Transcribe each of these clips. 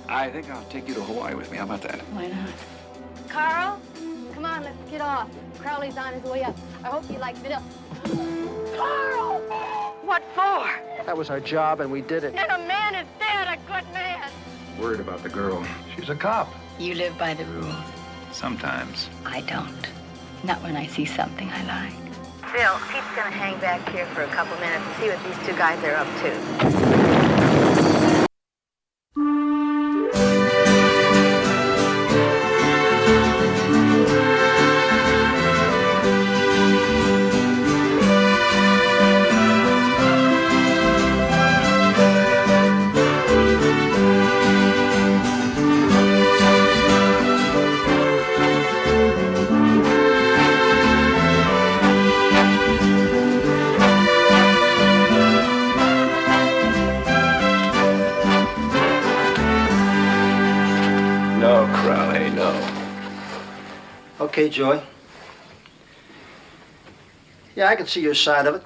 I think I'll take you to Hawaii with me. How about that? Why not? Carl, come on, let's get off. Crowley's on his way up. I hope you like Bill. Carl! What for? That was our job, and we did it. And a man is dead, a good man. Worried about the girl. She's a cop. You live by the rules. Sometimes. I don't. Not when I see something I like. Bill, Pete's gonna hang back here for a couple minutes and see what these two guys are up to. No, Crowley, no. Okay, Joy. Yeah, I can see your side of it.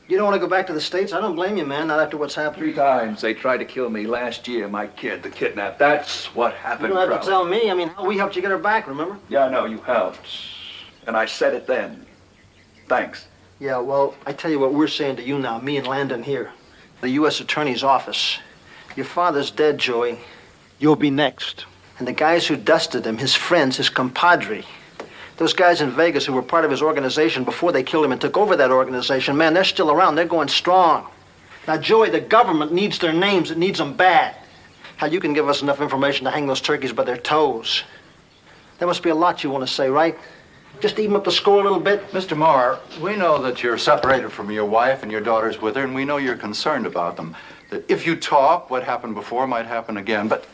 You don't want to go back to the States? I don't blame you, man, not after what's happened. 3 times they tried to kill me last year, my kid, the kidnap. That's what happened, You don't have Crowley. to tell me. I mean, we helped you get her back, remember? Yeah, I know, you helped. And I said it then. Thanks. Yeah, well, I tell you what we're saying to you now, me and Landon here. The U.S. Attorney's Office. Your father's dead, Joey. You'll be next. And the guys who dusted him, his friends, his compadre, those guys in Vegas who were part of his organization before they killed him and took over that organization, man, they're still around. They're going strong. Now, Joey, the government needs their names. It needs them bad. Hell, you can give us enough information to hang those turkeys by their toes. There must be a lot you want to say, right? Just even up the score a little bit. Mr. Marr, we know that you're separated from your wife and your daughter's with her, and we know you're concerned about them. That if you talk, what happened before might happen again. But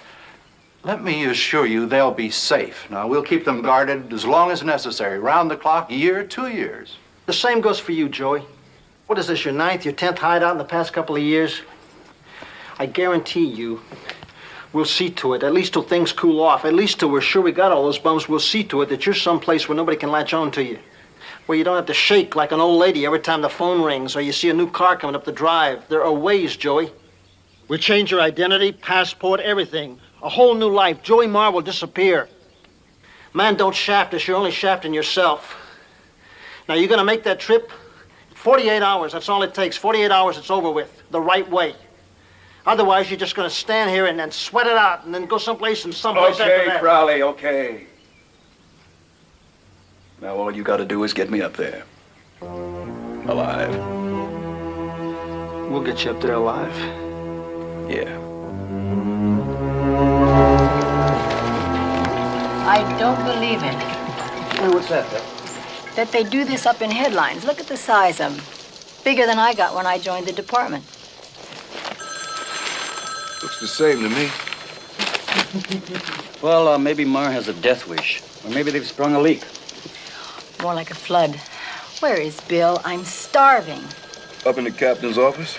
let me assure you they'll be safe. Now, we'll keep them guarded as long as necessary, round the clock, year, 2 years. The same goes for you, Joey. What is this, your 9th, your 10th hideout in the past couple of years? I guarantee you, we'll see to it, at least till things cool off, at least till we're sure we got all those bums, we'll see to it that you're someplace where nobody can latch on to you. Where you don't have to shake like an old lady every time the phone rings or you see a new car coming up the drive. There are ways, Joey. We'll change your identity, passport, everything. A whole new life. Joey Marr will disappear. Man, don't shaft us. You're only shafting yourself. Now, you're going to make that trip? 48 hours. That's all it takes. 48 hours, it's over with. The right way. Otherwise, you're just going to stand here and then sweat it out and then go someplace and someplace after Okay, that. Crowley, okay. Now all you gotta do is get me up there. Alive. We'll get you up there alive. Yeah. I don't believe it. Hey, what's that, Beth? That they do this up in headlines. Look at the size of them. Bigger than I got when I joined the department. Looks the same to me. Well, maybe Marr has a death wish. Or maybe they've sprung a leak. More like a flood. Where is Bill? I'm starving. Up in the captain's office?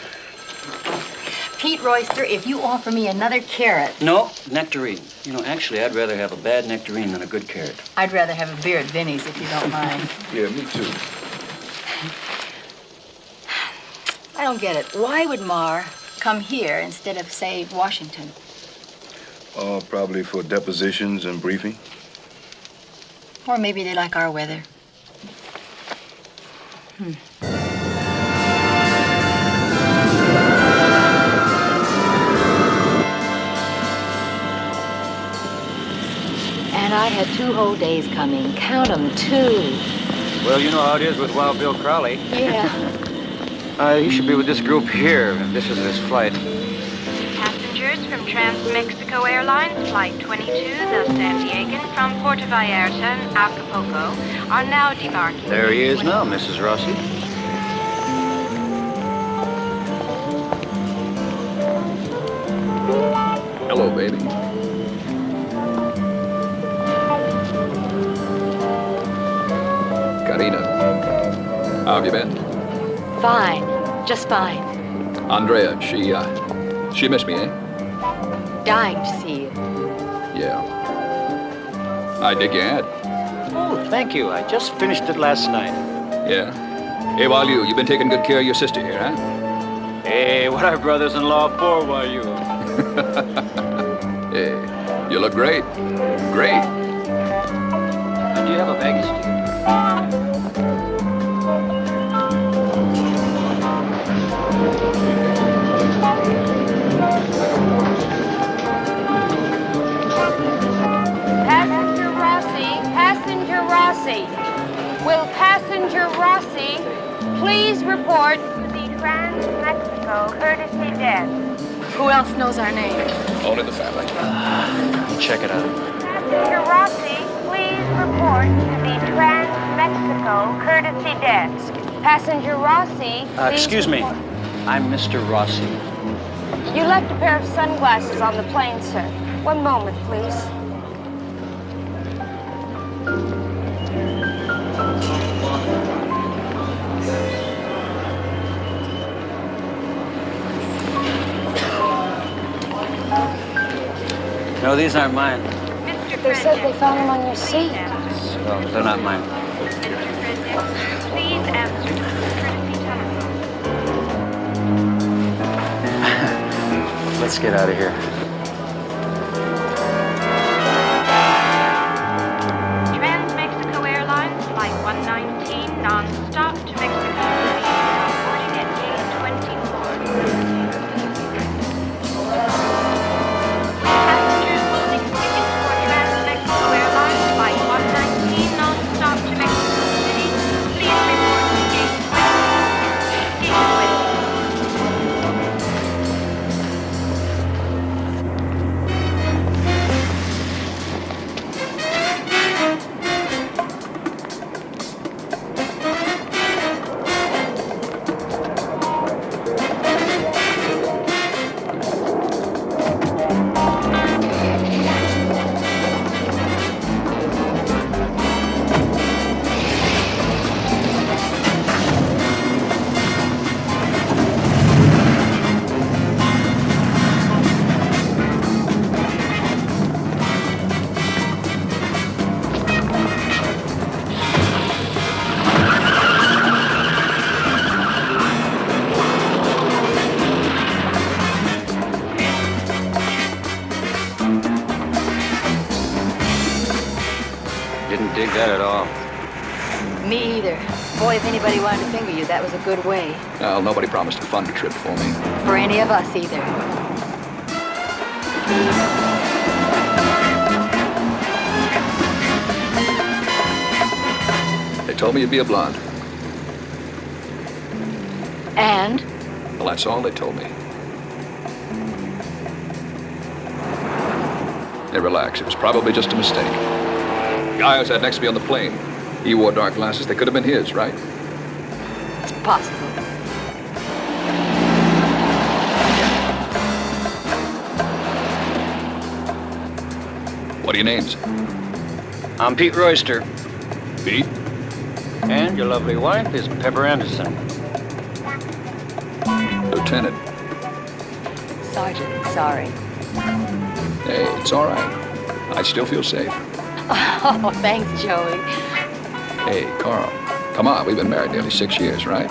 Pete Royster, if you offer me another carrot, No, nectarine. You know, actually, I'd rather have a bad nectarine than a good carrot. I'd rather have a beer at Vinny's if you don't mind. Yeah, me too. I don't get it. Why would Marr come here instead of, say, Washington? Oh, probably for depositions and briefing. Or maybe they like our weather. And I had 2 whole days coming. Count 'em, 2. Well, you know how it is with Wild Bill Crowley. Yeah. He should be with this group here. This is his flight. Passengers from Trans-Mexico Airlines Flight 22, the Santiago from Puerto Vallarta and Acapulco, are now debarking. There he is now, Mrs. Rossi. Hello, baby. Karina, how have you been? Fine. Just fine. Andrea, she missed me, eh? Dying to see you. Yeah. I dig your ad. Oh, thank you. I just finished it last night. Yeah? Hey, while you've been taking good care of your sister here, huh? Hey, what are brothers-in-law for, while you? Hey, you look great. Great. Do you have a baggage ticket? Passenger Rossi, Passenger Rossi. Will Passenger Rossi please report to the Trans-Mexico courtesy desk? Who else knows our name? Only the family. Check it out. Passenger Rossi, please report to the Trans-Mexico courtesy desk. Passenger Rossi, please Excuse me. report- I'm Mr. Rossi. You left a pair of sunglasses on the plane, sir. One moment, please. No, these aren't mine. Mr. They said they found them on your seat. Well, they're not mine. Mr. Frederick, please answer the courtesy telephone. Let's get out of here. Trans-Mexico Airlines, Flight 119, non-stop to Mexico City, boarding at gate 24. Passengers holding tickets for Trans-Mexico Airlines, Flight 119, non-stop to Mexico City, please report to gate 20. Station waiting. Didn't dig that at all. Me either. Boy, if anybody wanted to finger you, that was a good way. Well, nobody promised a fun trip for me. For any of us either. They told me you'd be a blonde. And Well, that's all they told me. Hey, relax. It was probably just a mistake. The guy who sat next to me on the plane, he wore dark glasses. They could have been his, right? it's possible. What are your names? I'm Pete Royster. Pete? And your lovely wife is Pepper Anderson. Lieutenant. Sergeant, sorry. Hey, it's all right. I still feel safe. Oh, thanks, Joey. Hey, Carl. Come on, we've been married nearly 6 years, right?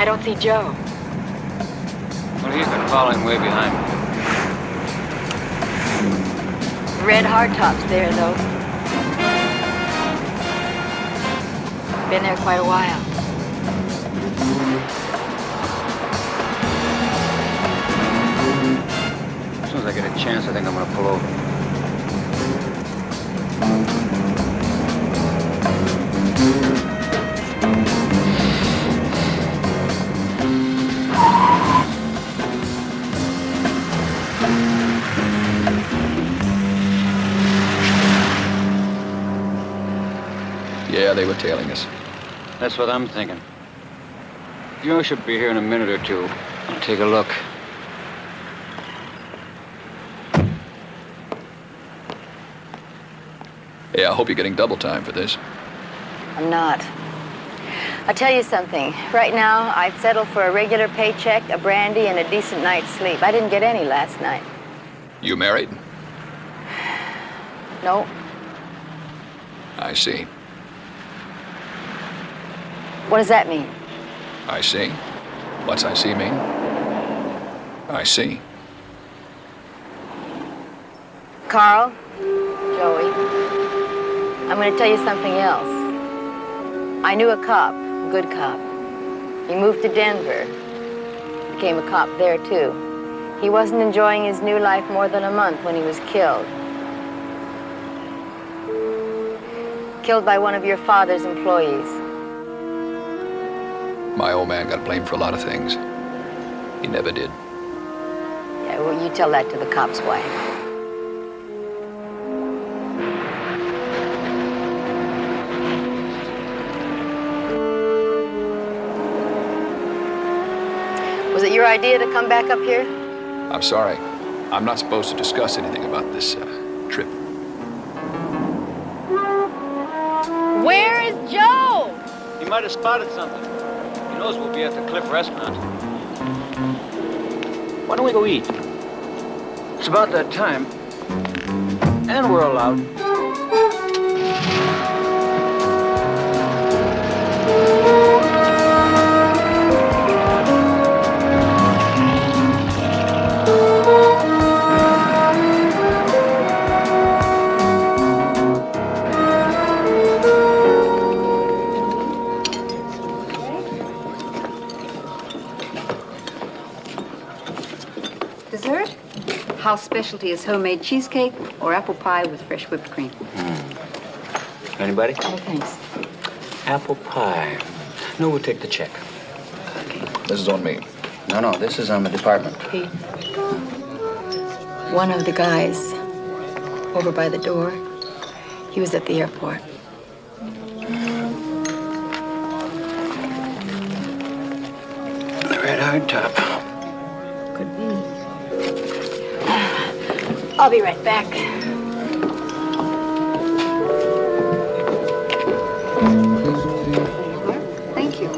I don't see Joe. Well, he's been following way behind me. Red hardtop's there, though. Been there quite a while. As soon as I get a chance, I think I'm gonna pull over. Yeah, they were tailing us. That's what I'm thinking. Joe should be here in a minute or two. I'll take a look. Yeah, I hope you're getting double time for this. I'm not. I'll tell you something. Right now, I'd settle for a regular paycheck, a brandy, and a decent night's sleep. I didn't get any last night. You married? No. I see. What does that mean? I see. What's I see mean? I see. Carl, Joey, I'm going to tell you something else. I knew a cop, a good cop. He moved to Denver. Became a cop there, too. He wasn't enjoying his new life more than a month when he was killed. Killed by one of your father's employees. My old man got blamed for a lot of things. He never did. Yeah, well, you tell that to the cop's wife. Was it your idea to come back up here? I'm sorry. I'm not supposed to discuss anything about this trip. Where is Joe? He might have spotted something. He knows we'll be at the Cliff Restaurant. Why don't we go eat? It's about that time. And we're allowed. Dessert? House specialty is homemade cheesecake or apple pie with fresh whipped cream. Anybody? Oh, thanks. Apple pie. No, we'll take the check. This is on me. No, this is on the department. Pete. One of the guys over by the door, he was at the airport. The red hardtop. Could be. I'll be right back. Thank you.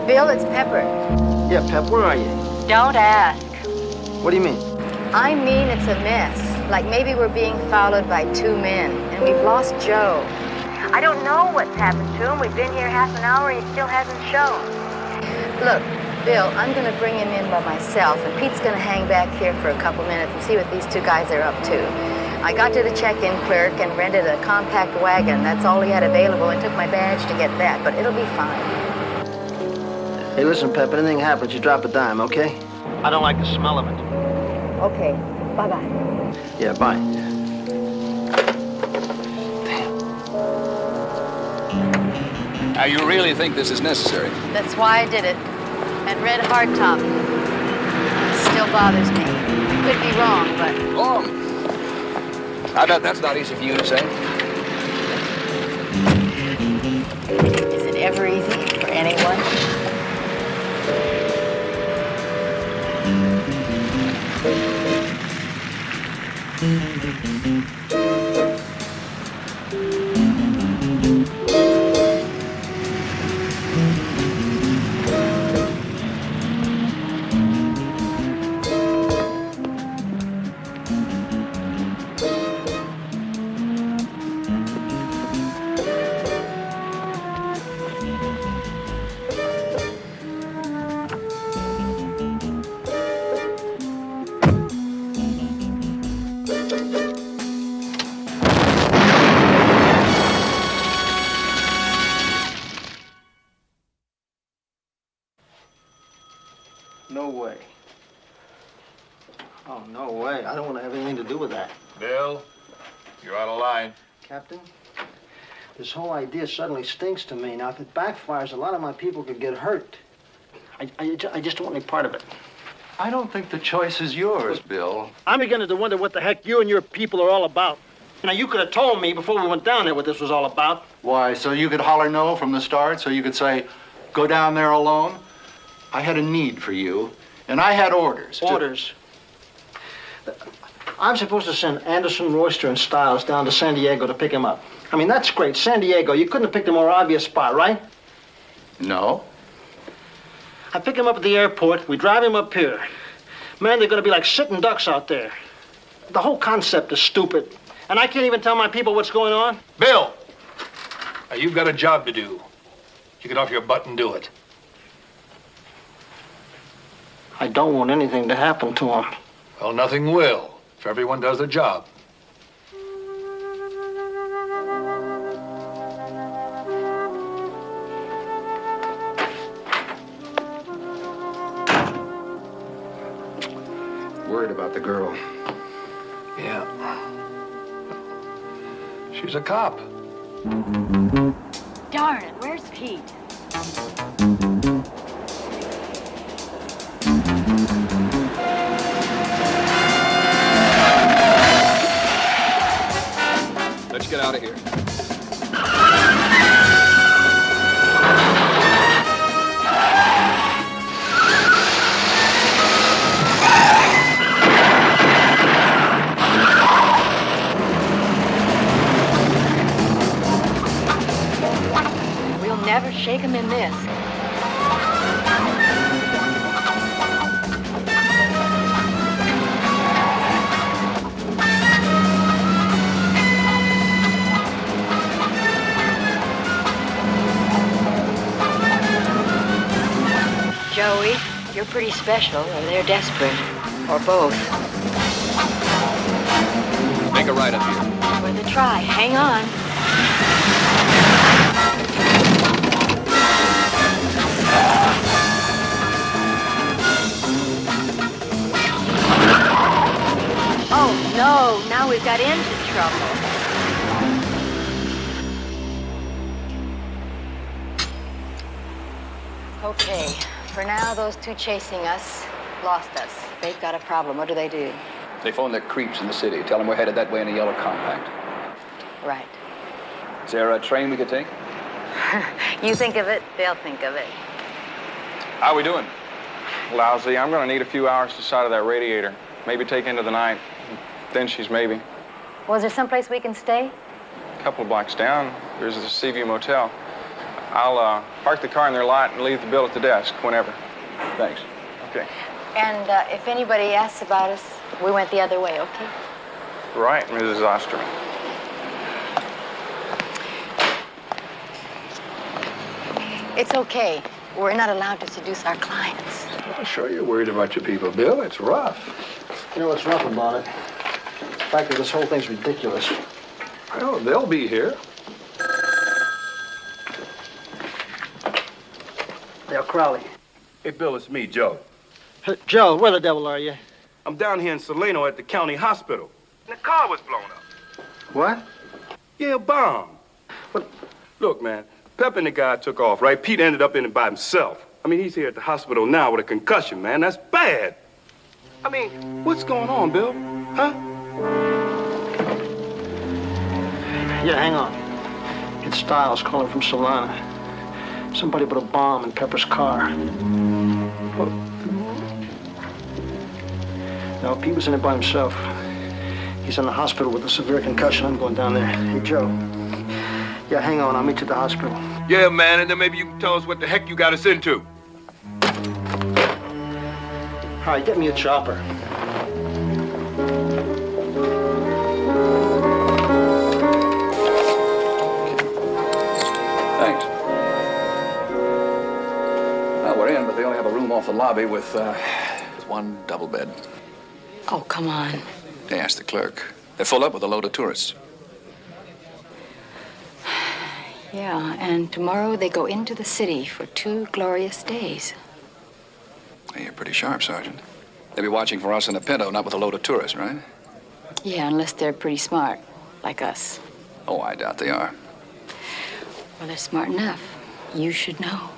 Bill, it's Pepper. Yeah, Pep, where are you? Don't ask. What do you mean? I mean it's a mess. Like maybe we're being followed by two men, and we've lost Joe. I don't know what's happened to him. We've been here half an hour, and he still hasn't shown. Look, Bill, I'm going to bring him in by myself, and Pete's going to hang back here for a couple minutes and see what these two guys are up to. I got to the check-in clerk and rented a compact wagon. That's all he had available, and took my badge to get that, but it'll be fine. Hey, listen, Pep, anything happens, you drop a dime, okay? I don't like the smell of it. Okay, bye-bye. Yeah, bye. Now, you really think this is necessary? That's why I did it. And red hardtop still bothers me. I could be wrong, but Oh, I bet that's not easy for you to say. is it ever easy for anyone? No way. Oh, no way. I don't want to have anything to do with that. Bill, you're out of line. Captain, this whole idea suddenly stinks to me. Now, if it backfires, a lot of my people could get hurt. I just don't want any part of it. I don't think the choice is yours, Bill. I'm beginning to wonder what the heck you and your people are all about. Now, you could have told me before we went down there what this was all about. Why, so you could holler no from the start, so you could say, go down there alone? I had a need for you, and I had orders. Orders? I'm supposed to send Anderson, Royster, and Stiles down to San Diego to pick him up. I mean, that's great. San Diego, you couldn't have picked a more obvious spot, right? No. I pick him up at the airport. We drive him up here. Man, they're going to be like sitting ducks out there. The whole concept is stupid. And I can't even tell my people what's going on. Bill! Now, you've got a job to do. You get off your butt and do it. I don't want anything to happen to him. Well, nothing will, if everyone does their job. Worried about the girl. Yeah. She's a cop. Darn it, where's Pete? Let's get out of here. We'll never shake him in this. Joey, you're pretty special, or they're desperate. Or both. Make a right up here. Worth a try. Hang on. Oh, no. Now we've got into trouble. Okay. For now, those two chasing us lost us. They've got a problem. What do? They phone their creeps in the city. Tell them we're headed that way in a yellow compact. Right. Is there a train we could take? You think of it, they'll think of it. How are we doing? Lousy. I'm going to need a few hours to side of that radiator. Maybe take into the night. Then she's maybe. Was there someplace we can stay? A couple of blocks down, there's the Seaview Motel. I'll park the car in their lot and leave the bill at the desk whenever. Thanks. Okay. And if anybody asks about us, we went the other way, okay? Right, Mrs. Osterman. It's okay. We're not allowed to seduce our clients. I'm sure you're worried about your people, Bill. It's rough. You know what's rough about it? The fact that this whole thing's ridiculous. Well, they'll be here. They're Crowley. Hey, Bill, it's me, Joe. Joe, where the devil are you? I'm down here in Salino at the county hospital. And the car was blown up. What? Yeah, a bomb. What? Look, man, Pep and the guy took off, right? Pete ended up in it by himself. I mean, he's here at the hospital now with a concussion, man. That's bad. I mean, what's going on, Bill? Huh? Yeah, hang on. It's Stiles calling from Solana. Somebody put a bomb in Pepper's car. What? No, Pete was in it by himself. He's in the hospital with a severe concussion. I'm going down there. Hey, Joe, Yeah, hang on. I'll meet you at the hospital. Yeah, man, and then maybe you can tell us what the heck you got us into. All right, get me a chopper. Thanks. Well, we're in, but they only have a room off the lobby with one double bed. Oh, come on. They asked the clerk. They're full up with a load of tourists. Yeah, and tomorrow they go into the city for 2 glorious days. Hey, you're pretty sharp, Sergeant. They'll be watching for us in a Pinto, not with a load of tourists, right? Yeah, unless they're pretty smart, like us. Oh, I doubt they are. Well, they're smart enough. You should know.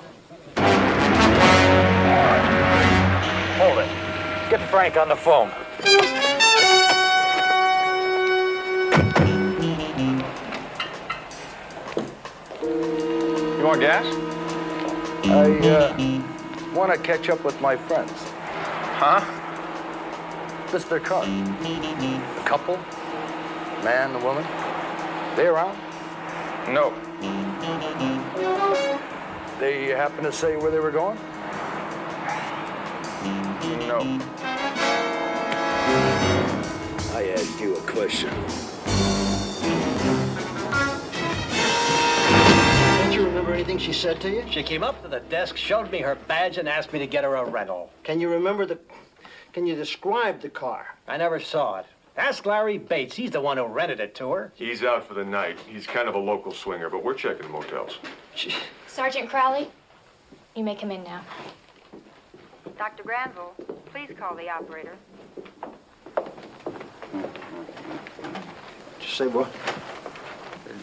Hold it. Get Frank on the phone. You want gas? I want to catch up with my friends. Huh? Mr. Carr. The couple? Man and woman? They around? No. They happen to say where they were going? No. I asked you a question. Don't you remember anything she said to you? She came up to the desk, showed me her badge, and asked me to get her a rental. Can you describe the car? I never saw it. Ask Larry Bates. He's the one who rented it to her. He's out for the night. He's kind of a local swinger, but we're checking motels. Sergeant Crowley, you may come in now. Dr. Granville, please call the operator. Just say what?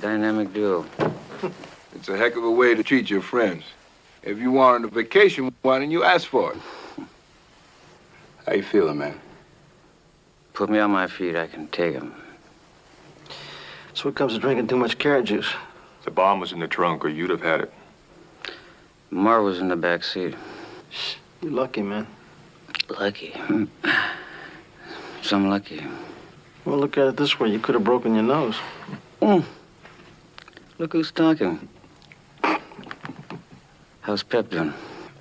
Dynamic duo. It's a heck of a way to treat your friends. If you wanted a vacation, why didn't you ask for it? How you feeling, man? Put me on my feet, I can take him. That's what comes to drinking too much carrot juice. The bomb was in the trunk, or you'd have had it. Marr was in the back seat. You're lucky, man. Lucky. Some lucky. Well, look at it this way. You could have broken your nose. Look who's talking. How's Pep doing?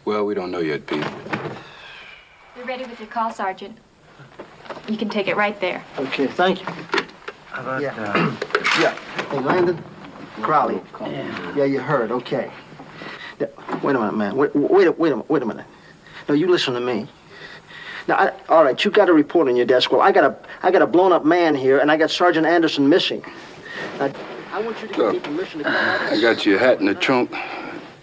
Well, we don't know yet, Pete. You're ready with your call, Sergeant. You can take it right there. Okay, thank you. How about, Yeah. Hey, Landon. Crowley. Yeah, you heard. Okay. Wait a minute, man. Wait a minute. No, you listen to me. Now, all right, you got a report on your desk. Well, I got a blown-up man here, and I got Sergeant Anderson missing. Now, I want you to give me permission to come out. I got your hat in the trunk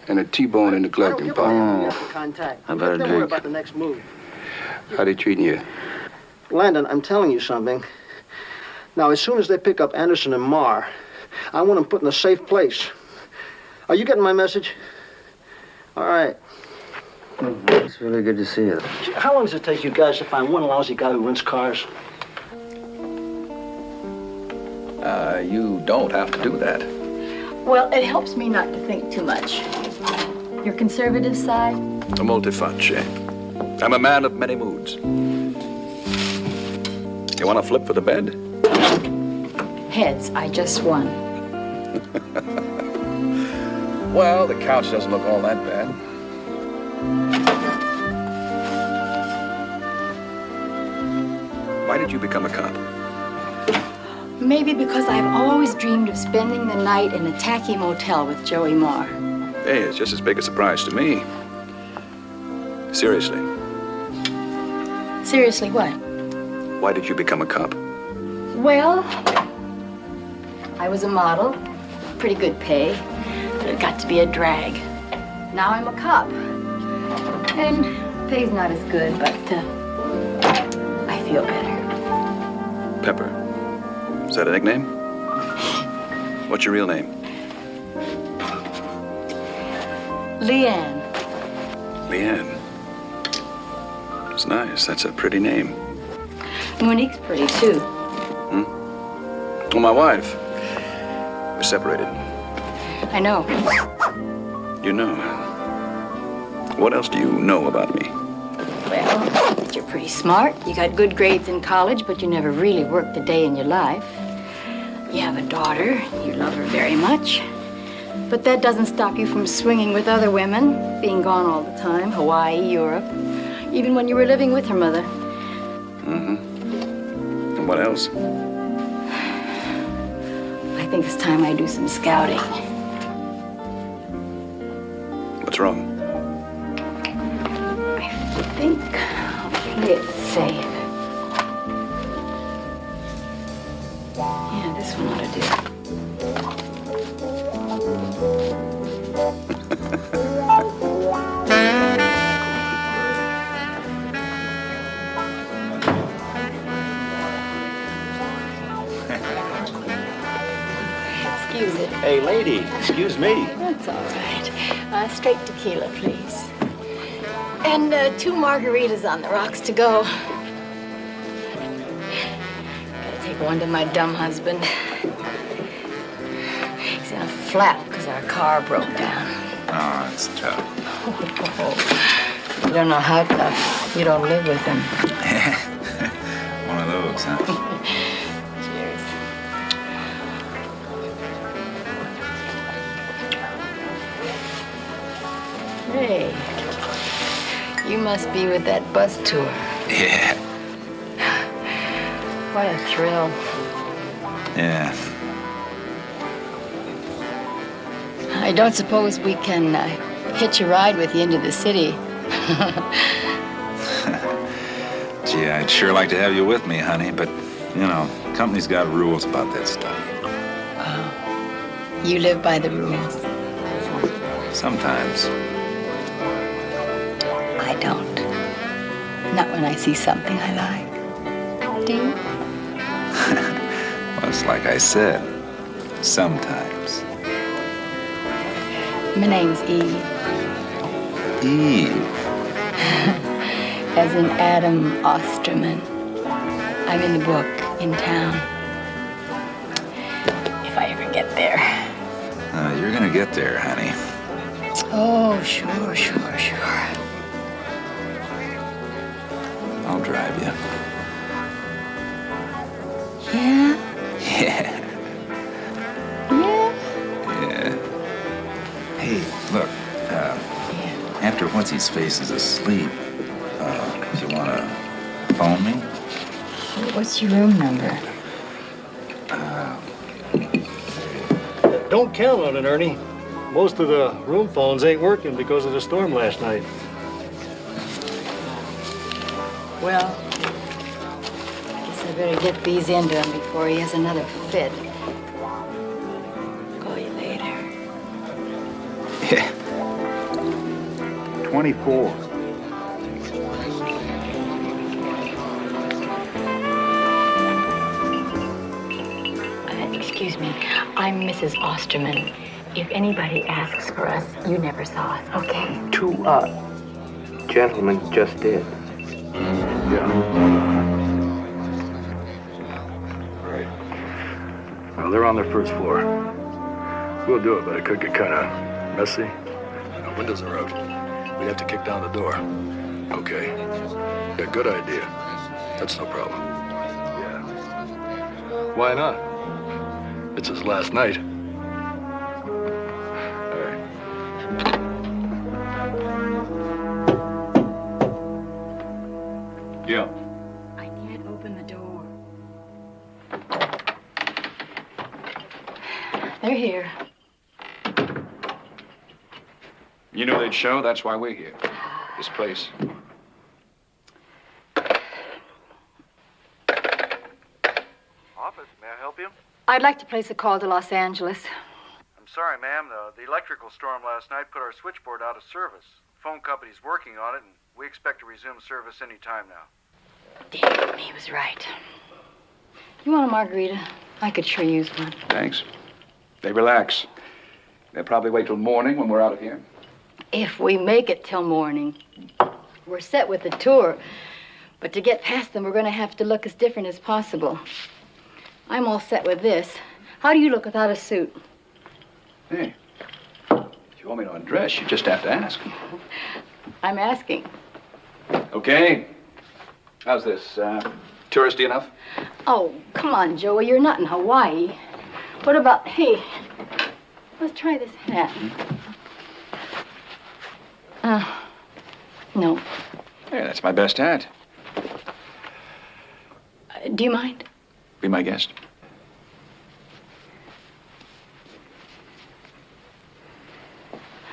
and a T-bone in the glove compartment. How about a Don't worry drink? about the next move. How they treating you? Landon, I'm telling you something. Now, as soon as they pick up Anderson and Marr, I want them put in a safe place. Are you getting my message? All right. It's really good to see you. How long does it take you guys to find one lousy guy who rents cars? You don't have to do that. Well, it helps me not to think too much. Your conservative side? A multiface. I'm a man of many moods. You want to flip for the bed? Heads, I just won. Well, the couch doesn't look all that bad. Why did you become a cop? Maybe because I've always dreamed of spending the night in a tacky motel with Joey Marr. Hey, it's just as big a surprise to me. Seriously, Seriously, what? why did you become a cop? Well, I was a model, pretty good pay, but it got to be a drag. Now I'm a cop, and pay's not as good, but I feel better. Pepper. Is that a nickname? What's your real name? Leanne. Leanne. It's nice. That's a pretty name. Monique's pretty, too. Well, my wife. We're separated. I know. You know. What else do you know about me? Well, you're pretty smart. You got good grades in college, but you never really worked a day in your life. You have a daughter. You love her very much. But that doesn't stop you from swinging with other women, being gone all the time, Hawaii, Europe, even when you were living with her mother. Mm-hmm. And what else? I think it's time I do some scouting. What's wrong? I think I'll play it safe. Yeah, this one ought to do. Excuse it. Hey, lady, excuse me. That's all right. Straight tequila, please. And 2 margaritas on the rocks to go. Gotta take one to my dumb husband. He's in a flat because our car broke down. Oh, it's tough. You don't know how tough. You don't live with him. One of those, huh? Cheers. Hey, you must be with that bus tour. Yeah. What a thrill. Yeah. I don't suppose we can hitch a ride with you into the city. Gee, I'd sure like to have you with me, honey, but, you know, company's got rules about that stuff. You live by the rules. Sometimes. I don't. Not when I see something I like. Do you? Well, it's like I said, sometimes. My name's Eve. Eve. As in Adam Osterman. I'm in the book, in town. If I ever get there. You're gonna get there, honey. Oh, sure. I'll drive you. Yeah? Yeah. Yeah? Yeah. Hey, look, after what's-his-face is asleep, you wanna phone me? What's your room number? Don't count on it, Ernie. Most of the room phones ain't working because of the storm last night. Well, I guess I better get these into him before he has another fit. Call you later. Yeah. 24. Excuse me, I'm Mrs. Osterman. If anybody asks for us, you never saw us, okay? 2 gentlemen just did. Yeah. Right. Well, they're on their first floor. We'll do it, but it could get kind of messy. The windows are out. We'd have to kick down the door. Okay. Yeah, good idea. That's no problem. Yeah. Why not? It's his last night. All right. Yeah. I can't open the door. They're here. You knew they'd show, that's why we're here. This place. Office, may I help you? I'd like to place a call to Los Angeles. I'm sorry, ma'am. The electrical storm last night put our switchboard out of service. Phone company's working on it, and we expect to resume service any time now. Damn, he was right. You want a margarita? I could sure use one. Thanks. They relax. They'll probably wait till morning when we're out of here. If we make it till morning. We're set with the tour. But to get past them, we're going to have to look as different as possible. I'm all set with this. How do you look without a suit? Hey, if you want me to undress, you just have to ask. I'm asking. Okay. How's this? Touristy enough? Oh, come on, Joey. You're not in Hawaii. What about, hey, Let's try this hat. No. Hey, that's my best hat. Do you mind? Be my guest.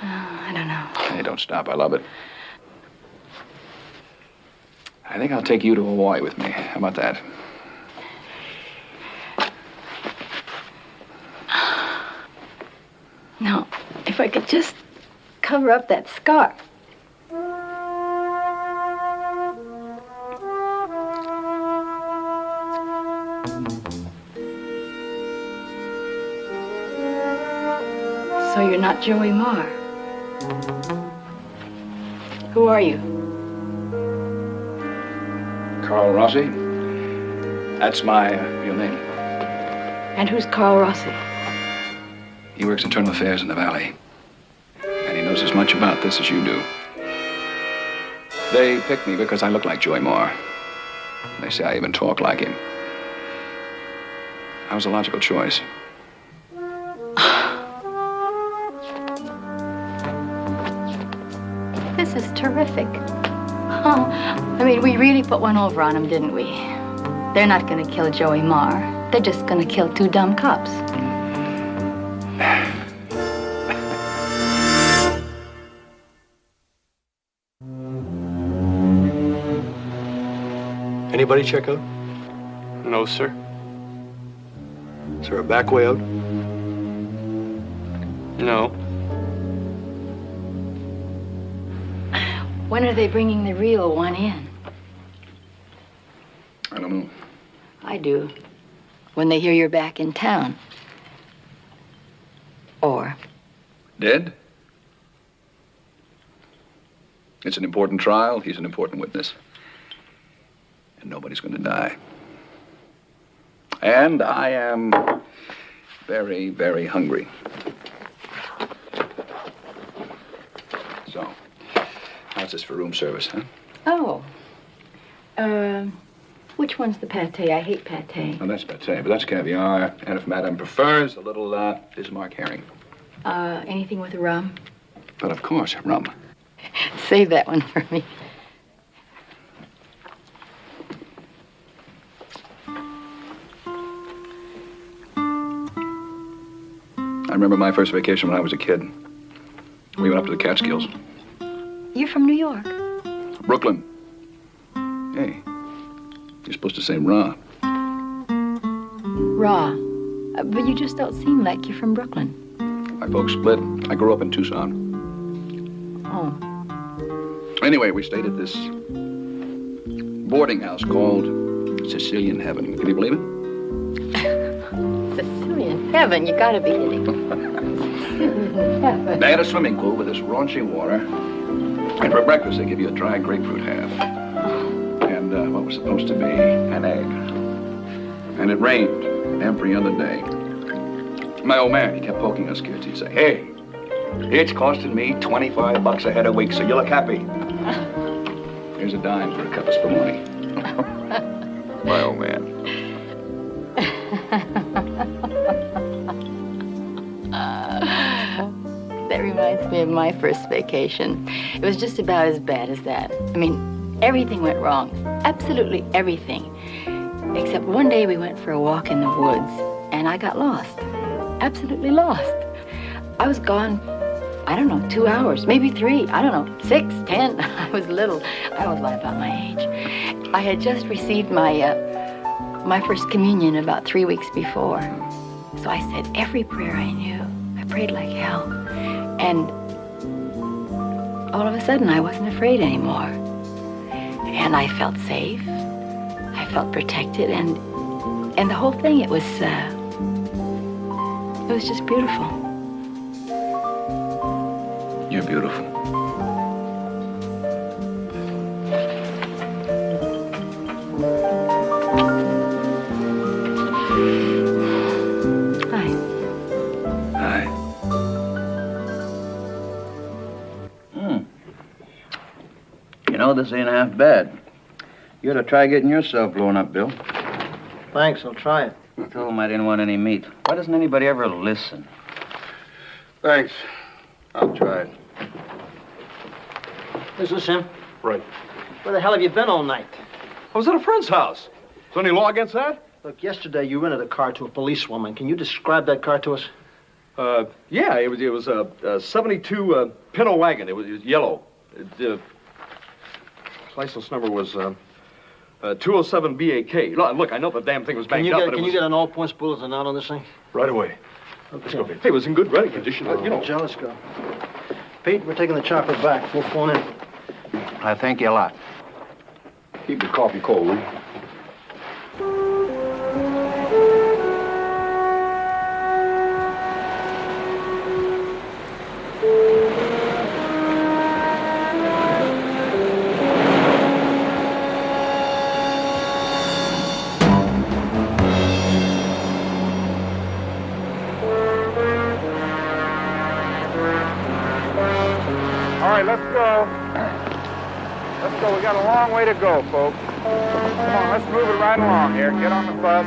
I don't know. Hey, don't stop. I love it. I think I'll take you to Hawaii with me. How about that? No, if I could just cover up that scar. So you're not Joey Marr. Who are you? Carl Rossi. That's my real name. And who's Carl Rossi? He works internal affairs in the valley. And he knows as much about this as you do. They picked me because I look like Joey Marr. They say I even talk like him. I was a logical choice. This is terrific. Oh, I mean, we really put one over on them, didn't we? They're not going to kill Joey Marr. They're just going to kill two dumb cops. Anybody check out? No, sir. Is there a back way out? No. When are they bringing the real one in? I don't know. I do. When they hear you're back in town. Or Dead? It's an important trial. He's an important witness. And nobody's going to die. And I am very, very hungry. So, how's this for room service, huh? oh, which one's the pate? I hate pate. Oh, that's pate, but that's caviar. And if Madame prefers, a little Bismarck herring. Anything with rum? But of course, rum. Save that one for me. I remember my first vacation when I was a kid. We went up to the Catskills. You're from New York. Brooklyn. Hey, you're supposed to say raw. Raw. But you just don't seem like you're from Brooklyn. My folks split. I grew up in Tucson. Oh. Anyway, we stayed at this boarding house called Sicilian Heaven. Can you believe it? Sicilian Heaven? You gotta be kidding. Sicilian Heaven. They had a swimming pool with this raunchy water. And for breakfast, they give you a dry grapefruit half. And what was supposed to be an egg. And it rained every other day. My old man, he kept poking us kids. He'd say, hey, it's costing me $25 a head a week, so you look happy. Here's a dime for a cup of spumoni. My old man. That reminds me of my first vacation. It was just about as bad as that. I mean, everything went wrong. Absolutely everything. Except one day we went for a walk in the woods, and I got lost. Absolutely lost. I was gone, I don't know, 2 hours, maybe 3, I don't know, 6, 10. I was little. I always lie about my age. I had just received my first communion about 3 weeks before. So I said every prayer I knew. I prayed like hell. And all of a sudden, I wasn't afraid anymore. And I felt safe. I felt protected. And the whole thing, it was just beautiful. You're beautiful. Hi. Hi. You know, this ain't half bad. You ought to try getting yourself blown up, Bill. Thanks, I'll try it. I told him I didn't want any meat. Why doesn't anybody ever listen? Thanks. I'll try it. Is this him? Right. Where the hell have you been all night? I was at a friend's house. Is there any law against that? Look, yesterday you rented a car to a policewoman. Can you describe that car to us? Yeah, it was a 72 Pinto wagon. It was yellow. License number was 207 BAK. Look, I know the damn thing was banked up, but Can you get an all-points bulletin out on this thing? Right away. Okay. Let's go, Pete. Hey, it was in good running condition. You know. Joe, let's go. Pete, we're taking the chopper back. We'll phone in. I thank you a lot. Keep your coffee cold, will you? All right, let's go. Let's go. We got a long way to go, folks. Come on, let's move it right along here. Get on the bus.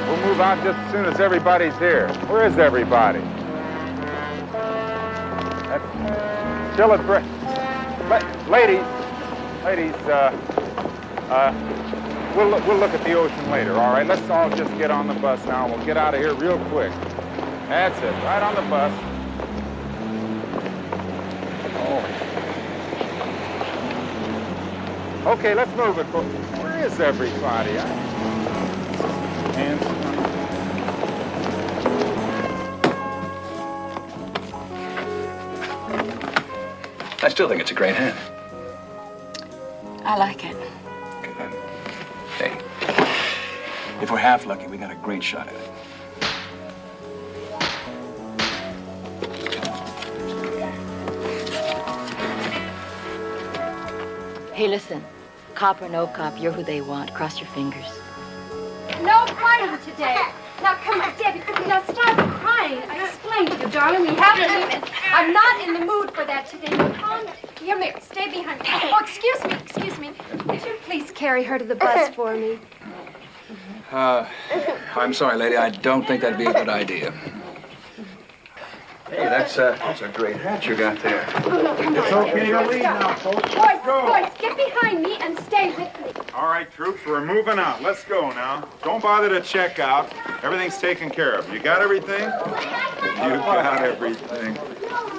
We'll move out just as soon as everybody's here. Where is everybody? That's still at break. Ladies, we'll look at the ocean later, all right? Let's all just get on the bus now. We'll get out of here real quick. That's it, right on the bus. Okay, let's move it, folks. Where is everybody? I still think it's a great hand. I like it. Good. Hey, if we're half lucky, we got a great shot at it. Hey, listen. Cop or no cop, you're who they want. Cross your fingers. No fighting today. Now, come on, Debbie. Now, stop crying. I explained to you, darling. We haven't even... I'm not in the mood for that today. Come here, Mary. Stay behind me. Oh, excuse me. Would you please carry her to the bus for me? I'm sorry, lady. I don't think that'd be a good idea. Hey, that's a great hat you got there. It's okay to leave now, folks. Boys, get behind me and stay with me. All right, troops, we're moving out. Let's go now. Don't bother to check out. Everything's taken care of. You got everything? You got everything.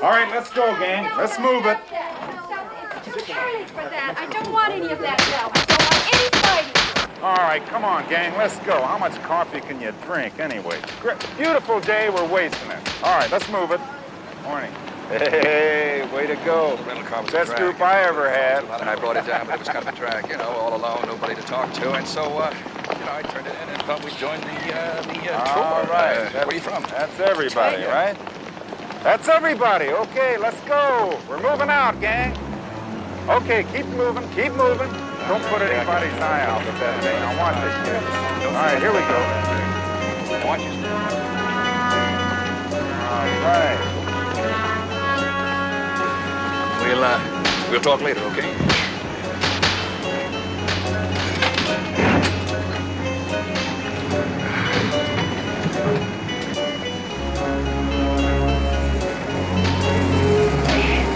All right, let's go, gang. Let's move it. It's too early for that. I don't want any of that now. I don't want any fighting. All right, come on, gang. Let's go. How much coffee can you drink anyway? Beautiful day. We're wasting it. All right, let's move it. Morning. Hey, way to go. The rental car was Best a drag. group I ever had. And I brought it down, but it was kind of a drag, you know, all alone, nobody to talk to. And so, I turned it in and thought we'd join the tour. All right. Where are you from? That's everybody, right? That's everybody. Okay, let's go. We're moving out, gang. Okay, keep moving, keep moving. Don't put anybody's eye out with that thing. I want this kid. All right, here we go. Watch it. All right. We'll talk later, okay?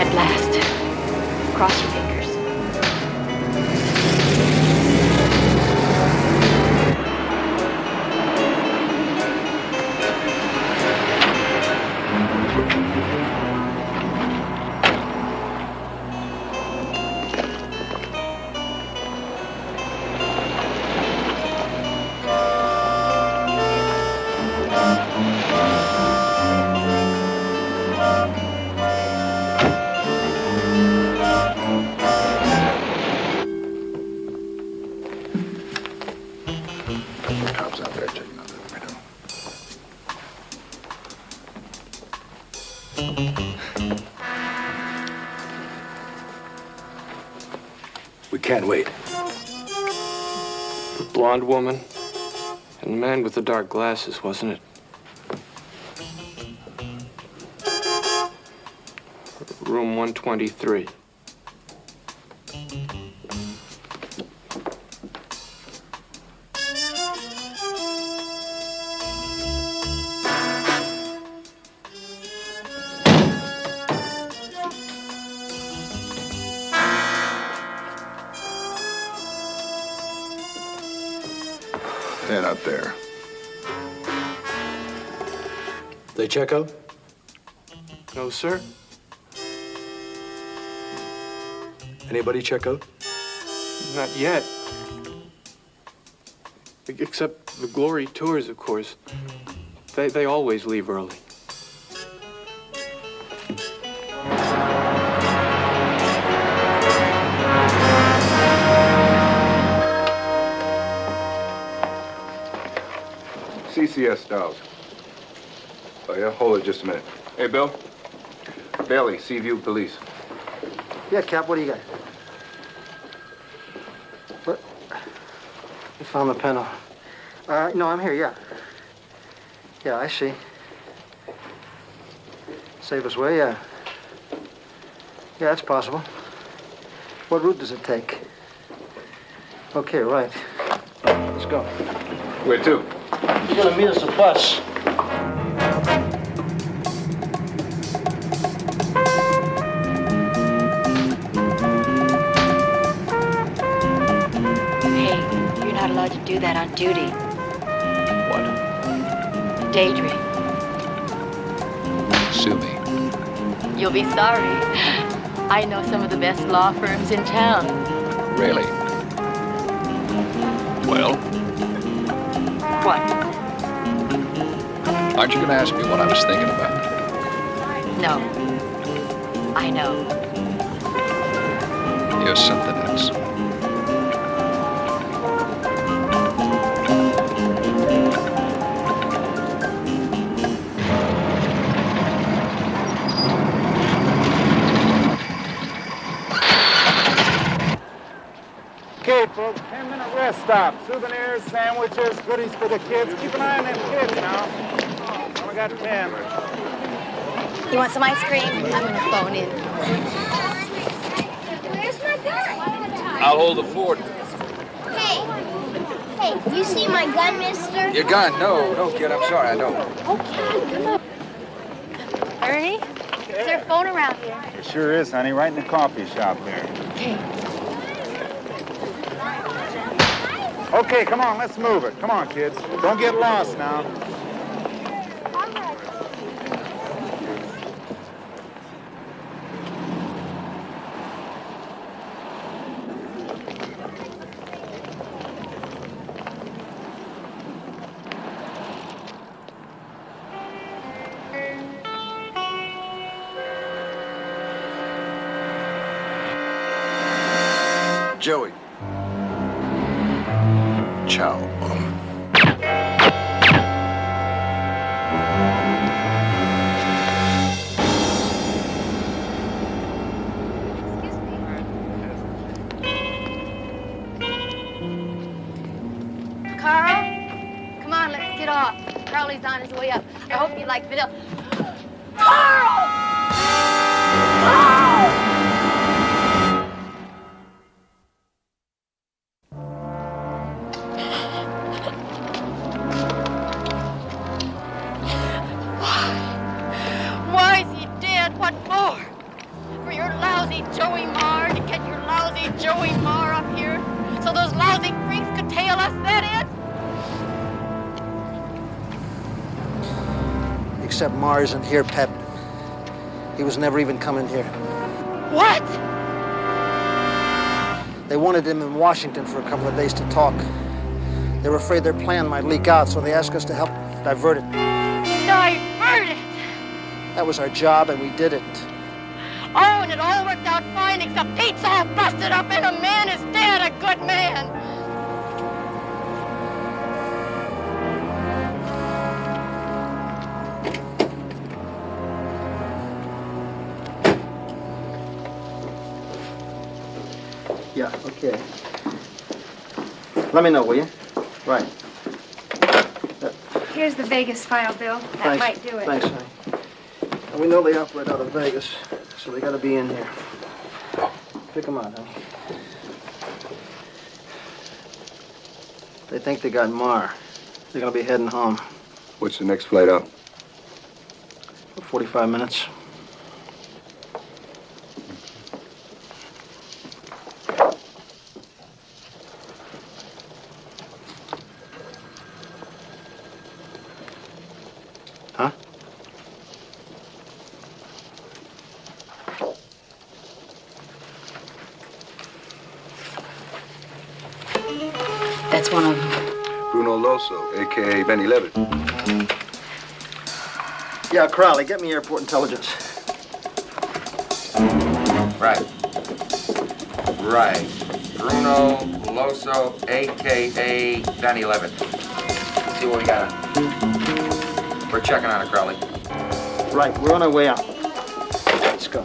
At last. Cross your fingers. Cops out there checking out the window. We can't wait. The blonde woman and the man with the dark glasses, wasn't it? Room 123. And up there. They check out? No, sir. Anybody check out? Not yet. Except the Glory tours, of course. They always leave early. CCS Styles. Oh, yeah? Hold it just a minute. Hey, Bill. Bailey, Seaview Police. Yeah, Cap, what do you got? What? You found the pen. No, I'm here, yeah. Yeah, I see. Safest way, yeah. Yeah, that's possible. What route does it take? Okay, right. Let's go. Where to? You're gonna meet us a bus. Hey, you're not allowed to do that on duty. What? Daydream. Sue me. You'll be sorry. I know some of the best law firms in town. Really? Well, What? aren't you going to ask me what I was thinking about? No. I know. Here's something else. Okay, folks, 10-minute rest stop. Souvenirs, sandwiches, goodies for the kids. Keep an eye on them kids now. Only got 10. You want some ice cream? I'm gonna phone in. Where's my gun? I'll hold the fort. Hey, you see my gun, mister? Your gun? No, kid. I'm sorry. I don't. Okay, come on. Ernie, is there a phone around here? It sure is, honey, right in the coffee shop there. Okay. Okay, come on, let's move it. Come on, kids. Don't get lost now. Joey. Ciao, bum. Carl? Come on, let's get off. Crowley's on his way up. I hope you like vanilla. Carl! Why is he dead? What for? For your lousy Joey Marr to get your lousy Joey Marr up here so those lousy freaks could tail us, that is? Except Marr isn't here, Pep. He was never even coming here. What? They wanted him in Washington for a couple of days to talk. They were afraid their plan might leak out, so they asked us to help divert it. Divert it! That was our job, and we did it. Oh, and it all worked out fine, except Pete's all busted up and a man is dead, a good man. Yeah, okay. Let me know, will you? Right. Here's the Vegas file, Bill. That Thanks. might do it. Thanks, honey. And we know they operate out of Vegas, so they gotta be in here. Pick them out, honey. They think they got Marr. They're gonna be heading home. What's the next flight out? 45 minutes. Bruno Loso, a.k.a. Benny Levitt. Yeah, Crowley, get me airport intelligence. Right. Bruno Loso, a.k.a. Benny Levitt. See what we got on. We're checking on it, Crowley. Right, we're on our way out. Let's go.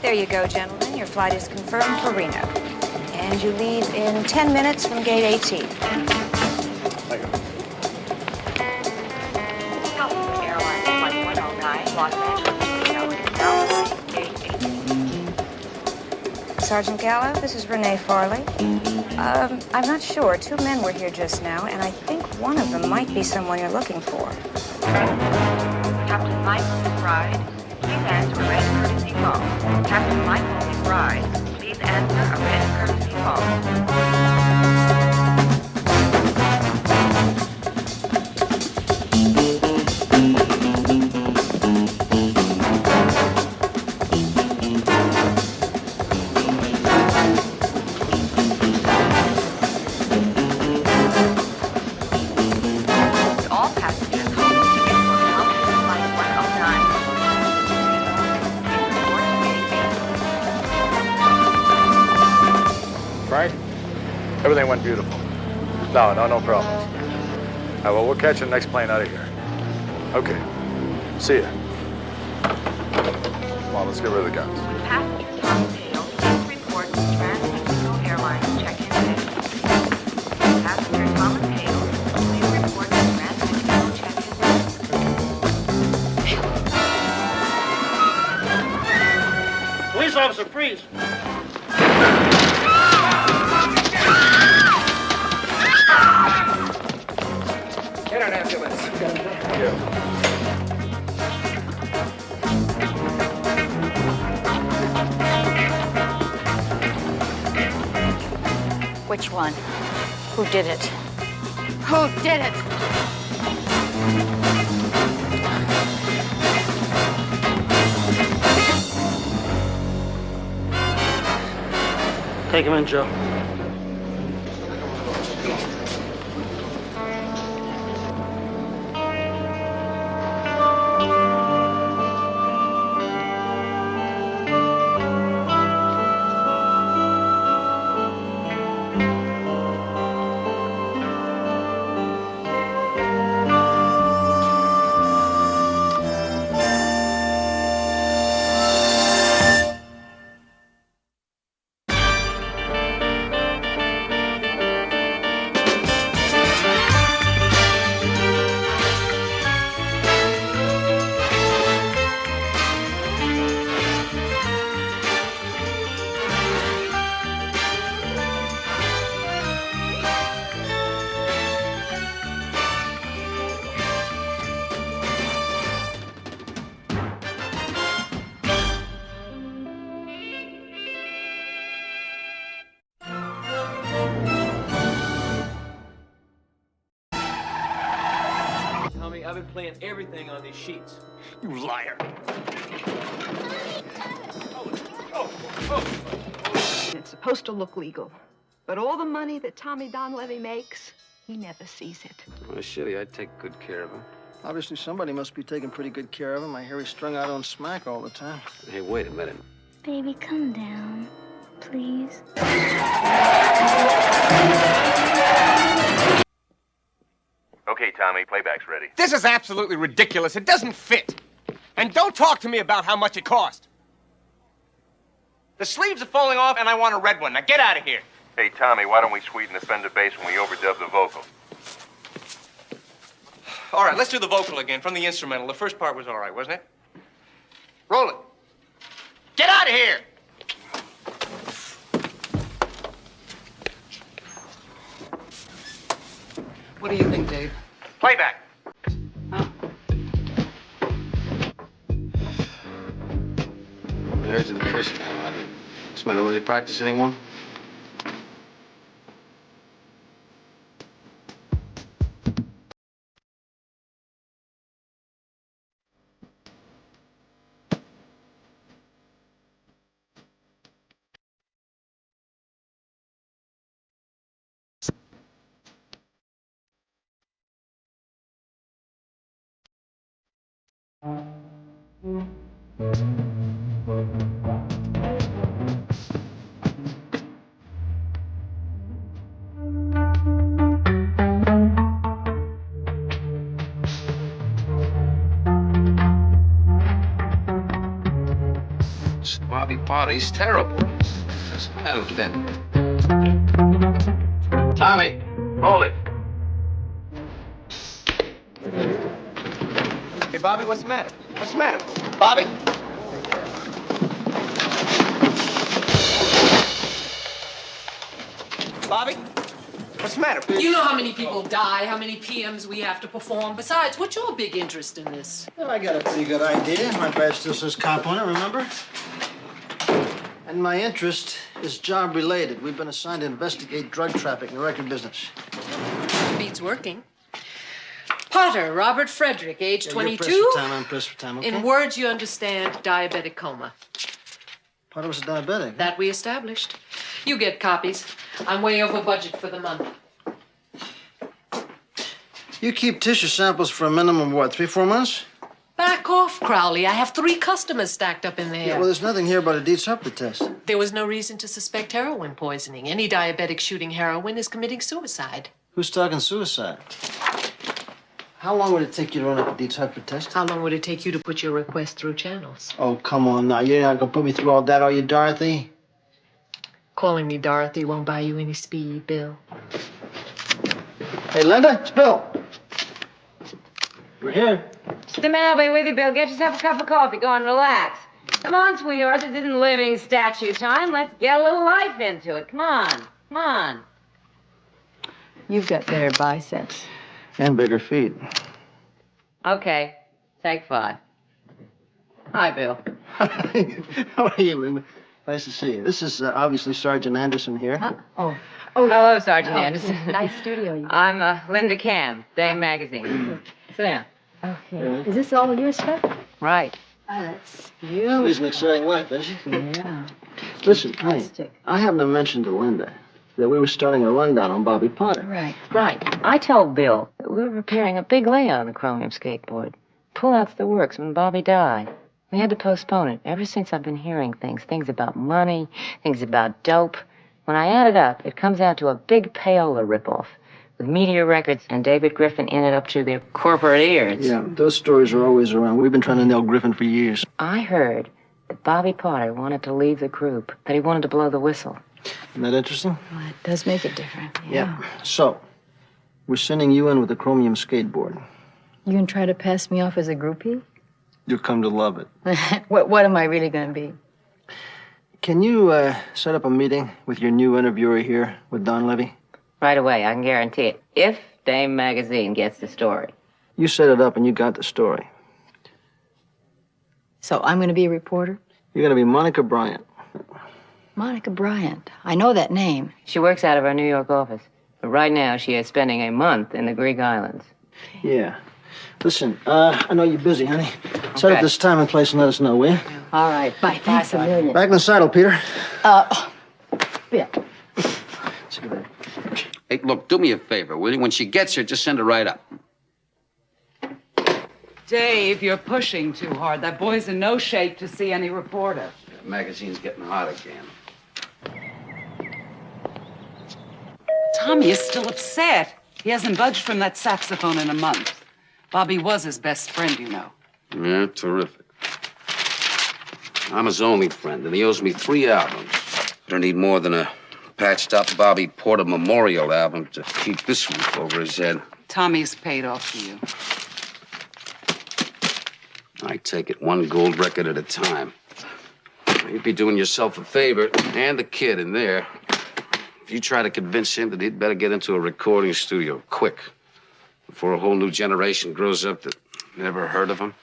There you go, gentlemen. Your flight is confirmed for Reno. And you leave in 10 minutes from gate 18. Thank you. Stalking Airlines Flight 109, Los Angeles, Reno, is now boarding gate 18. Sergeant Gallo, this is Renee Farley. I'm not sure. 2 men were here just now, and I think one of them might be someone you're looking for. Captain Michael McBride, please answer a red courtesy call. Captain Michael McBride, please answer a red courtesy call. All passengers home to airport Thompson Flight 109. Frank? Everything went beautiful. No problems. Well, we'll catch the next plane out of here. Okay. See ya. Come on, let's get rid of the guns. Passenger Tom Tail, please report to Trans-Mexico Airlines check-in day. Passenger Thomas Hale, please report to Trans-Mexico check-in day. Police officer, freeze. Get an ambulance. Yeah. Which one? Who did it? Who did it? Take him in, Joe. Tommy, I've been playing everything on these sheets. You liar. It's supposed to look legal, but all the money that Tommy Donlevy makes, he never sees it. Well, Shitty, I'd take good care of him. Obviously, somebody must be taking pretty good care of him. I hear he's strung out on smack all the time. Hey, wait a minute. Baby, come down, please. Okay, Tommy, playback's ready. This is absolutely ridiculous. It doesn't fit. And don't talk to me about how much it cost. The sleeves are falling off, and I want a red one. Now get out of here. Hey, Tommy, why don't we sweeten the Fender bass when we overdub the vocal? All right, let's do the vocal again from the instrumental. The first part was all right, wasn't it? Roll it. Get out of here! What do you think, Dave? Playback. I heard you the first time. I didn't. Don't really practice anymore? Bobby Potter, he's terrible. What's the matter with him? Tommy, hold it. Hey, Bobby, what's the matter? What's the matter? Bobby? Bobby? What's the matter? You know how many people die, how many PMs we have to perform. Besides, what's your big interest in this? Well, I got a pretty good idea. My badge still says cop on it, remember? And my interest is job-related. We've been assigned to investigate drug trafficking in the record business. Beats working. Potter, Robert Frederick, age 22. You're pressed for time, I'm pressed for time, okay? In words you understand, diabetic coma. Potter was a diabetic. That we established. You get copies. I'm way over budget for the month. You keep tissue samples for a minimum of what, 3-4 months? Back off, Crowley. I have 3 customers stacked up in there. Yeah, well, there's nothing here about a Dietz Hupper test. There was no reason to suspect heroin poisoning. Any diabetic shooting heroin is committing suicide. Who's talking suicide? How long would it take you to run up a Dietz Hupper test? How long would it take you to put your request through channels? Oh, come on now. You're not gonna put me through all that, are you, Dorothy? Calling me Dorothy won't buy you any speed, Bill. Hey, Linda, it's Bill. We're here. The man will be with you, Bill. Get yourself a cup of coffee. Go and relax. Come on, sweetheart. This isn't living statue time. Let's get a little life into it. Come on. Come on. You've got better biceps. And bigger feet. Okay. Take 5. Hi, Bill. How are you, Linda? Nice to see you. This is obviously Sergeant Anderson here. Oh, hello, Sergeant Anderson. Nice studio. I'm Linda Cam, Dame Magazine. Sit down. Okay. Is this all your stuff? Right. Oh, that's beautiful. She's an exciting wife, isn't she? Yeah. Listen, honey, I happened to mention to Linda that we were starting a rundown on Bobby Potter. Right. I told Bill that we were preparing a big layout on the chromium skateboard. Pull out the works when Bobby died. We had to postpone it. Ever since I've been hearing things about money, things about dope. When I add it up, it comes out to a big payola ripoff with Meteor Records and David Griffin in it up to their corporate ears. Yeah, those stories are always around. We've been trying to nail Griffin for years. I heard that Bobby Potter wanted to leave the group, that he wanted to blow the whistle. Isn't that interesting? Well, it does make it different. Yeah. So, we're sending you in with a chromium skateboard. You can try to pass me off as a groupie? You'll come to love it. What am I really going to be? Can you set up a meeting with your new interviewer here, with Don Levy? Right away, I can guarantee it. If Dame Magazine gets the story. You set it up and you got the story. So I'm going to be a reporter? You're going to be Monica Bryant. Monica Bryant. I know that name. She works out of our New York office. But right now, she is spending a month in the Greek islands. Yeah. Listen, I know you're busy, honey. Set up this time and place and let us know, will you? All right. Bye. Thanks a million. Back in the saddle, Peter. Yeah. Hey, look, do me a favor, will you? When she gets here, just send her right up. Dave, you're pushing too hard. That boy's in no shape to see any reporter. The magazine's getting hot again. Tommy is still upset. He hasn't budged from that saxophone in a month. Bobby was his best friend, you know. Yeah, terrific. I'm his only friend, and he owes me 3 albums. I don't need more than a patched-up Bobby Porter memorial album to keep this roof over his head. Tommy's paid off to you. I take it 1 gold record at a time. You'd be doing yourself a favor, and the kid in there, if you try to convince him that he'd better get into a recording studio quick, before a whole new generation grows up that never heard of him.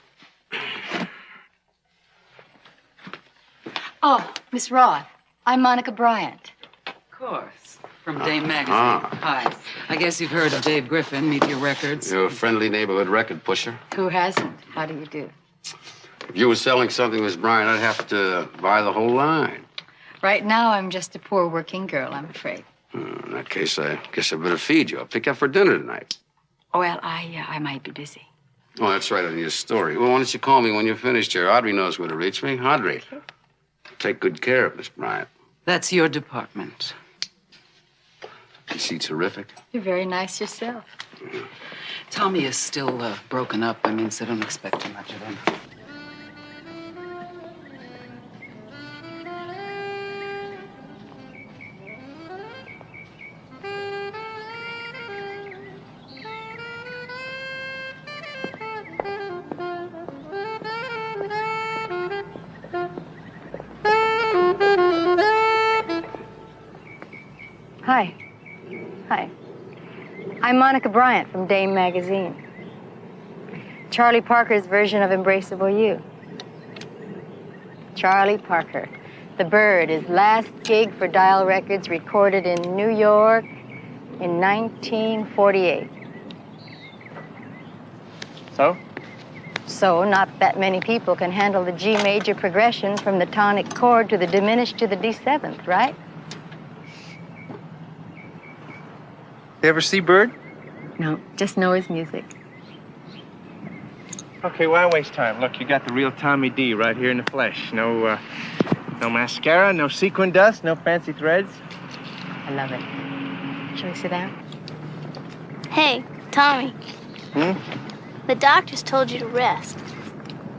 Oh, Miss Roth. I'm Monica Bryant. Of course. From Dame Magazine. Hi. I guess you've heard of Dave Griffin, Meteor Records. You're a friendly neighborhood record pusher. Who hasn't? How do you do? If you were selling something, Miss Bryant, I'd have to buy the whole line. Right now, I'm just a poor working girl, I'm afraid. In that case, I guess I better feed you. I'll pick you up for dinner tonight. Well, I might be busy. Oh, that's right, on your story. Well, why don't you call me when you're finished here? Audrey knows where to reach me. Audrey, take good care of Miss Bryant. That's your department. Is she terrific? You're very nice yourself. Tommy is still broken up. I mean, so don't expect too much of him. Hi. Hi. I'm Monica Bryant from Dame Magazine. Charlie Parker's version of Embraceable You. Charlie Parker. The Bird, his last gig for Dial Records, recorded in New York in 1948. So, not that many people can handle the G major progression from the tonic chord to the diminished to the D7th, right? You ever see Bird? No, just know his music. Okay, why waste time? Look, you got the real Tommy D right here in the flesh. No mascara, no sequin dust, no fancy threads. I love it. Shall we sit down? Hey, Tommy, Hmm? the doctors told you to rest.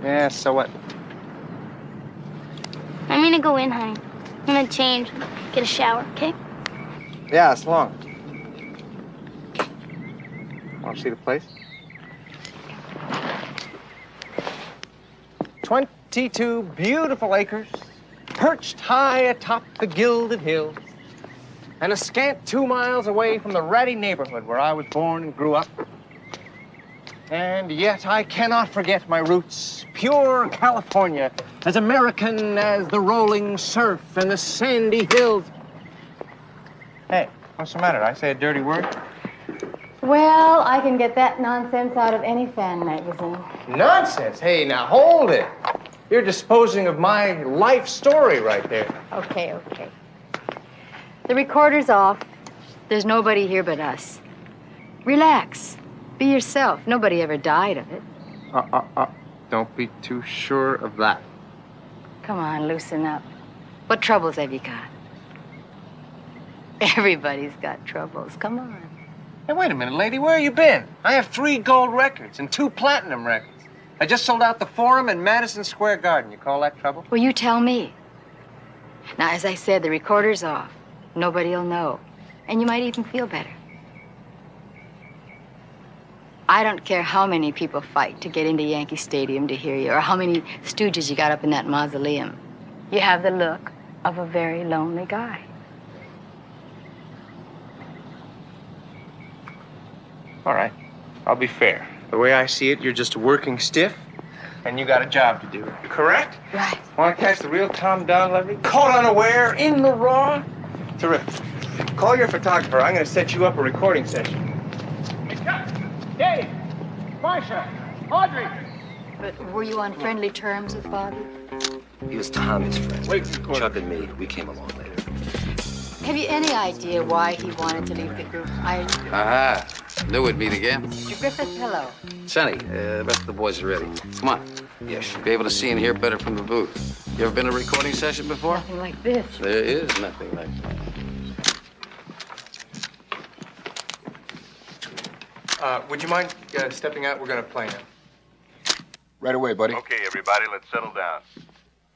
Yeah, so what? I'm gonna go in, honey. I'm gonna change, get a shower, okay? Yeah, it's long. Want to see the place? 22 beautiful acres, perched high atop the gilded hills, and a scant 2 miles away from the ratty neighborhood where I was born and grew up. And yet I cannot forget my roots, pure California, as American as the rolling surf and the sandy hills. Hey, what's the matter? Did I say a dirty word? Well, I can get that nonsense out of any fan magazine. Nonsense. Hey, now hold it. You're disposing of my life story right there. Okay. The recorder's off. There's nobody here but us. Relax. Be yourself. Nobody ever died of it. Don't be too sure of that. Come on, loosen up. What troubles have you got? Everybody's got troubles. Come on. Hey, wait a minute, lady. Where you been? I have 3 gold records and 2 platinum records. I just sold out the Forum in Madison Square Garden. You call that trouble? Well, you tell me. Now, as I said, the recorder's off. Nobody'll know. And you might even feel better. I don't care how many people fight to get into Yankee Stadium to hear you, or how many stooges you got up in that mausoleum. You have the look of a very lonely guy. All right. I'll be fair. The way I see it, you're just a working stiff, and you got a job to do. Correct? Right. Want to catch the real Tom Donlevy? Caught unaware, in the raw? Terrific. Call your photographer. I'm going to set you up a recording session. Hey, Chuck! Dave! Marcia! Audrey! But were you on friendly terms with Bobby? He was Tommy's friend. Wait, Chuck and me, we came along later. Have you any idea why he wanted to leave the group? Aha. Knew we'd meet again. Mr. Griffith, hello. Sonny, the rest of the boys are ready. Come on. Yes, you'll be able to see and hear better from the booth. You ever been to a recording session before? Nothing like this. There is nothing like that. Would you mind stepping out? We're going to play now. Right away, buddy. Okay, everybody, let's settle down.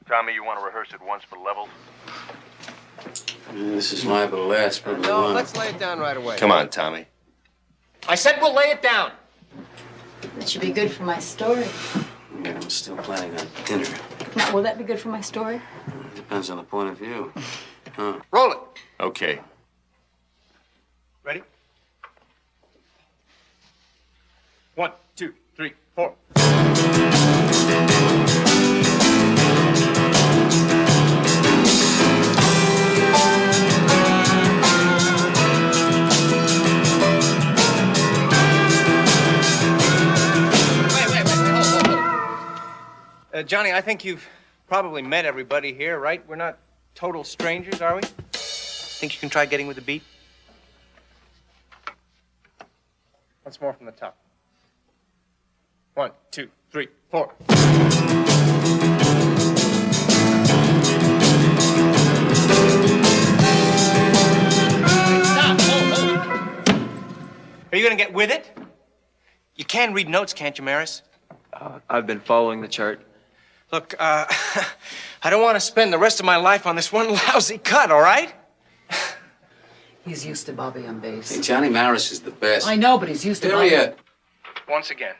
Tommy, you want to rehearse it once for levels? This is liable to last probably No, long. let's lay it down right away. Come on, Tommy. I said we'll lay it down. That should be good for my story. Yeah, I'm still planning on dinner. Now, will that be good for my story? Depends on the point of view. Huh. Roll it. Okay. Ready? 1, 2, 3, 4. Johnny, I think you've probably met everybody here, right? We're not total strangers, are we? Think you can try getting with the beat? Once more from the top. 1, 2, 3, 4. Stop! Hold. Are you gonna get with it? You can read notes, can't you, Maris? I've been following the chart. Look, I don't want to spend the rest of my life on this one lousy cut, all right? He's used to Bobby on bass. Hey, Johnny Maris is the best. I know, but he's used to Bobby. Period. Once again.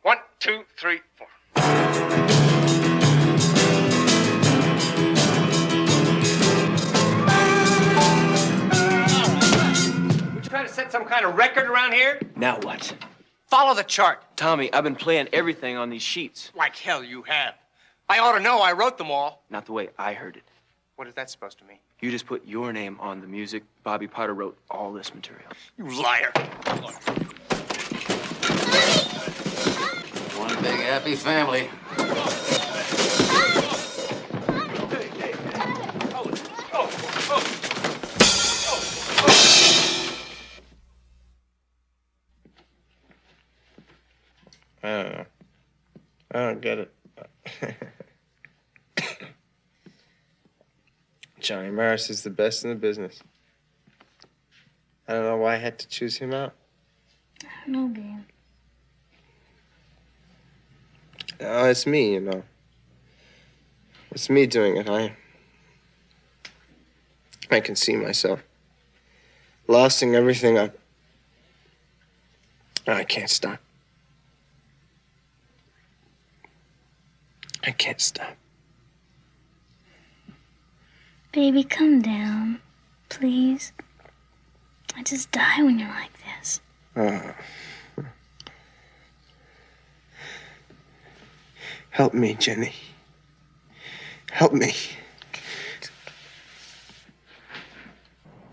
1, 2, 3, 4. We trying to set some kind of record around here? Now what? Follow the chart. Tommy, I've been playing everything on these sheets. Like hell you have. I ought to know. I wrote them all. Not the way I heard it. What is that supposed to mean? You just put your name on the music. Bobby Potter wrote all this material. You liar. One big happy family. I don't know. I don't get it. Johnny Maris is the best in the business. I don't know why I had to choose him out. No, Dan. No, it's me, you know. It's me doing it. I can see myself losing everything up. I can't stop. I can't stop. Baby, come down, please. I just die when you're like this. Help me, Jenny. Help me.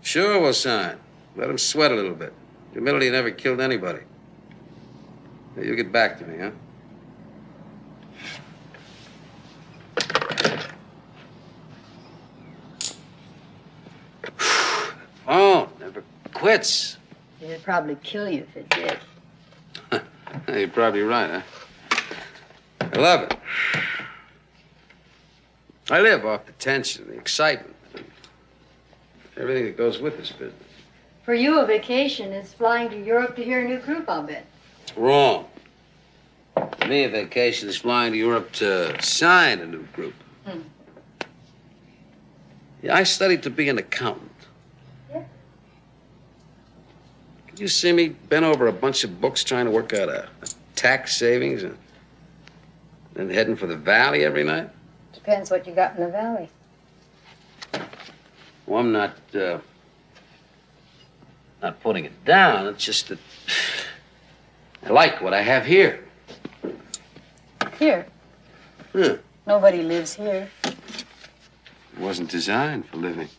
Sure, we'll sign. Let him sweat a little bit. Humility never killed anybody. Now, you get back to me, huh? Oh, never quits. It'd probably kill you if it did. You're probably right, huh? I love it. I live off the tension, the excitement, and everything that goes with this business. For you, a vacation is flying to Europe to hear a new group, I'll bet. Wrong. For me, a vacation is flying to Europe to sign a new group. Yeah, I studied to be an accountant. Yeah. Could you see me bent over a bunch of books trying to work out a tax savings and then heading for the valley every night? Depends what you got in the valley. Well, I'm not putting it down. It's just that I like what I have here. Here. Nobody lives here. It wasn't designed for living.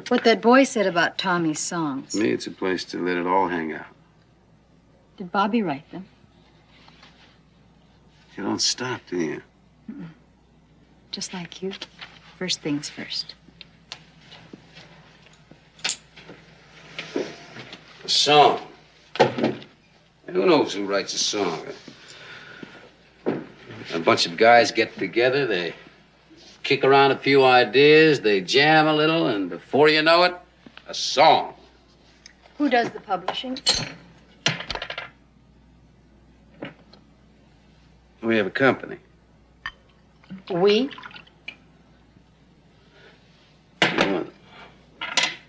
What that boy said about Tommy's songs. To me, it's a place to let it all hang out. Did Bobby write them? You don't stop, do you? Just like you. First things first. A song. Who knows who writes a song? A bunch of guys get together, they kick around a few ideas, they jam a little, and before you know it, a song. Who does the publishing? We have a company. We? When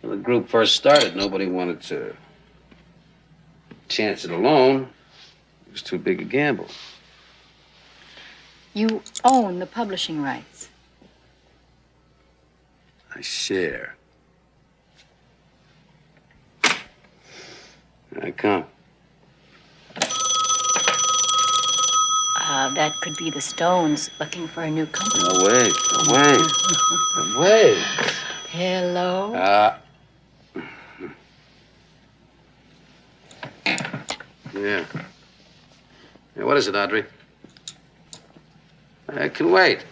the group first started, nobody wanted to chance it alone. It was too big a gamble. You own the publishing rights. I share. I come. That could be the Stones looking for a new company. No way. No way. No way. Hello? Yeah. Yeah, what is it, Audrey? I can wait.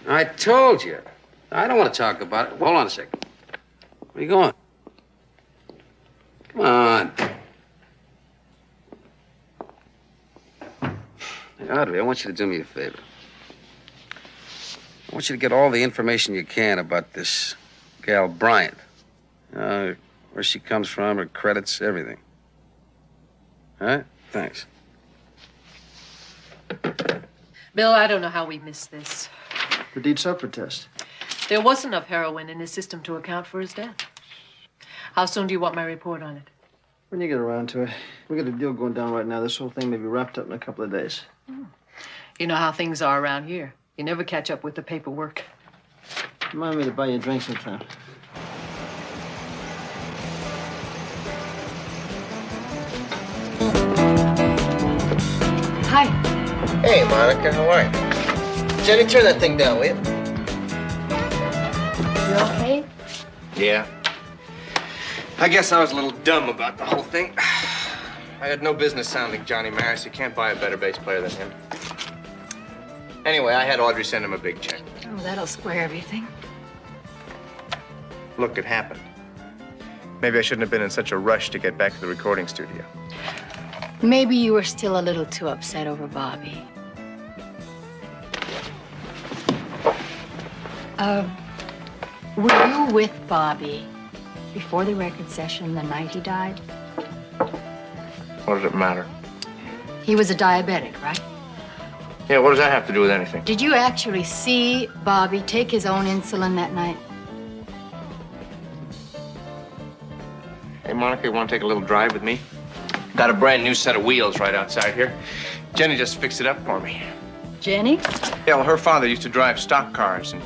I told you. I don't want to talk about it. Hold on a second. Where are you going? Come on. Audrey, I want you to do me a favor. I want you to get all the information you can about this gal Bryant. Where she comes from, her credits, everything. All right? Thanks. Bill, I don't know how we missed this. The deed suffer test. There was enough heroin in his system to account for his death. How soon do you want my report on it? When you get around to it. We got a deal going down right now. This whole thing may be wrapped up in a couple of days. You know how things are around here. You never catch up with the paperwork. Remind me to buy you a drink sometime. Hi. Hey, Monica, how are you? Jenny, turn that thing down, will you? You okay? Yeah. I guess I was a little dumb about the whole thing. I had no business sounding Johnny Maris. You can't buy a better bass player than him. Anyway, I had Audrey send him a big check. Oh, that'll square everything. Look, it happened. Maybe I shouldn't have been in such a rush to get back to the recording studio. Maybe you were still a little too upset over Bobby. Were you with Bobby before the record session the night he died? What does it matter? He was a diabetic, right? Yeah, what does that have to do with anything? Did you actually see Bobby take his own insulin that night? Hey, Monica, you want to take a little drive with me? Got a brand new set of wheels right outside here. Jenny just fixed it up for me. Jenny? Yeah, well, her father used to drive stock cars, and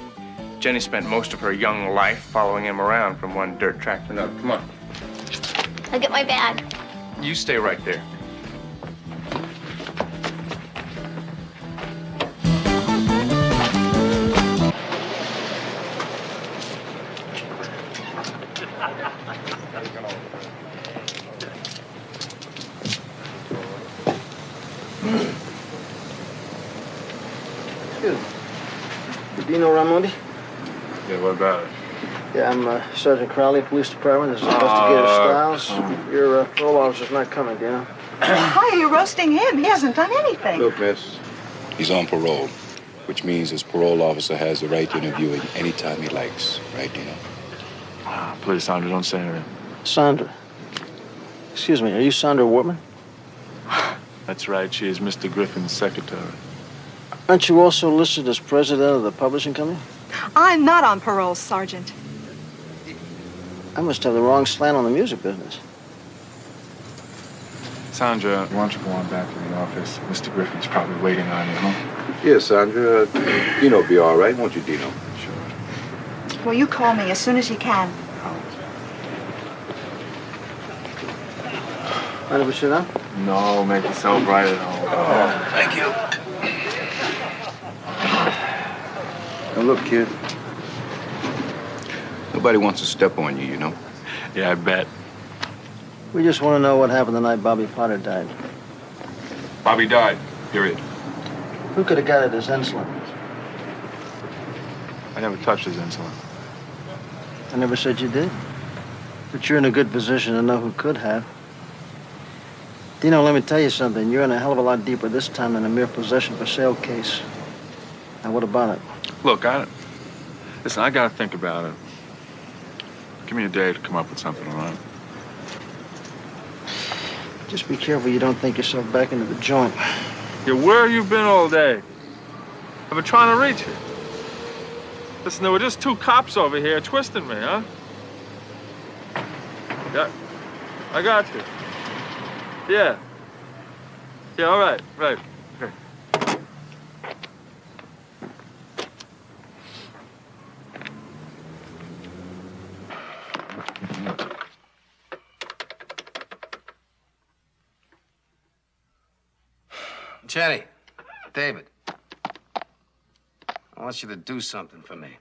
Jenny spent most of her young life following him around from one dirt track to another. Come on. I'll get my bag. You stay right there. Excuse me. Dino Ramondi? Yeah, what about it? Yeah, I'm Sergeant Crowley, Police Department. This is Investigator Stiles. Your parole officer's not coming, Dino. Why are you roasting him? He hasn't done anything. Look, miss, he's on parole, which means his parole officer has the right to interview him anytime he likes, right, Dino? Please, Sandra, don't say anything. Sandra. Excuse me, are you Sandra Wortman? That's right, she is Mr. Griffin's secretary. Aren't you also listed as president of the publishing company? I'm not on parole, Sergeant. I must have the wrong slant on the music business. Sandra, why don't you go on back to the office? Mr. Griffin's probably waiting on you, huh? Yes, Sandra. Dino'll be all right, won't you, Dino? Will you call me as soon as you can? Mind if we sit down? No, make yourself right at home. Oh, thank you. Now, look, kid. Nobody wants to step on you, you know? Yeah, I bet. We just want to know what happened the night Bobby Potter died. Bobby died, period. Who could have got at his insulin? I never touched his insulin. I never said you did. But you're in a good position to know who could have. Dino, let me tell you something. You're in a hell of a lot deeper this time than a mere possession for sale case. Now, what about it? Look, listen, I gotta think about it. Give me a day to come up with something, all right? Just be careful you don't think yourself back into the joint. Yeah, where have you been all day? I've been trying to reach you. Listen, there were just two cops over here twisting me, huh? Yeah, I got you. Yeah. Yeah, all right, right. Okay. Jenny, David, I want you to do something for me.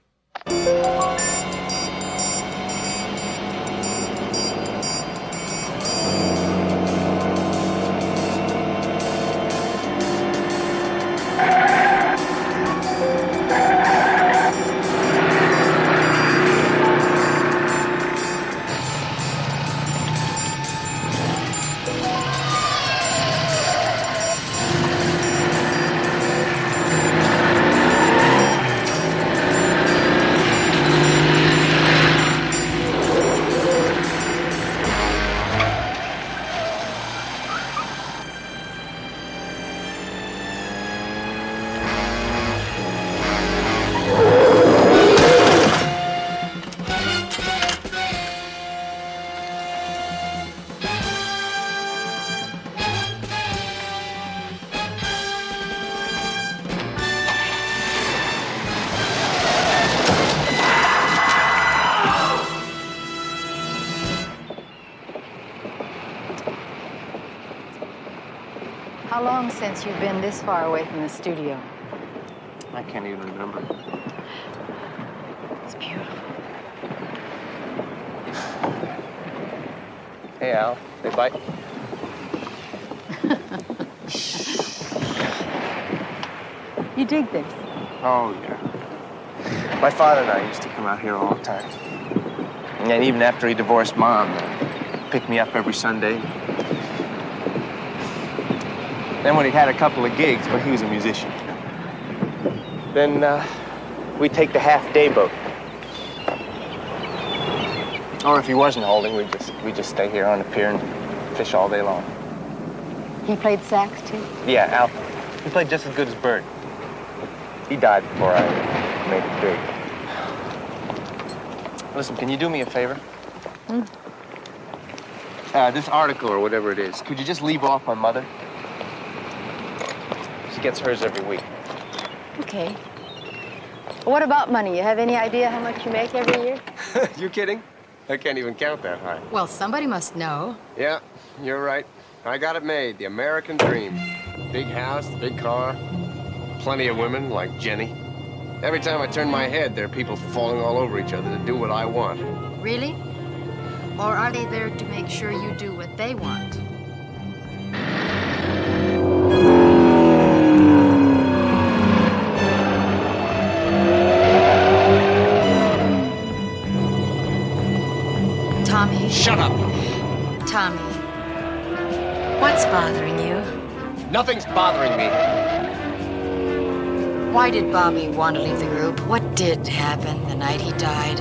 since you've been this far away from the studio? I can't even remember. It's beautiful. Hey, Al. They bite? You dig this? Oh, yeah. My father and I used to come out here all the time. And even after he divorced Mom, picked me up every Sunday. Then when he had a couple of gigs, but he was a musician. Then we'd take the half-day boat. Or if he wasn't holding, we'd just stay here on the pier and fish all day long. He played sax, too? Yeah, Al. He played just as good as Bird. He died before I made it big. Listen, can you do me a favor? This article or whatever it is, could you just leave off my mother? She gets hers every week. Okay. What about money? You have any idea how much you make every year? You kidding? I can't even count that high. Well, somebody must know. Yeah, you're right. I got it made. The American dream. Big house, big car, plenty of women like Jenny. Every time I turn my head, there are people falling all over each other to do what I want. Really? Or are they there to make sure you do what they want? Tommy. Shut up! Tommy. What's bothering you? Nothing's bothering me. Why did Bobby want to leave the group? What did happen the night he died?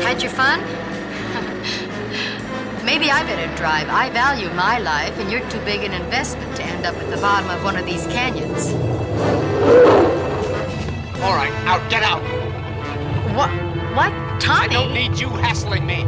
Had your fun? Maybe I better drive. I value my life, and you're too big an investment to end up at the bottom of one of these canyons. All right, out, get out. What? What? Tommy? I don't need you hassling me.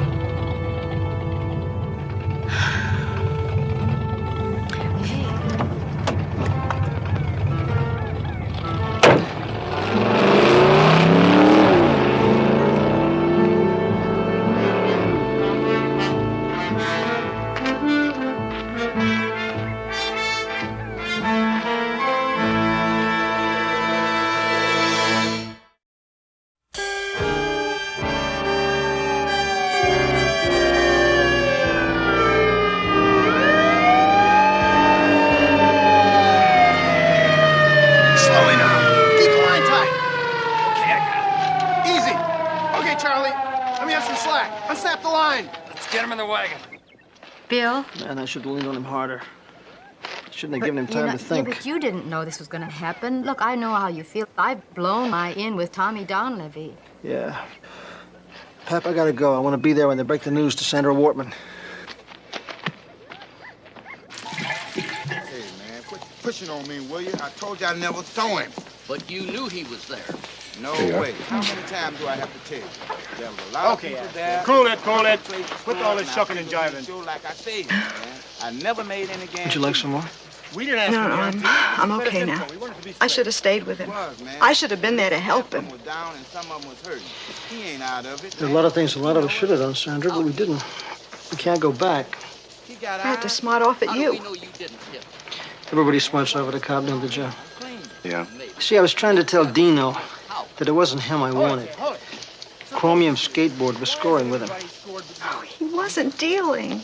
Bill? Man, I should have leaned on him harder. Shouldn't have given him time to think. Yeah, but you didn't know this was going to happen. Look, I know how you feel. I've blown my in with Tommy Donlevy. Yeah. Pap, I gotta go. I want to be there when they break the news to Sandra Wortman. Hey, man, quit pushing on me, will you? I told you I never saw him. But you knew he was there. No way. How many times do I have to tell you? There was a lot of people there. Cool it. Quit all this shucking and jiving. Sure, like I say, man, I never made any guarantee. Would you like some more? We didn't ask No, I'm okay now. I should have stayed with him. I should have been there to help him. Some was down and some of them was hurting. He ain't out of it. There are a lot of things a lot of us should have done, Sandra, but we didn't. We can't go back. I had to smart off at you. Everybody smarts over the cop, don't you? Yeah. See, I was trying to tell Dino that it wasn't him I wanted. Chromium skateboard was scoring with him. He wasn't dealing.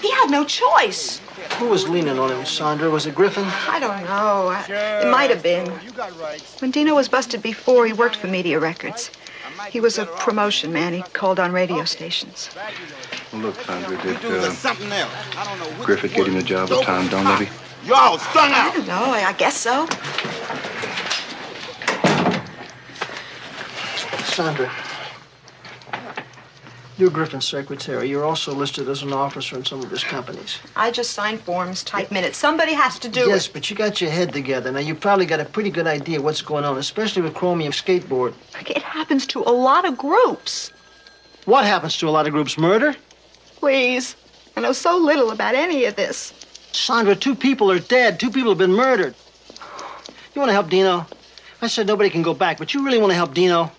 He had no choice. Who was leaning on him, Sandra? Was it Griffin? I don't know. It might have been. When Dino was busted before, he worked for Media Records. He was a promotion man. He called on radio stations. Well, look, Sandra, did Griffith get him the job with Tom Donlevy? You all strung out. I don't know. I guess so. Sandra, you're Griffin's secretary. You're also listed as an officer in some of his companies. I just sign forms, type minutes. Somebody has to do it. Yes, but you got your head together. Now, you probably got a pretty good idea what's going on, especially with Chromium Skateboard. It happens to a lot of groups. What happens to a lot of groups? Murder? Please. I know so little about any of this. Sandra, 2 people are dead. 2 people have been murdered. You want to help Dino? I said nobody can go back, but you really want to help Dino?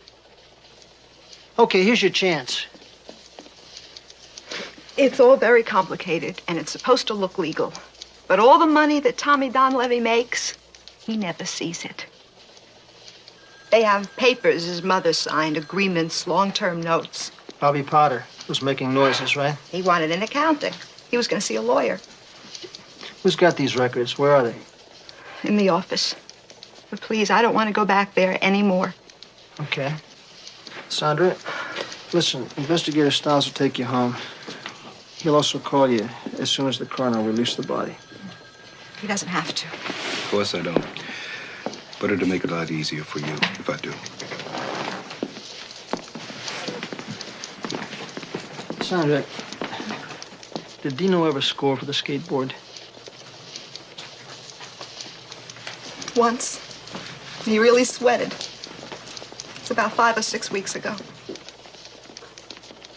Okay, here's your chance. It's all very complicated, and it's supposed to look legal. But all the money that Tommy Donlevy makes, he never sees it. They have papers his mother signed, agreements, long-term notes. Bobby Potter was making noises, right? He wanted an accounting. He was going to see a lawyer. Who's got these records? Where are they? In the office. But please, I don't want to go back there anymore. Okay. Sandra, listen, Investigator Stiles will take you home. He'll also call you as soon as the coroner will release the body. He doesn't have to. Of course I don't. But it'll make it a lot easier for you if I do. Sandra, did Dino ever score for the skateboard? Once. He really sweated. It's about 5 or 6 weeks ago.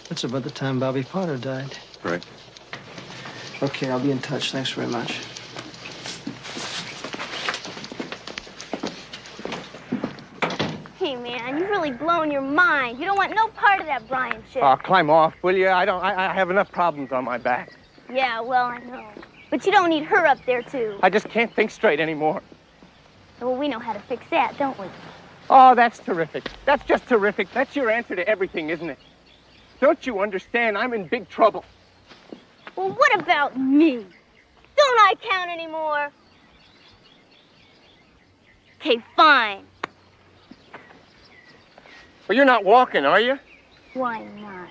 That's about the time Bobby Potter died. Right. Okay, I'll be in touch. Thanks very much. Hey, man, you've really blown your mind. You don't want no part of that Brian shit. Oh, climb off, will you? I have enough problems on my back. Yeah, well, I know. But you don't need her up there, too. I just can't think straight anymore. Well, we know how to fix that, don't we? Oh, that's terrific. That's just terrific. That's your answer to everything, isn't it? Don't you understand? I'm in big trouble. Well, what about me? Don't I count anymore? Okay, fine. Well, you're not walking, are you? Why not?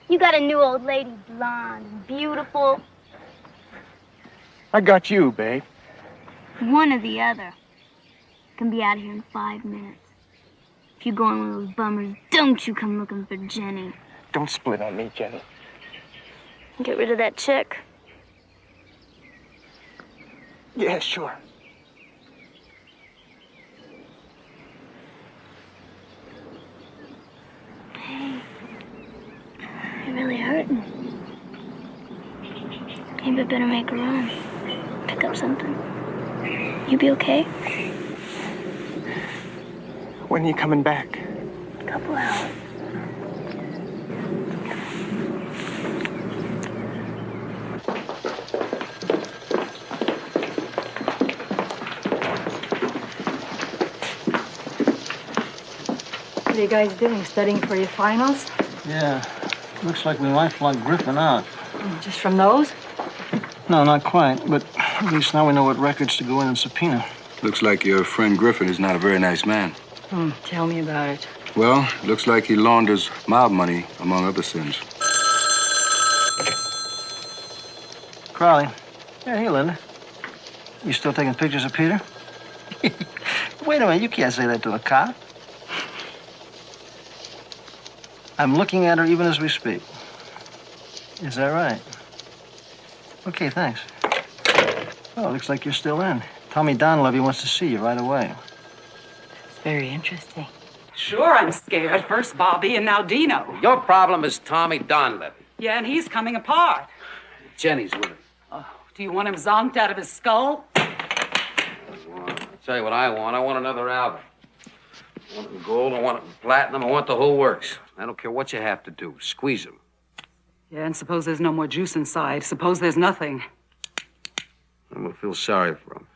You got a new old lady, blonde, and beautiful. I got you, babe. One or the other. Can be out of here in 5 minutes. If you go on one of those bummers, don't you come looking for Jenny. Don't split on me, Jenny. Get rid of that chick. Yeah, sure. Hey, you're really hurting. Maybe I better make a run. Pick up something. You be okay? When are you coming back? A couple hours. What are you guys doing? Studying for your finals? Yeah. Looks like we might flunk Griffin out. Just from those? No, not quite. But at least now we know what records to go in and subpoena. Looks like your friend Griffin is not a very nice man. Tell me about it. Well, looks like he launders mob money, among other sins. Crowley. Yeah, hey, Linda. You still taking pictures of Peter? Wait a minute, you can't say that to a cop. I'm looking at her even as we speak. Is that right? Okay, thanks. Oh, looks like you're still in. Tommy Donlevy wants to see you right away. It's very interesting. Sure, I'm scared. First Bobby and now Dino. Your problem is Tommy Donlevy. Yeah, and he's coming apart. Jenny's with him. Oh, do you want him zonked out of his skull? I'll tell you what I want. I want another album. I want it in gold, I want it in platinum, I want the whole works. I don't care what you have to do. Squeeze him. Yeah, and suppose there's no more juice inside. Suppose there's nothing. I'm gonna feel sorry for him.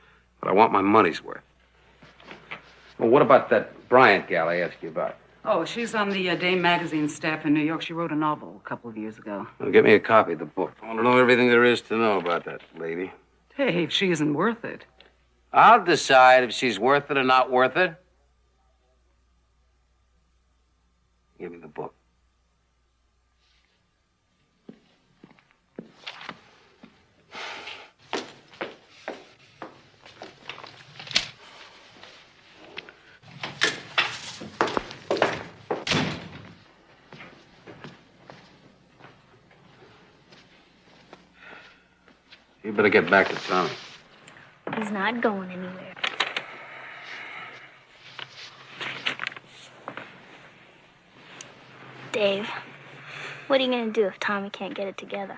But I want my money's worth. Well, what about that Bryant gal I asked you about? Oh, she's on the Dame magazine staff in New York. She wrote a novel a couple of years ago. Well, get me a copy of the book. I want to know everything there is to know about that lady. Hey, if she isn't worth it. I'll decide if she's worth it or not worth it. Give me the book. You better get back to Tommy. He's not going anywhere. Dave, what are you going to do if Tommy can't get it together?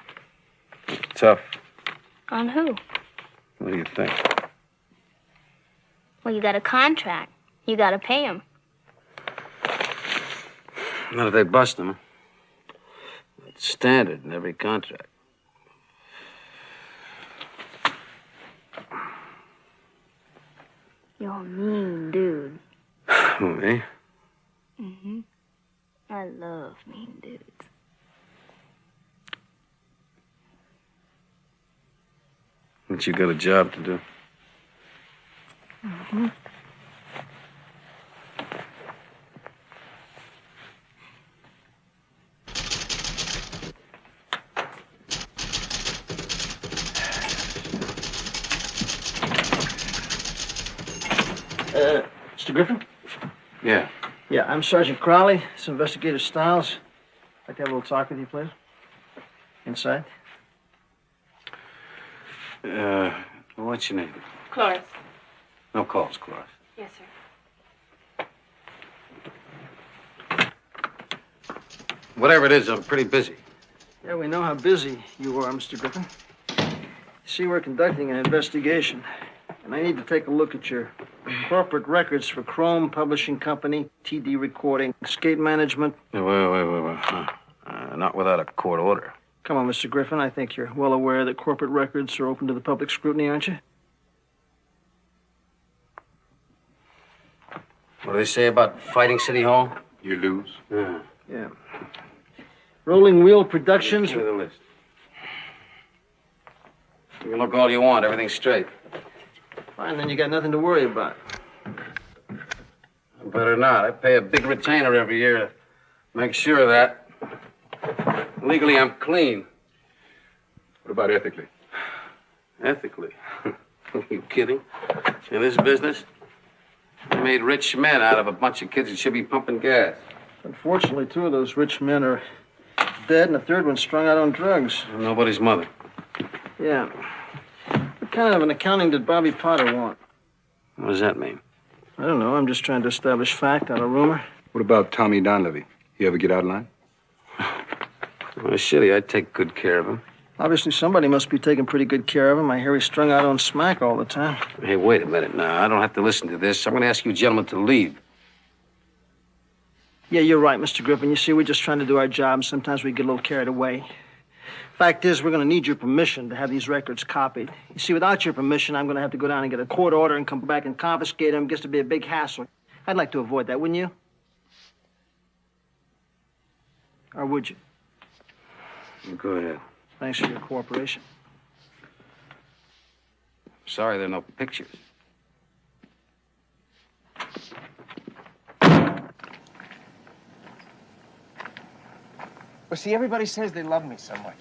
Tough. On who? What do you think? Well, you got a contract. You gotta pay him. Not if they bust him. It's standard in every contract. You're a mean dude. Who, me? Mm-hmm. I love mean dudes. But you got a job to do. Mm-hmm. Mr. Griffin? Yeah. Yeah, I'm Sergeant Crowley. It's Investigator Stiles. I'd like to have a little talk with you, please. Inside. What's your name? Cloris. No calls, Cloris. Yes, sir. Whatever it is, I'm pretty busy. Yeah, we know how busy you are, Mr. Griffin. You see, we're conducting an investigation, and I need to take a look at your corporate records for Chrome Publishing Company, TD Recording, Skate Management. Wait. Not without a court order. Come on, Mr. Griffin. I think you're well aware that corporate records are open to the public scrutiny, aren't you? What do they say about fighting City Hall? You lose. Yeah. Rolling Wheel Productions. Give me the list. You can look all you want. Everything's straight. Fine, then you got nothing to worry about. Better not. I pay a big retainer every year to make sure of that. Legally, I'm clean. What about ethically? Ethically? Are you kidding? In this business, they made rich men out of a bunch of kids that should be pumping gas. Unfortunately, two of those rich men are dead, and the third one's strung out on drugs. Nobody's mother. Yeah. What kind of an accounting did Bobby Potter want? What does that mean? I don't know. I'm just trying to establish fact, not a rumor. What about Tommy Donlevy? You ever get out of line? Well, shitty, I take good care of him. Obviously, somebody must be taking pretty good care of him. I hear he's strung out on smack all the time. Hey, wait a minute now. I don't have to listen to this. I'm going to ask you gentlemen to leave. Yeah, you're right, Mr. Griffin. You see, we're just trying to do our job, and sometimes we get a little carried away. Fact is, we're going to need your permission to have these records copied. You see, without your permission, I'm going to have to go down and get a court order and come back and confiscate them. It gets to be a big hassle. I'd like to avoid that, wouldn't you? Or would you? Go ahead. Thanks for your cooperation. Sorry there are no pictures. Well, see, everybody says they love me so much.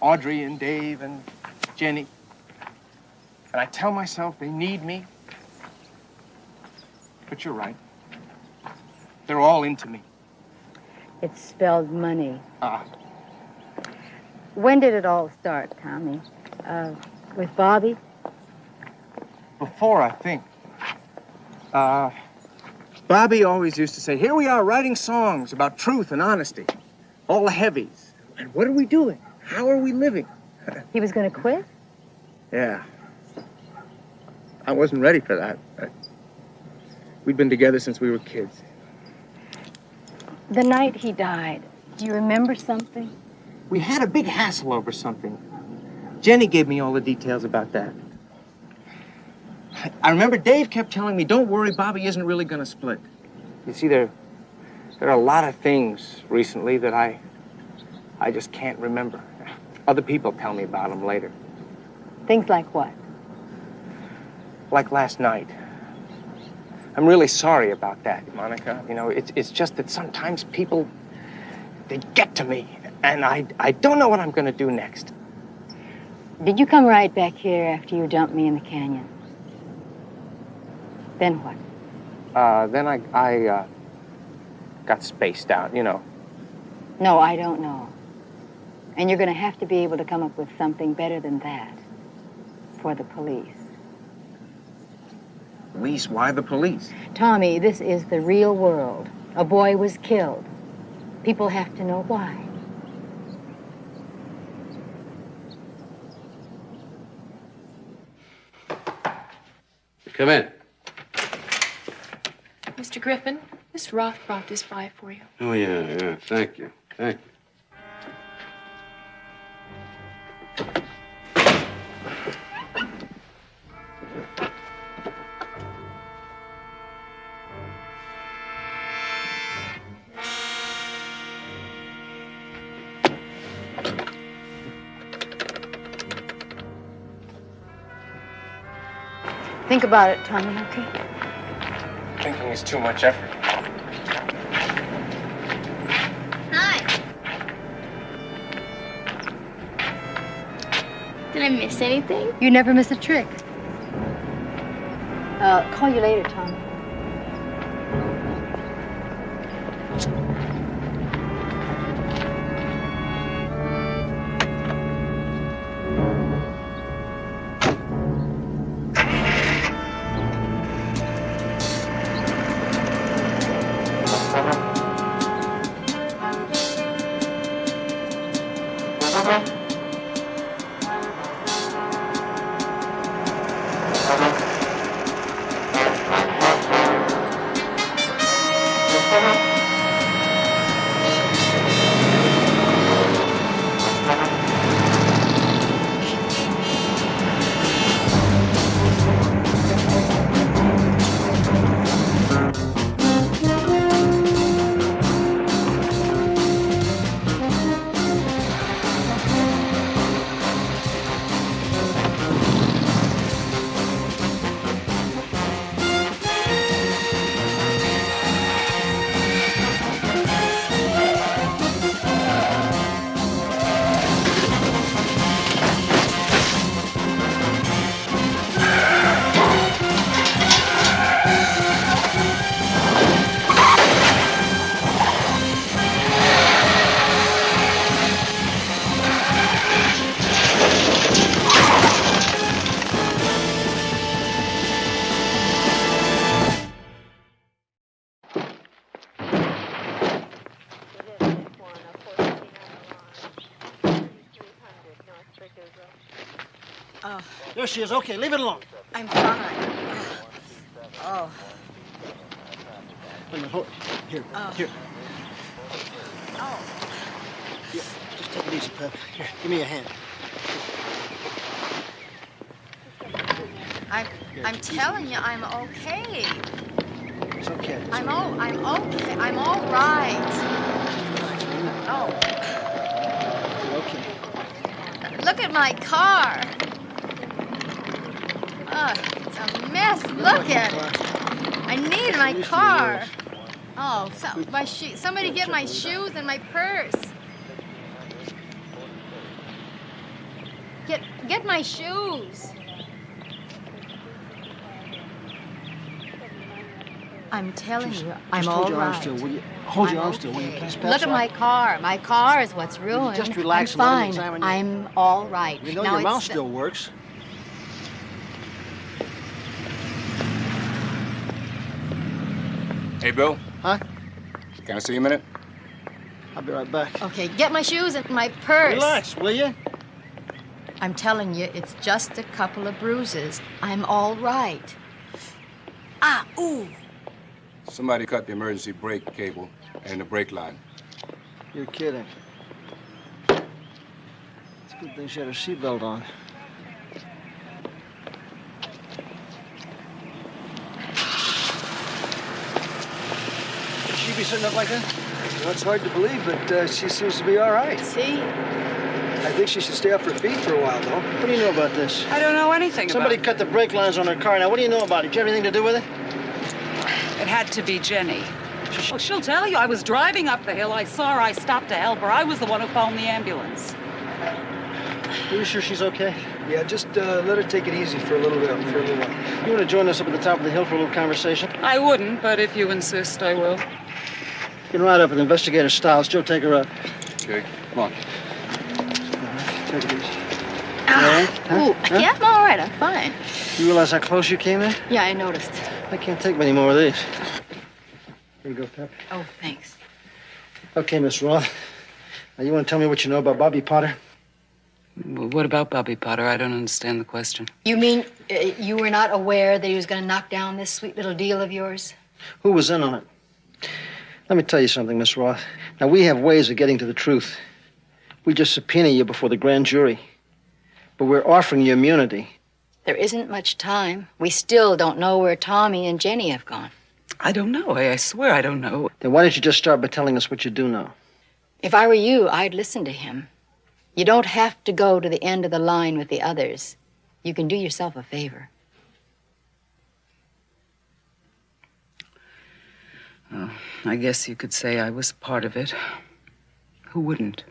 Audrey and Dave and Jenny. And I tell myself they need me. But you're right. They're all into me. It's spelled money. Ah. When did it all start, Tommy? With Bobby? Before, I think. Bobby always used to say, here we are writing songs about truth and honesty. All the heavies. And what are we doing? How are we living? He was going to quit? Yeah. I wasn't ready for that. We'd been together since we were kids. The night he died, do you remember something? We had a big hassle over something. Jenny gave me all the details about that. I remember Dave kept telling me, don't worry, Bobby isn't really going to split. You see, there are a lot of things recently that I just can't remember. Other people tell me about them later. Things like what? Like last night. I'm really sorry about that, Monica. You know, it's just that sometimes people, they get to me, and I don't know what I'm going to do next. Did you come right back here after you dumped me in the canyon? Then what? Then I got spaced out, you know. No, I don't know. And you're going to have to be able to come up with something better than that for the police. Police? Why the police? Tommy, this is the real world. A boy was killed. People have to know why. Come in. Mr. Griffin, Miss Roth brought this by for you. Oh, yeah. Thank you. Thank you. Think about it, Tommy, okay? Thinking is too much effort. Hi. Did I miss anything? You never miss a trick. Call you later, Tommy. There she is. Okay, leave it alone. I'm fine. Oh. Wait a minute, hold. Here, here. Oh. Here, just take it easy, Pep. Here, give me a hand. I'm telling you, I'm okay. It's okay. I'm okay. I'm all right. Oh. You're okay. Look at my car. It's a mess. Look at it. I need my car. Oh, somebody get my shoes and my purse. Get my shoes. I'm telling you, I'm all right. Hold your arm still, will you please, Pep? Look at my car. My car is what's ruined. Just relax I'm and let me fine. examine you. I'm all right. We know Now your it's mouth still works. Hey, Bill. Huh? Can I see you a minute? I'll be right back. Okay, get my shoes and my purse. Relax, will you? I'm telling you, it's just a couple of bruises. I'm all right. Ah, ooh. Somebody cut the emergency brake cable and the brake line. You're kidding. It's a good thing she had her seatbelt on. Should she be sitting up like that? Well, it's hard to believe, but she seems to be all right. See? I think she should stay off her feet for a while, though. What do you know about this? I don't know anything Somebody about cut the brake lines on her car. Now, what do you know about it? Did you have anything to do with it? it. Had to be Jenny. Well, she'll tell you. I was driving up the hill. I saw her. I stopped to help her. I was the one who phoned the ambulance. Are you sure she's okay? Yeah, just let her take it easy for a little bit, for a little while. You want to join us up at the top of the hill for a little conversation? I wouldn't, but if you insist, I will. You can ride up with Investigator Stiles. Joe, take her up. Okay, come on. Take it easy. Yeah, I'm all right. I'm fine. You realize how close you came there? Yeah, I noticed. I can't take many more of these. Here you go, Pep. Oh, thanks. Okay, Miss Roth. Now, you want to tell me what you know about Bobby Potter? What about Bobby Potter? I don't understand the question. You mean you were not aware that he was going to knock down this sweet little deal of yours? Who was in on it? Let me tell you something, Miss Roth. Now, we have ways of getting to the truth. We just subpoena you before the grand jury. But we're offering you immunity. There isn't much time. We still don't know where Tommy and Jenny have gone. I don't know. I swear I don't know. Then why don't you just start by telling us what you do know? If I were you, I'd listen to him. You don't have to go to the end of the line with the others. You can do yourself a favor. Well, I guess you could say I was part of it. Who wouldn't?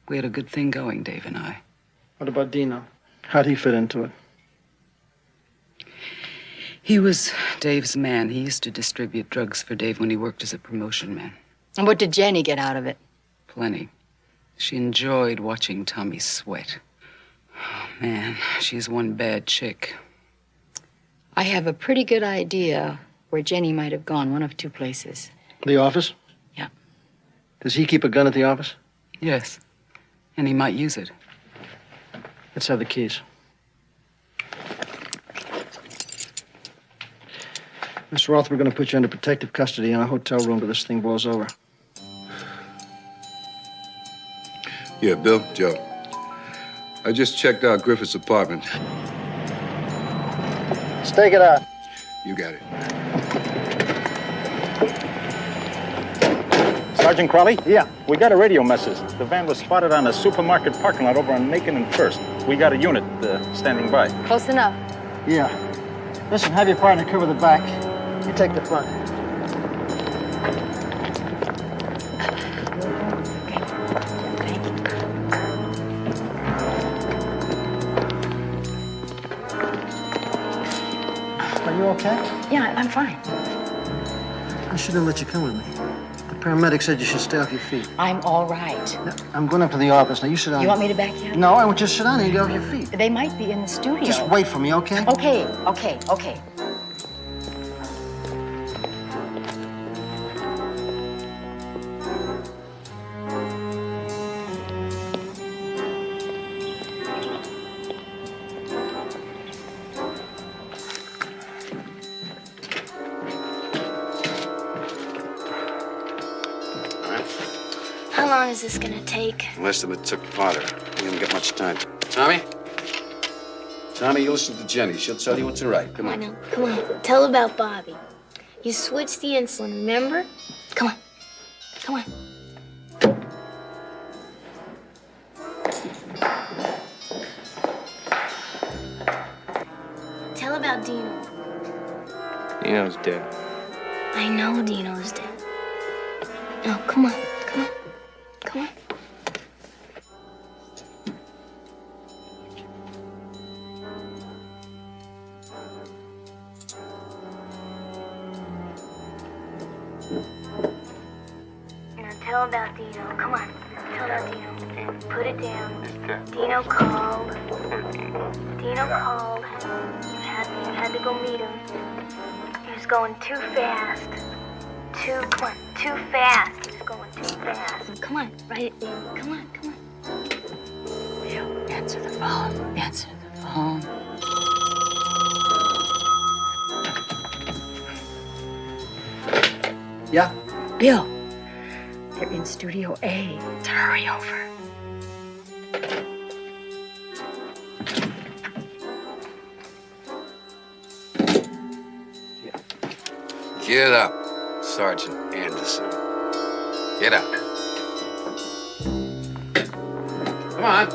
We had a good thing going, Dave and I. What about Dino? How'd he fit into it? He was Dave's man. He used to distribute drugs for Dave when he worked as a promotion man. And what did Jenny get out of it? Plenty. She enjoyed watching Tommy sweat. Oh, man, she's one bad chick. I have a pretty good idea where Jenny might have gone, one of two places. The office? Yeah. Does he keep a gun at the office? Yes. And he might use it. Let's have the keys. Miss Roth, we're going to put you under protective custody in a hotel room till this thing blows over. Yeah, Bill, Joe. I just checked out Griffith's apartment. Stake it out. You got it. Sergeant Crawley? Yeah, we got a radio message. The van was spotted on a supermarket parking lot over on Macon and First. We got a unit standing by. Close enough. Yeah. Listen, have your partner cover the back. You take the front. Are you okay? Yeah, I'm fine. I shouldn't have let you come with me. The paramedic said you should stay off your feet. I'm all right. Now, I'm going up to the office. Now, you sit down. You want me to back you up? No, I want you to sit down and get off your feet. They might be in the studio. Just wait for me, okay? Okay. How long is this gonna take? Less than it took Potter. We haven't got much time. Tommy? Tommy, you listen to Jenny. She'll tell you what's right. Come on. I know. Come on. Tell about Bobby. You switched the insulin, remember? Come on. Come on. Tell about Dino. Dino's dead. I know Dino's dead. No, come on. Come on. Come on. Now tell about Dino. Come on. Tell about Dino. Put it down. Dino called. Dino called. You had to go meet him. He was going too fast. Come on, too fast. He was going too fast. Come on, write it down. Come on. Bill, answer the phone. Answer the phone. Yeah? Bill, they're in Studio A. Hurry over. Get up, Sergeant Anderson. Get up. Come on.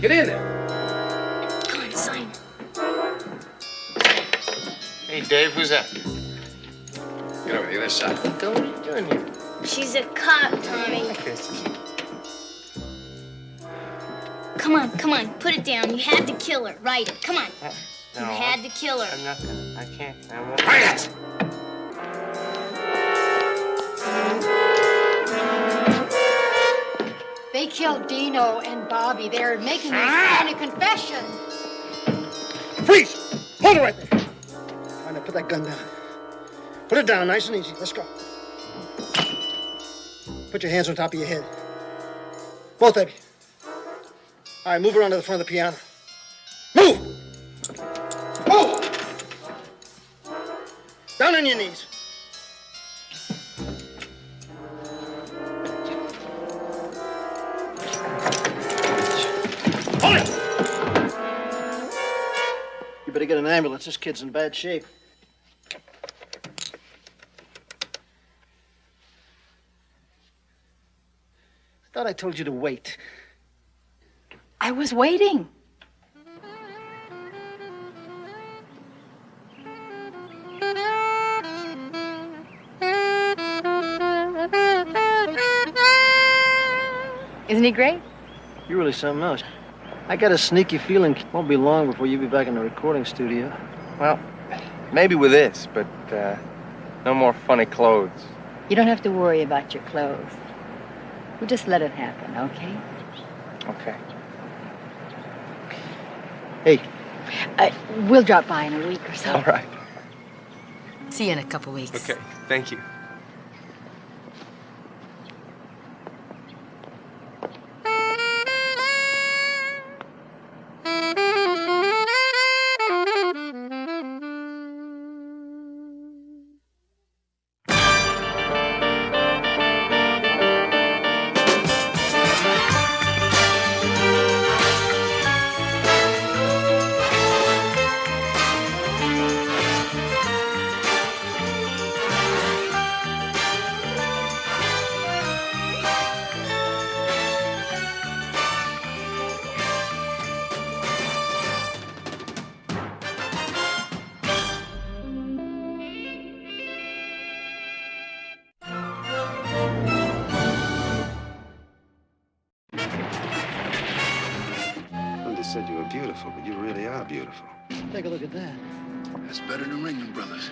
Get in there. Come on, sign. Hey, Dave, who's that? Get over the other side. What are you doing here? She's a cop, Tommy. Come on, put it down. You had to kill her. Write it. Come on. No, You had to kill her. I'm not gonna. I can't. I won't. Write it! They killed Dino and Bobby. They're making this kind of confession. Freeze! Hold it right there. All right, now put that gun down. Put it down nice and easy. Let's go. Put put your hands on top of your head. Both of you. All right, move around to the front of the piano. Move! Move! Down on your knees. Hold it! You better get an ambulance. This kid's in bad shape. I thought I told you to wait. I was waiting. Isn't he great? You're really something else. I got a sneaky feeling it won't be long before you'll be back in the recording studio. Well, maybe with this, but no more funny clothes. You don't have to worry about your clothes. We'll just let it happen, okay? Okay. Hey. We'll drop by in a week or so. All right. See you in a couple weeks. Okay, thank you. Said you were beautiful, but you really are beautiful. Take a look at that. That's better than Ringling Brothers.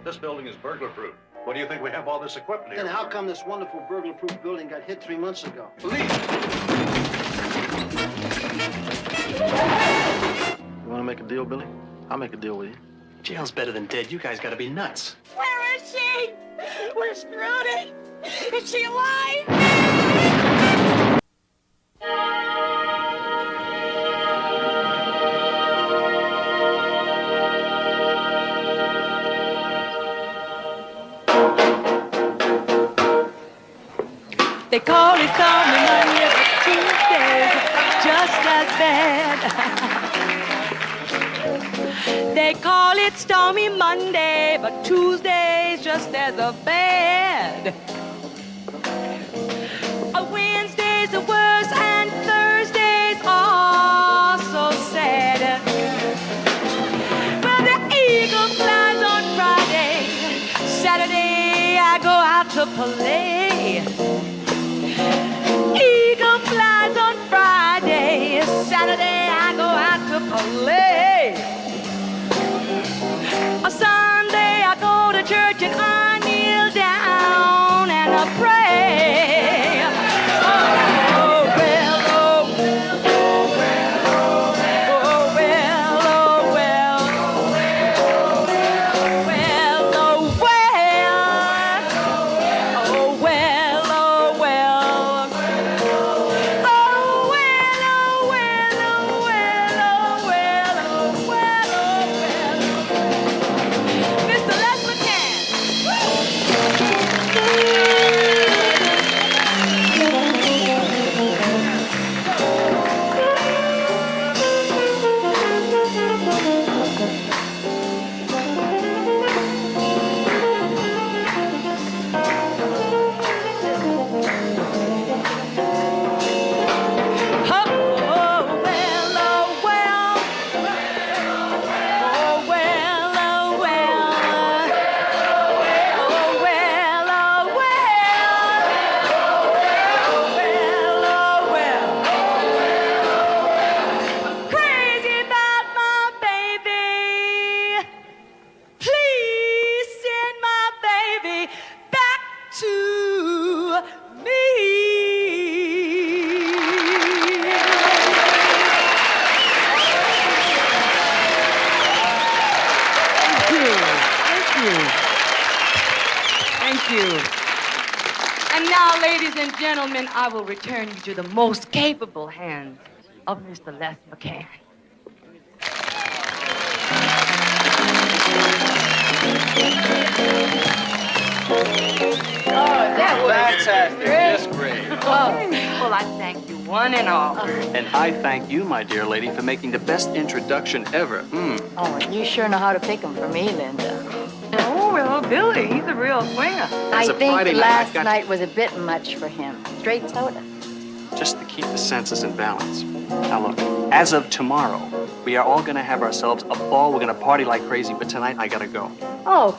This building is burglar-proof. What do you think we have all this equipment here? Then how come this wonderful burglar-proof building got hit 3 months ago? Police! You want to make a deal, Billy? I'll make a deal with you. Jail's better than dead. You guys gotta be nuts. Where is she? Where's Trudy? Is she alive? They call it Stormy Monday, but Tuesday's just as bad. They call it Stormy Monday, but Tuesday's just as bad. Wednesday's the worst, and Thursday's are so sad. Well, the eagle flies on Friday. Saturday I go out to play. Eagle flies on Friday. Saturday I go out to play. On Sunday I go to church and I kneel down and I pray. Oh, well, oh, oh, well, oh, well, oh, well, oh, well, well, oh, well, oh, well, oh, well. now, ladies and gentlemen, I will return you to the most capable hands of Mr. Les McCann. That was fantastic. Just great. Well, I thank you, one and all. And I thank you, my dear lady, for making the best introduction ever. Oh, and you sure know how to pick 'em for me, Linda. Oh, well, Billy, he's a real swinger. I a think Friday night, last I've got- night was a bit much for him. Straight soda. Just to keep the senses in balance. Now look, as of tomorrow, we are all gonna have ourselves a ball. We're gonna party like crazy, but tonight I gotta go. Oh,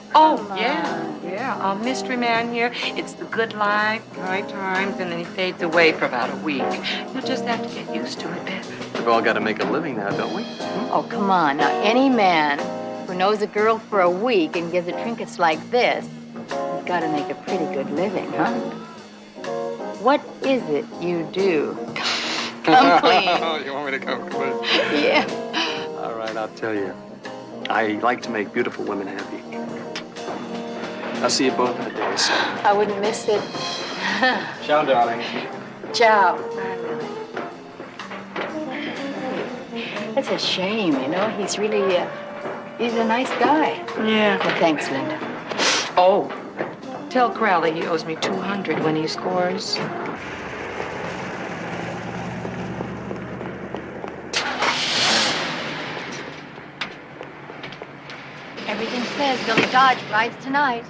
Yeah, our mystery man here, it's the good life, high times, and then he fades away for about a week. You'll just have to get used to it, Beth. We've all gotta make a living now, don't we? Oh, come on. Now, any man who knows a girl for a week and gives her trinkets like this has got to make a pretty good living, huh? What is it you do? Come clean. You want me to come clean? Yeah. All right, I'll tell you. I like to make beautiful women happy. I'll see you both in a day, so. I wouldn't miss it. Ciao, darling. Ciao. It's a shame, you know. He's really, he's a nice guy. Yeah. Well, thanks, Linda. Oh, tell Crowley he owes me $200 when he scores. Everything says Billy Dodge rides tonight.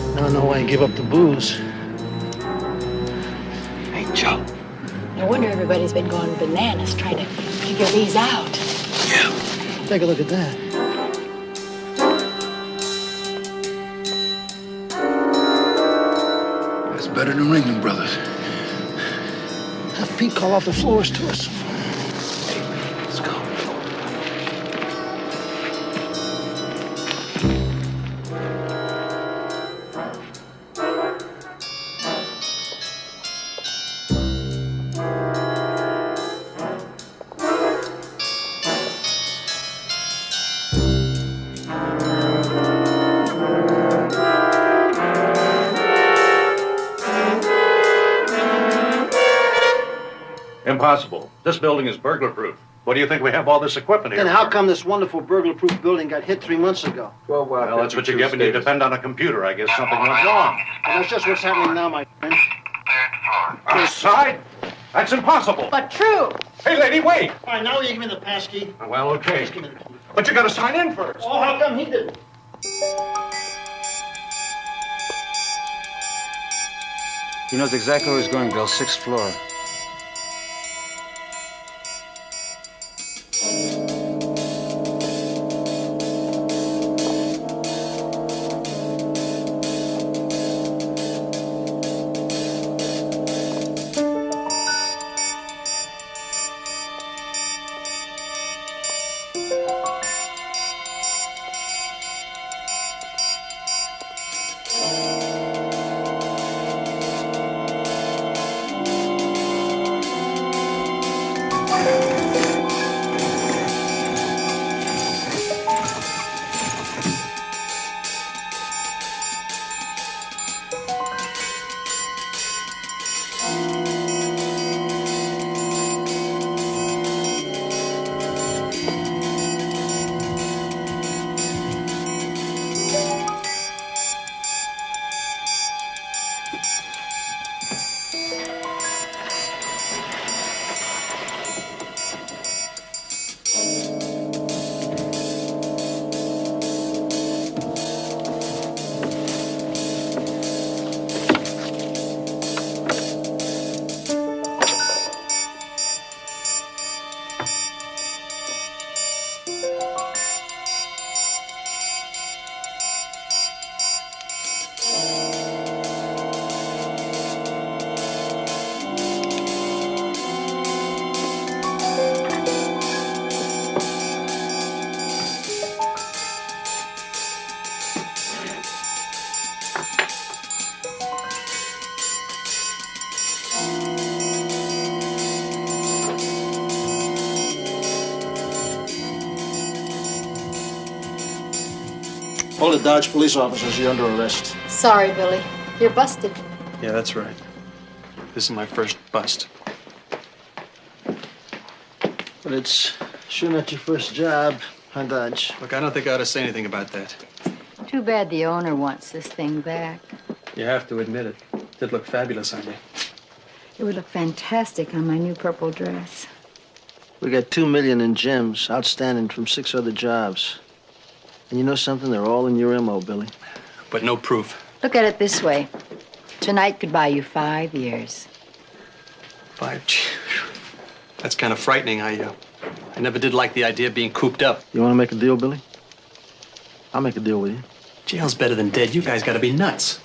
I don't know why you give up the booze. Hey, Joe. No wonder everybody's been going bananas trying to figure these out. Take a look at that. That's better than Ringling Brothers. Have Pete call off the floors to us. Let's go. Impossible. This building is burglar-proof. What do you think we have all this equipment here Then how for? come this wonderful burglar-proof building got hit 3 months ago? Well, that's what you get when you depend on a computer. I guess something went wrong. And that's just what's happening now, my friend. Outside? That's impossible. But true. Hey, lady, wait. All right, now you give me the pass key. Well, okay. But you got to sign in first. Oh, how come he didn't? He knows exactly where he's going, Bill. 6th floor. All the Dodge police officers, you're under arrest. Sorry, Billy. You're busted. Yeah, that's right. This is my first bust. But it's sure not your first job, huh, Dodge? Look, I don't think I ought to say anything about that. Too bad the owner wants this thing back. You have to admit it. It did look fabulous on you. It would look fantastic on my new purple dress. We got $2 million in gems, outstanding from 6 other jobs. And you know something? They're all in your MO, Billy. But no proof. Look at it this way. Tonight could buy you 5 years. 5? That's kind of frightening. I never did like the idea of being cooped up. You want to make a deal, Billy? I'll make a deal with you. Jail's better than dead. You guys got to be nuts.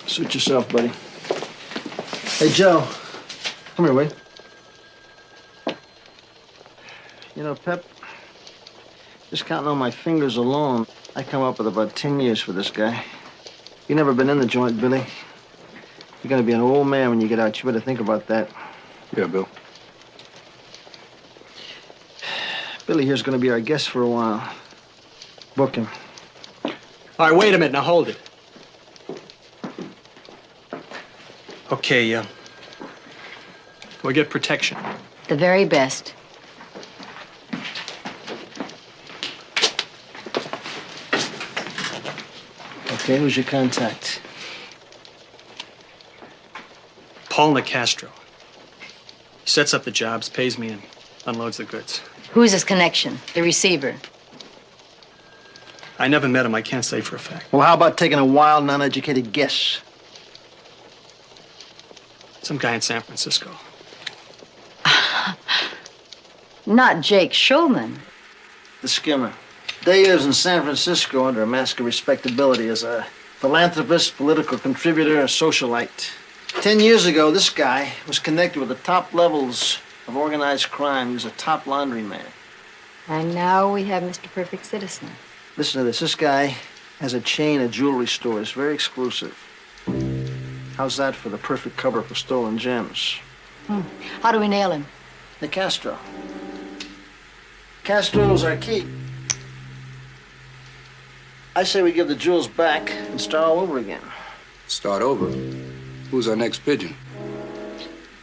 Suit yourself, buddy. Hey, Joe. Come here, wait. You know, Pep, just counting on my fingers alone, I come up with about 10 years for this guy. You never been in the joint, Billy. You're gonna be an old man when you get out. You better think about that. Yeah, Bill. Billy here's gonna be our guest for a while. Book him. All right, wait a minute. Now hold it. Okay, we'll get protection. The very best. Okay, who's your contact? Paul Nicastro. He sets up the jobs, pays me, and unloads the goods. Who's his connection? The receiver. I never met him. I can't say for a fact. Well, how about taking a wild, non-educated guess? Some guy in San Francisco. Not Jake Schulman. The skimmer. Day lives in San Francisco under a mask of respectability as a philanthropist, political contributor, a socialite. 10 years ago, this guy was connected with the top levels of organized crime. He was a top laundryman. And now we have Mr. Perfect Citizen. Listen to this. This guy has a chain of jewelry stores, very exclusive. How's that for the perfect cover for stolen gems? How do we nail him? Nicastro. Castro's our key. I say we give the jewels back and start all over again. Start over? Who's our next pigeon?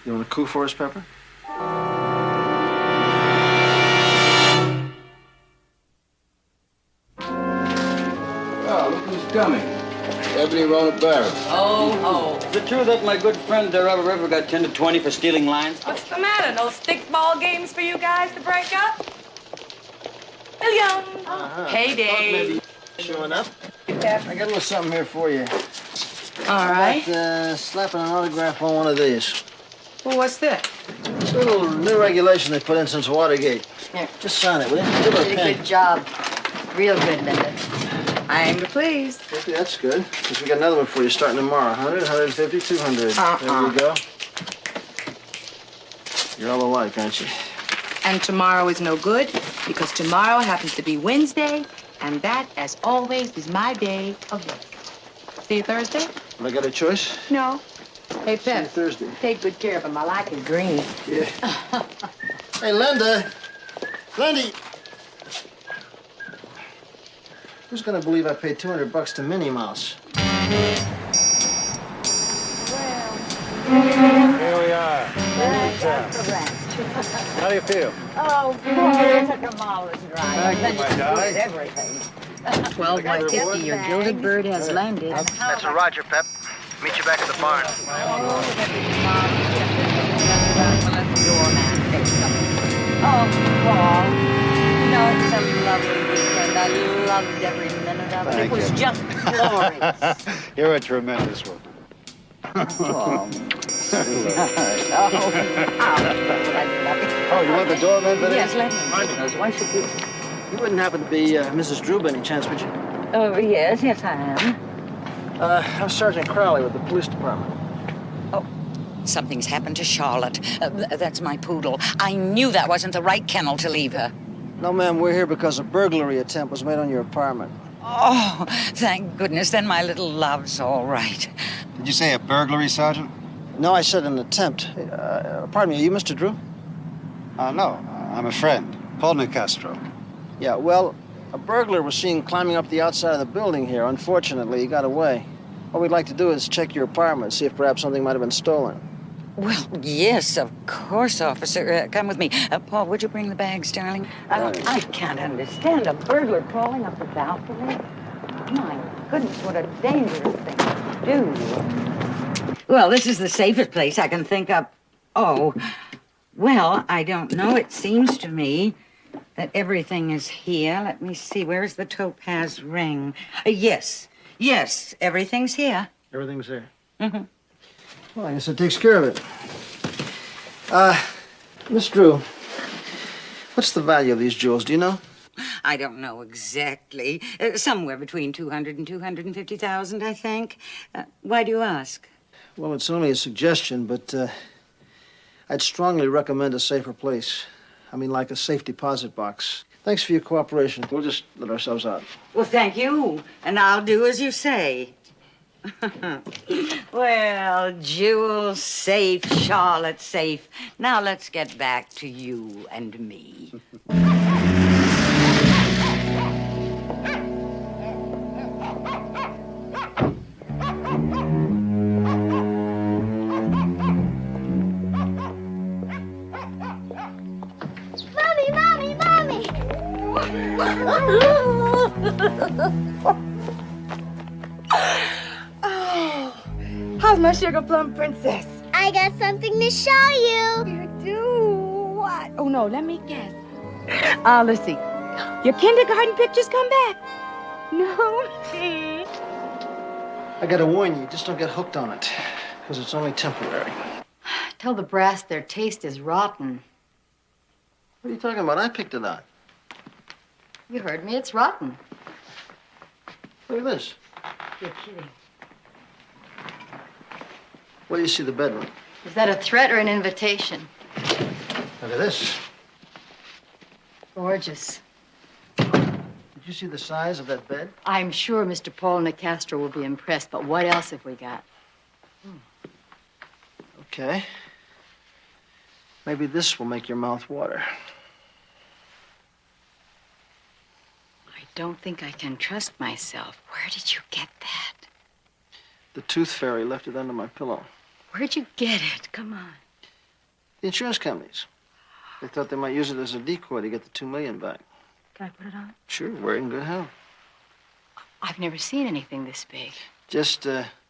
You want a coup for us, Pepper? Oh, look who's coming. Ebony Rona Barrett. Oh. Is it true that my good friend Darrell River got 10 to 20 for stealing lines? What's the matter? No stickball games for you guys to break up? William. Payday. Showing up. I got a little something here for you. All right. Slapping an autograph on one of these. Well, what's that? It's a little new regulation they put in since Watergate. Here. Just sign it, will you? Give it a Pretty pen. good job. Real good, Linda. I aim to please. Okay, that's good. Because we got another one for you starting tomorrow. 100, 150, 200. There you go. You're all alike, aren't you? And tomorrow is no good because tomorrow happens to be Wednesday, and that, as always, is my day of work. See you Thursday? Have I got a choice? No. Hey, Pep. See you Thursday. Take good care of him. I like his green. Yeah. Hey, Linda. Lindy. Who's gonna believe I paid $200 to Minnie Mouse? Here we are. How do you feel? Oh, boy, it took a marvelous drive. Thank you, Then my you darling. did everything. 12 by 50, your gilded bird has landed. That's a Roger, Pep. Meet you back at the barn. Oh, Paul, you know, it was a lovely weekend. I loved every minute of it. Thank It was you. just glorious. You're a tremendous woman. Oh, Oh, you want the doorman for yes, this? let me. Why should you? You wouldn't happen to be Mrs. Drew by any chance, would you? Oh, yes, yes, I am. I'm Sergeant Crowley with the police department. Something's happened to Charlotte. That's my poodle. I knew that wasn't the right kennel to leave her. No, ma'am, we're here because a burglary attempt was made on your apartment. Oh, thank goodness. Then my little love's all right. Did you say a burglary, Sergeant? No, I said an attempt. Pardon me, are you Mr. Drew? No, I'm a friend, Paul Nicastro. Yeah, well, a burglar was seen climbing up the outside of the building here. Unfortunately, he got away. What we'd like to do is check your apartment, see if perhaps something might have been stolen. Well, yes, of course, officer. Come with me. Paul, would you bring the bags, darling? I can't understand a burglar crawling up the balcony. My goodness, what a dangerous thing to do. Well, this is the safest place I can think of. Oh, well, I don't know. It seems to me that everything is here. Let me see. Where's the topaz ring? Yes, everything's here. Everything's there. Mm-hmm. Well, I guess it takes care of it. Miss Drew, what's the value of these jewels, do you know? I don't know exactly. Somewhere between 200 and 250,000, I think. Why do you ask? Well, it's only a suggestion, but I'd strongly recommend a safer place. I mean, like a safe deposit box. Thanks for your cooperation. We'll just let ourselves out. Well, thank you, and I'll do as you say. Well, Jewel safe, Charlotte safe. Now let's get back to you and me. Mommy! Oh, how's my sugar plum princess? I got something to show you. You do? What? Oh, no, let me guess. Let's see. Your kindergarten pictures come back? No? I gotta warn you, just don't get hooked on it, because it's only temporary. Tell the brass their taste is rotten. What are you talking about? I picked it out. You heard me, it's rotten. Look at this. You're kidding. Where do you see the bedroom? Is that a threat or an invitation? Look at this. Gorgeous. Did you see the size of that bed? I'm sure Mr. Paul Nicastro will be impressed, but what else have we got? Okay. Maybe this will make your mouth water. I don't think I can trust myself. Where did you get that? The tooth fairy left it under my pillow. Where'd you get it? Come on. The insurance companies. They thought they might use it as a decoy to get the $2 million back. Can I put it on? Sure, we're in good health. I've never seen anything this big. Just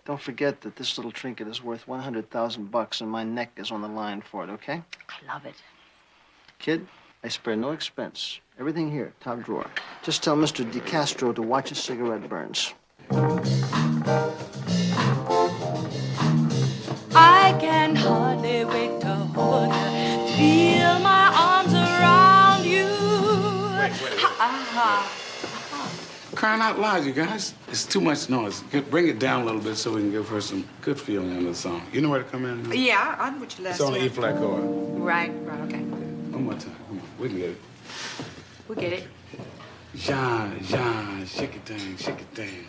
don't forget that this little trinket is worth $100,000 and my neck is on the line for it, okay? I love it. Kid, I spare no expense. Everything here, top drawer. Just tell Mr. DeCastro to watch his cigarette burns. I can hardly wait to hold you, feel my arms around you. Crying out loud, you guys. It's too much noise. Bring it down a little bit so we can give her some good feeling in the song. You know where to come in? Yeah, on which last It's on the E flat chord. Right, okay. One more time. Come on. We can get it. We get it. Jean, Jean, shake it thing, shake it thing.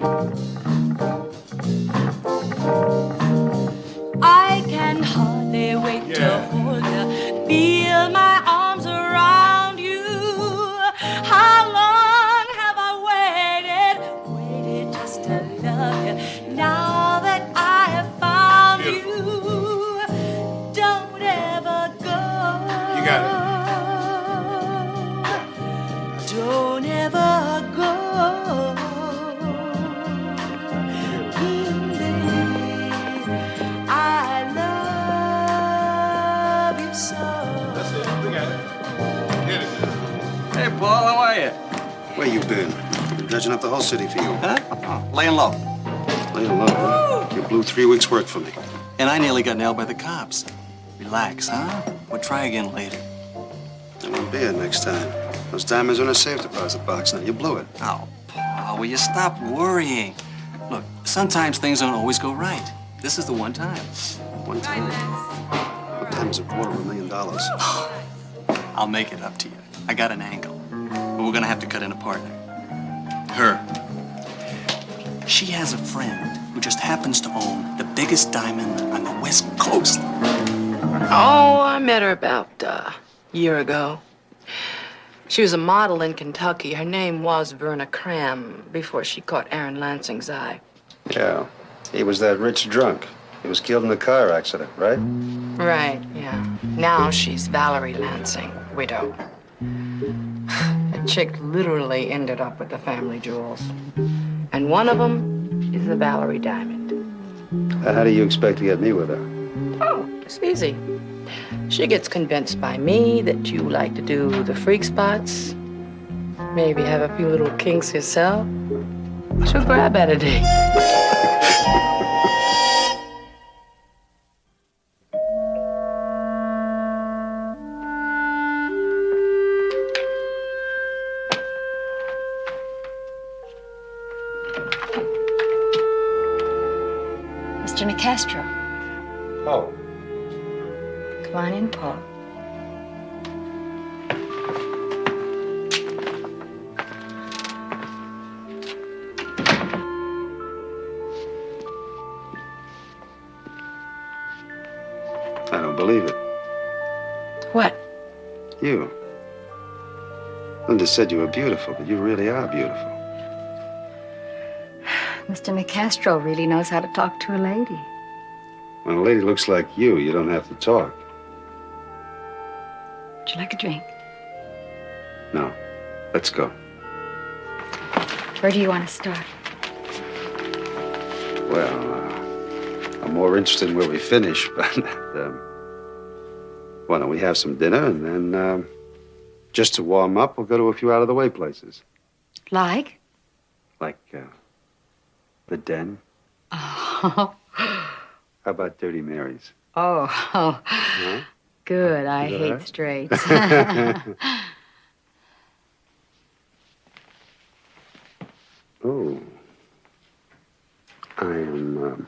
I can hardly wait to hold you, feel my arms around you. How long have I waited just to love you? Now that I have found you, don't ever go. You got it. Don't ever go. are you? Where you been? Been dredging up the whole city for you. Huh? Oh, laying low. Laying low, huh? You blew 3 weeks' work for me. And I nearly got nailed by the cops. Relax, huh? We'll try again later. I won't be here next time. Those diamonds are in a safe deposit box now. You blew it. Oh, Paul, will you stop worrying? Look, sometimes things don't always go right. This is the one time. One time? What time is a quarter of $1 million? I'll make it up to you. I got an angle. But we're gonna have to cut in a partner. Her. She has a friend who just happens to own the biggest diamond on the West Coast. Oh, I met her about a year ago. She was a model in Kentucky. Her name was Verna Cram before she caught Aaron Lansing's eye. Yeah. He was that rich drunk. He was killed in a car accident, right? Right, yeah. Now she's Valerie Lansing, widow. The chick literally ended up with the family jewels. And one of them is the Valerie diamond. How do you expect to get me with her? Oh, it's easy. She gets convinced by me that you like to do the freak spots, maybe have a few little kinks yourself. She'll grab at a day. Mr. Nicastro. Oh. Come on in, Paul. I don't believe it. What? You. Linda said you were beautiful, but you really are beautiful. Mr. Nicastro really knows how to talk to a lady. When a lady looks like you don't have to talk. Would you like a drink? No. Let's go. Where do you want to start? Well, I'm more interested in where we finish, but why don't we have some dinner and then just to warm up, we'll go to a few out-of-the-way places. Like? Like the Den. Oh. How about Dirty Mary's? Oh. Huh? Good. I Is that hate all right? straights. Oh. I am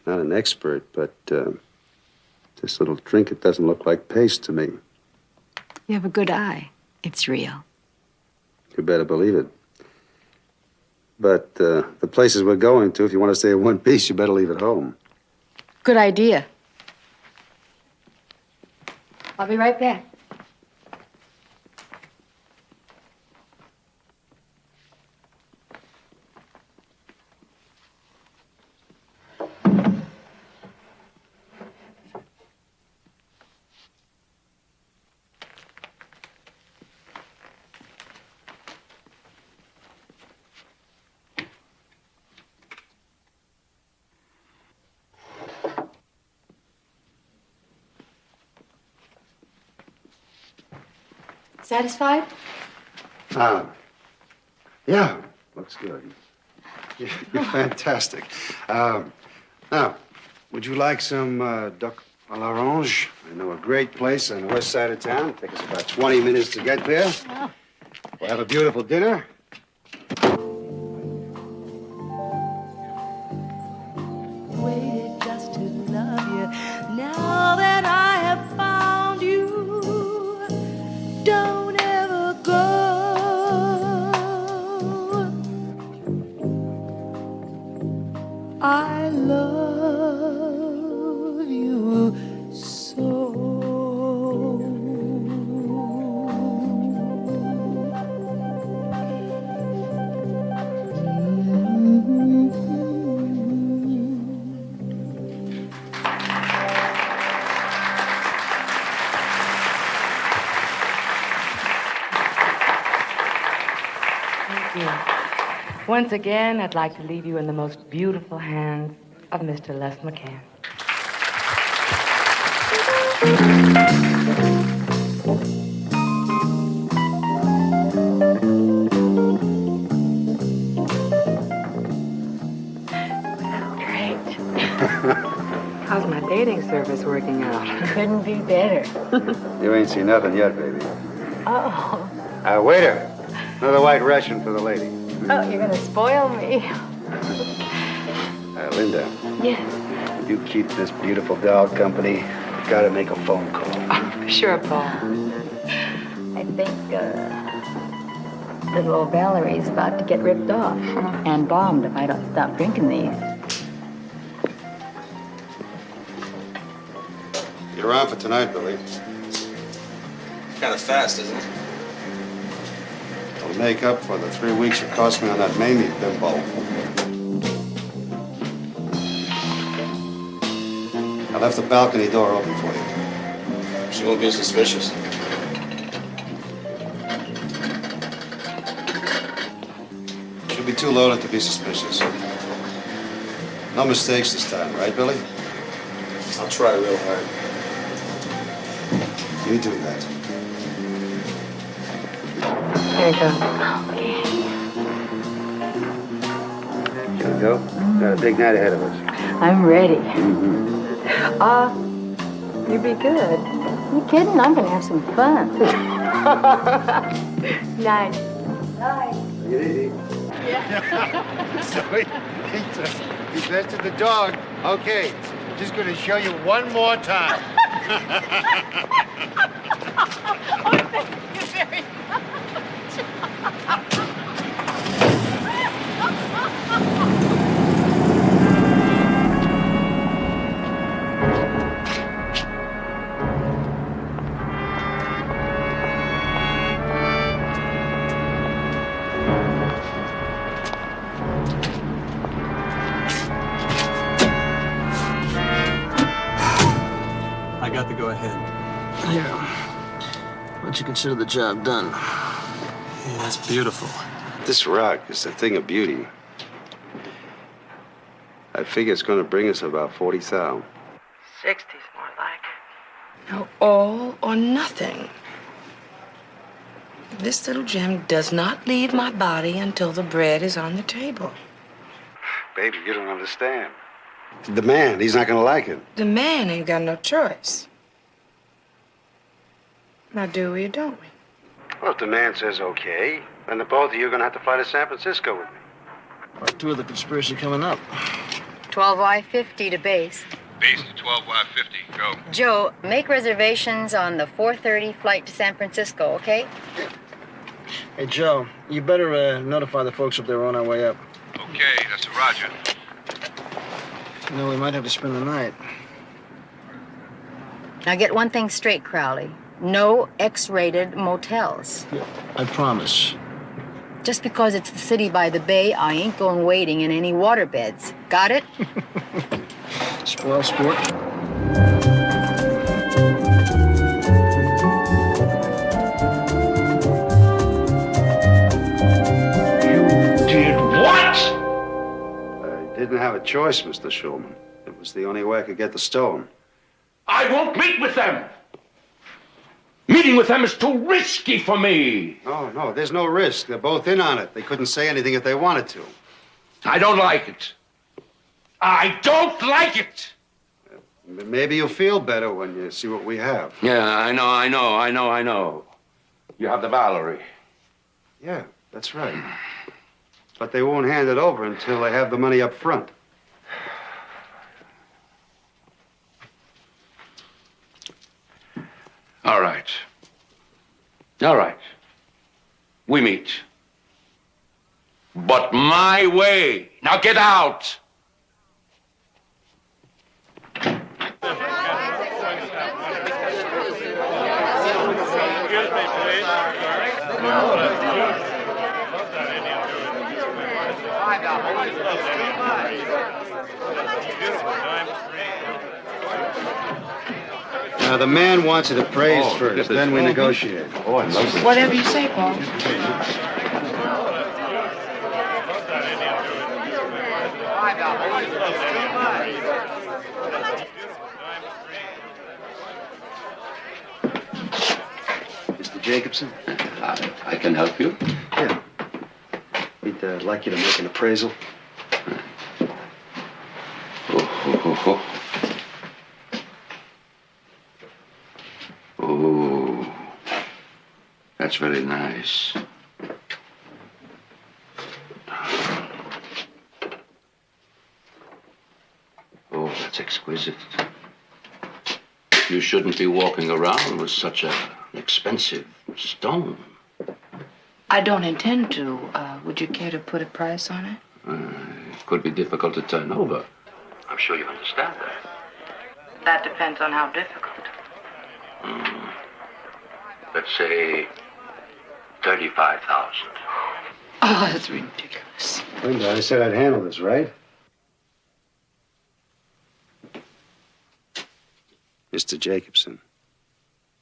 not an expert, but this little trinket doesn't look like paste to me. You have a good eye. It's real. You better believe it. But the places we're going to, if you want to stay in one piece, you better leave it home. Good idea. I'll be right back. Satisfied? Yeah, looks good. You're fantastic. Now, would you like some duck à l'orange? I know a great place on the west side of town. Take us about 20 minutes to get there. Oh. We'll have a beautiful dinner. Waited just to love you. Now that I have found you, don't ever go. I love you so. Thank you. Once again, I'd like to leave you in the most beautiful hands of Mr. Les McCann. How's my dating service working out? Couldn't be better. You ain't seen nothing yet, baby. Oh. Waiter. Another white Russian for the lady. Oh, you're gonna spoil me. Linda. Yes. You keep this beautiful dog company. You gotta make a phone call. Oh, sure, Paul. I think, little old Valerie's about to get ripped off and bombed if I don't stop drinking these. You're on for tonight, Billy. Kind of fast, isn't it? It'll make up for the 3 weeks you cost me on that Mamie bimbo. I left the balcony door open for you. She won't be suspicious. She'll be too loaded to be suspicious. No mistakes this time, right, Billy? I'll try real hard. You do that. Here you go. Shall we go? Got a big night ahead of us. I'm ready. You be good. You kidding? I'm gonna have some fun. Night. Night. Take it easy. So he tested the dog. Okay, just gonna show you one more time. Oh, thank you very much. I got the go-ahead. Yeah. What'd you consider the job done? Yeah, that's beautiful. This rock is a thing of beauty. I figure it's gonna bring us about 40 thou. 60's more like it. No, all or nothing. This little gem does not leave my body until the bread is on the table. Baby, you don't understand. The man, he's not gonna like it. The man ain't got no choice. Now, do we or don't we? Well, if the man says okay, then the both of you are gonna have to fly to San Francisco with me. Part 2 of the conspiracy coming up. 12Y50 to base. Base to 12Y50. Go. Joe, make reservations on the 4:30 flight to San Francisco, okay? Hey, Joe, you better notify the folks if they're on our way up. Okay, that's a Roger. You know, we might have to spend the night. Now get one thing straight, Crowley. No X-rated motels. Yeah, I promise. Just because it's the city by the bay, I ain't going wading in any waterbeds. Got it? Spoil sport. Did what? I didn't have a choice, Mr. Schulman. It was the only way I could get the stone. I won't meet with them. Meeting with them is too risky for me. No, there's no risk. They're both in on it. They couldn't say anything if they wanted to. I don't like it. I don't like it. Maybe you'll feel better when you see what we have. Yeah, I know. You have the Valerie. Yeah, that's right. But they won't hand it over until they have the money up front. All right. We meet. But my way. Now get out. Now, the man wants you to praise first, then we negotiate. Oh, I love it. Whatever you say, Paul. Mr. Jacobson? I can help you. Yeah. We'd like you to make an appraisal. Oh, Oh, that's very nice. Oh, that's exquisite. You shouldn't be walking around with such an expensive stone. I don't intend to. Would you care to put a price on it? It could be difficult to turn over. I'm sure you understand that. That depends on how difficult. Let's say 35,000. Oh, that's ridiculous. Linda, I said I'd handle this, right? Mr. Jacobson,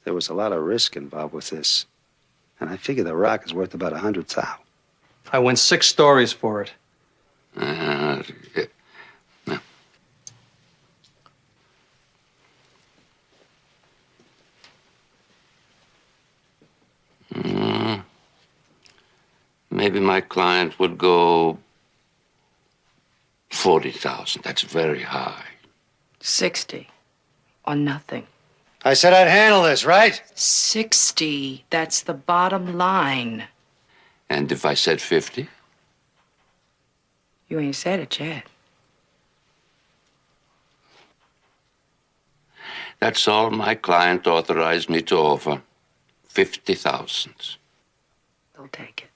there was a lot of risk involved with this. And I figure the rock is worth about 100,000. I went 6 stories for it. Yeah. Maybe my client would go 40,000. That's very high. 60 or nothing. I said I'd handle this, right? 60. That's the bottom line. And if I said 50? You ain't said it yet. That's all my client authorized me to offer. 50,000. They'll take it.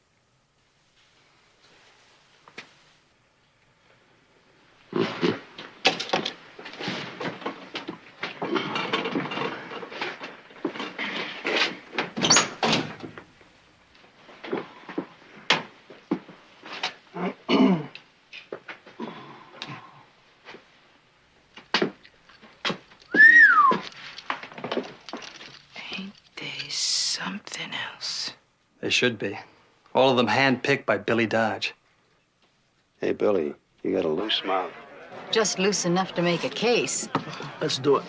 Something else. They should be. All of them handpicked by Billy Dodge. Hey, Billy, you got a loose mouth. Just loose enough to make a case. Let's do it.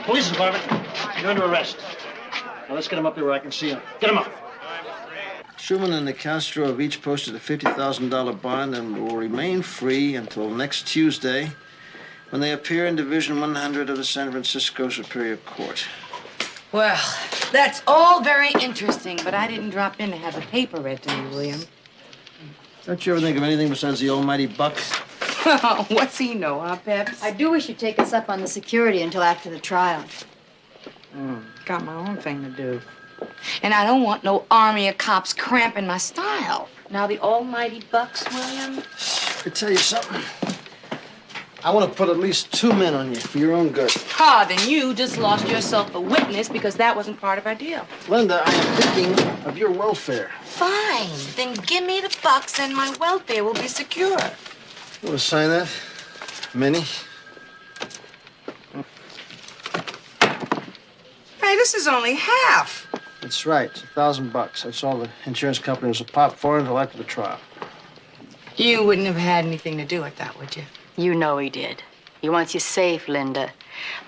Police department, you're under arrest. Now let's get him up there where I can see him. Get him up. Schumann and Castro have each posted a $50,000 bond and will remain free until next Tuesday when they appear in Division 100 of the San Francisco Superior Court. Well, that's all very interesting, but I didn't drop in to have the paper read to me, William. Don't you ever think of anything besides the almighty buck? What's he know, huh, Peps? I do wish you'd take us up on the security until after the trial. Got my own thing to do. And I don't want no army of cops cramping my style. Now, the almighty bucks, William? I tell you something. I want to put at least 2 men on you for your own good. Ah, then you just lost yourself a witness because that wasn't part of our deal. Linda, I am thinking of your welfare. Fine. Then give me the bucks and my welfare will be secure. You want to sign that, Minnie? Hey, this is only half. That's right. It's $1,000. That's all the insurance company was a pop for until after the trial. You wouldn't have had anything to do with that, would you? You know he did. He wants you safe, Linda.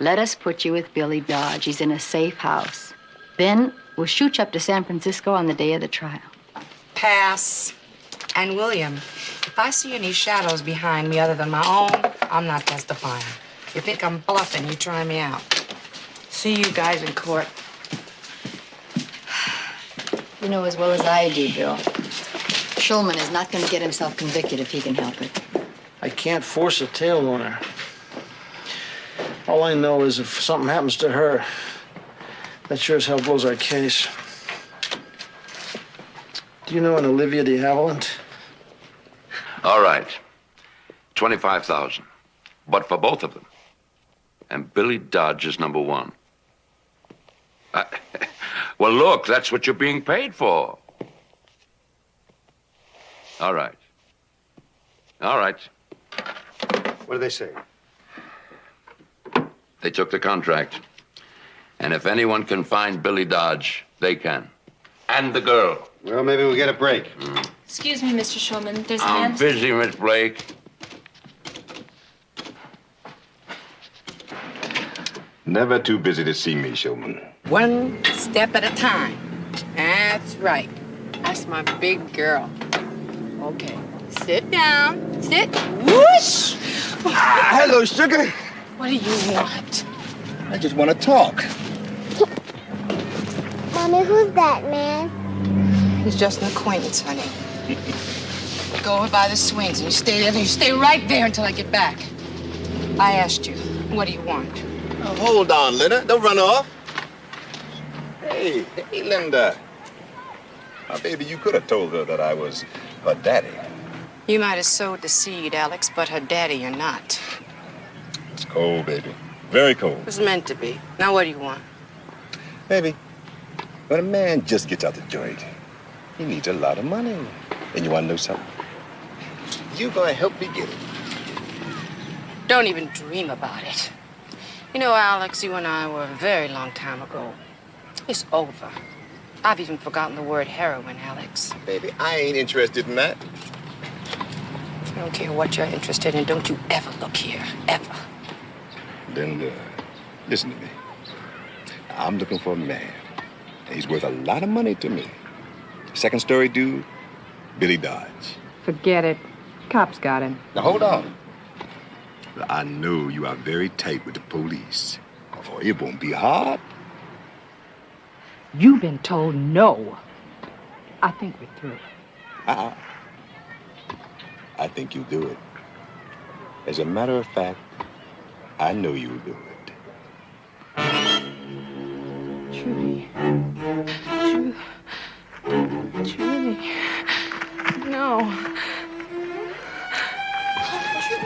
Let us put you with Billy Dodge. He's in a safe house. Then we'll shoot you up to San Francisco on the day of the trial. Pass. And William, if I see any shadows behind me other than my own, I'm not testifying. You think I'm bluffing, you try me out. See you guys in court. You know as well as I do, Bill. Schulman is not going to get himself convicted if he can help it. I can't force a tail on her. All I know is if something happens to her, that sure as hell blows our case. Do you know an Olivia de Havilland? All right. 25,000. But for both of them. And Billy Dodge is number 1. Well, look, that's what you're being paid for. All right. All right. What do they say? They took the contract. And if anyone can find Billy Dodge, they can. And the girl. Well, maybe we'll get a break. Excuse me, Mr. Schulman. There's a I'm man... busy, Miss Blake. Never too busy to see me, Showman. One step at a time. That's right. That's my big girl. Okay, sit down. Sit. Whoosh! Hello, sugar. What do you want? I just want to talk. Mommy, who's that man? He's just an acquaintance, honey. Go over by the swings and you stay there. You stay right there until I get back. I asked you, what do you want? Now, hold on, Linda. Don't run off. Hey, Linda. Now, baby, you could have told her that I was her daddy. You might have sowed the seed, Alex, but her daddy you're not. It's cold, baby. Very cold. It was meant to be. Now what do you want? Baby, when a man just gets out the joint, he needs a lot of money. And you want to know something? You gonna help me get it. Don't even dream about it. You know, Alex, you and I were a very long time ago. It's over. I've even forgotten the word heroin, Alex. Baby, I ain't interested in that. I don't care what you're interested in. Don't you ever look here. Ever. Linda, listen to me. I'm looking for a man. He's worth a lot of money to me. Second story dude, Billy Dodge. Forget it. Cops got him. Now, hold on. I know you are very tight with the police. Oh, it won't be hard. You've been told no. I think we're through. I think you'll do it. As a matter of fact, I know you'll do it. Judy. Judy. No. Judy!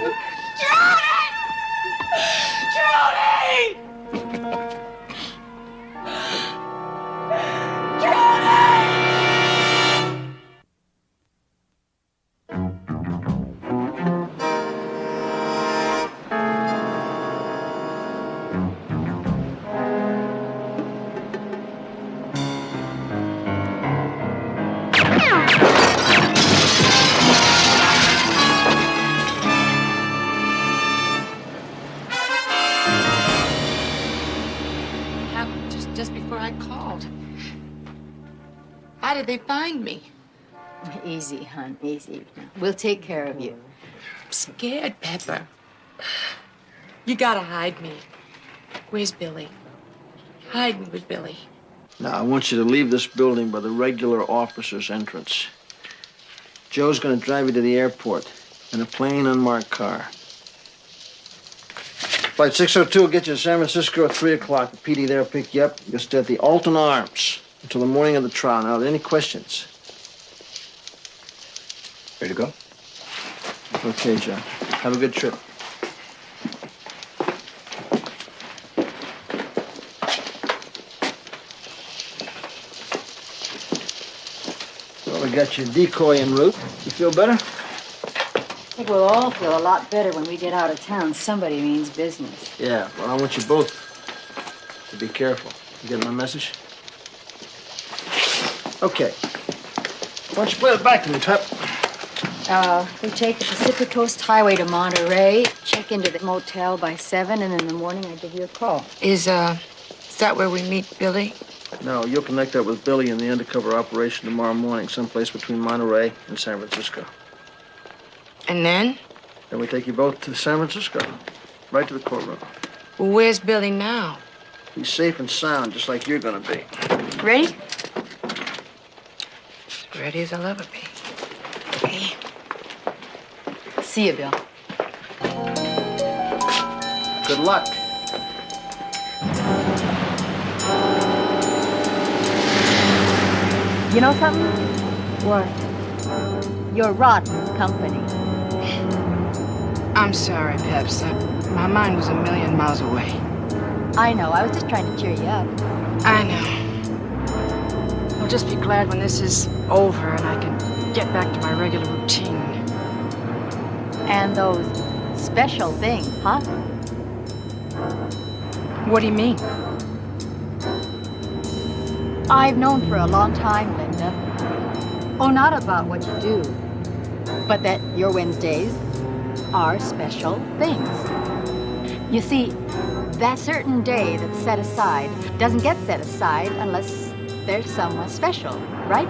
Just before I called. How did they find me? Easy, hon, easy. We'll take care of you. I'm scared, Pepper. You gotta hide me. Where's Billy? Hide me with Billy. Now, I want you to leave this building by the regular officer's entrance. Joe's gonna drive you to the airport in a plain, unmarked car. Flight 602 will get you to San Francisco at 3 o'clock. The PD there will pick you up. You'll stay at the Alton Arms until the morning of the trial. Now, are there any questions? Ready to go? Okay, John. Have a good trip. Well, we got your decoy en route. You feel better? I think we'll all feel a lot better when we get out of town. Somebody means business. Yeah, well, I want you both to be careful. You get my message? Okay. Why don't you play it back to me, Pep? We take the Pacific Coast Highway to Monterey, check into the motel by 7, and in the morning I give you a call. Is that where we meet Billy? No, you'll connect up with Billy in the undercover operation tomorrow morning, someplace between Monterey and San Francisco. And then? Then we take you both to San Francisco, right to the courtroom. Well, where's Billy now? He's safe and sound, just like you're gonna be. Ready? As ready as I'll ever be. Okay. See you, Bill. Good luck. You know something? What? You're rotten company. I'm sorry, Peps. My mind was a million miles away. I know. I was just trying to cheer you up. I know. I'll just be glad when this is over and I can get back to my regular routine. And those special things, huh? What do you mean? I've known for a long time, Linda. Oh, not about what you do, but that your Wednesdays are special things. You see, that certain day that's set aside doesn't get set aside unless there's someone special, right?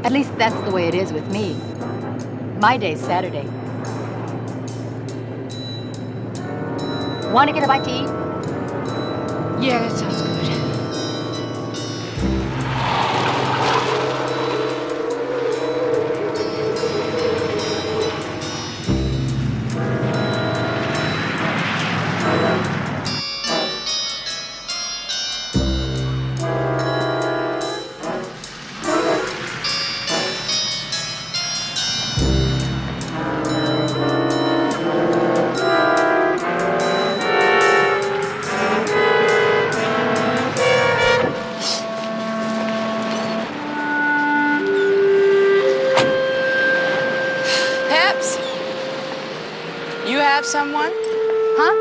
At least that's the way it is with me. My day's Saturday. Want to get a bite to eat? Yeah, that sounds good. Peps, you have someone? Huh?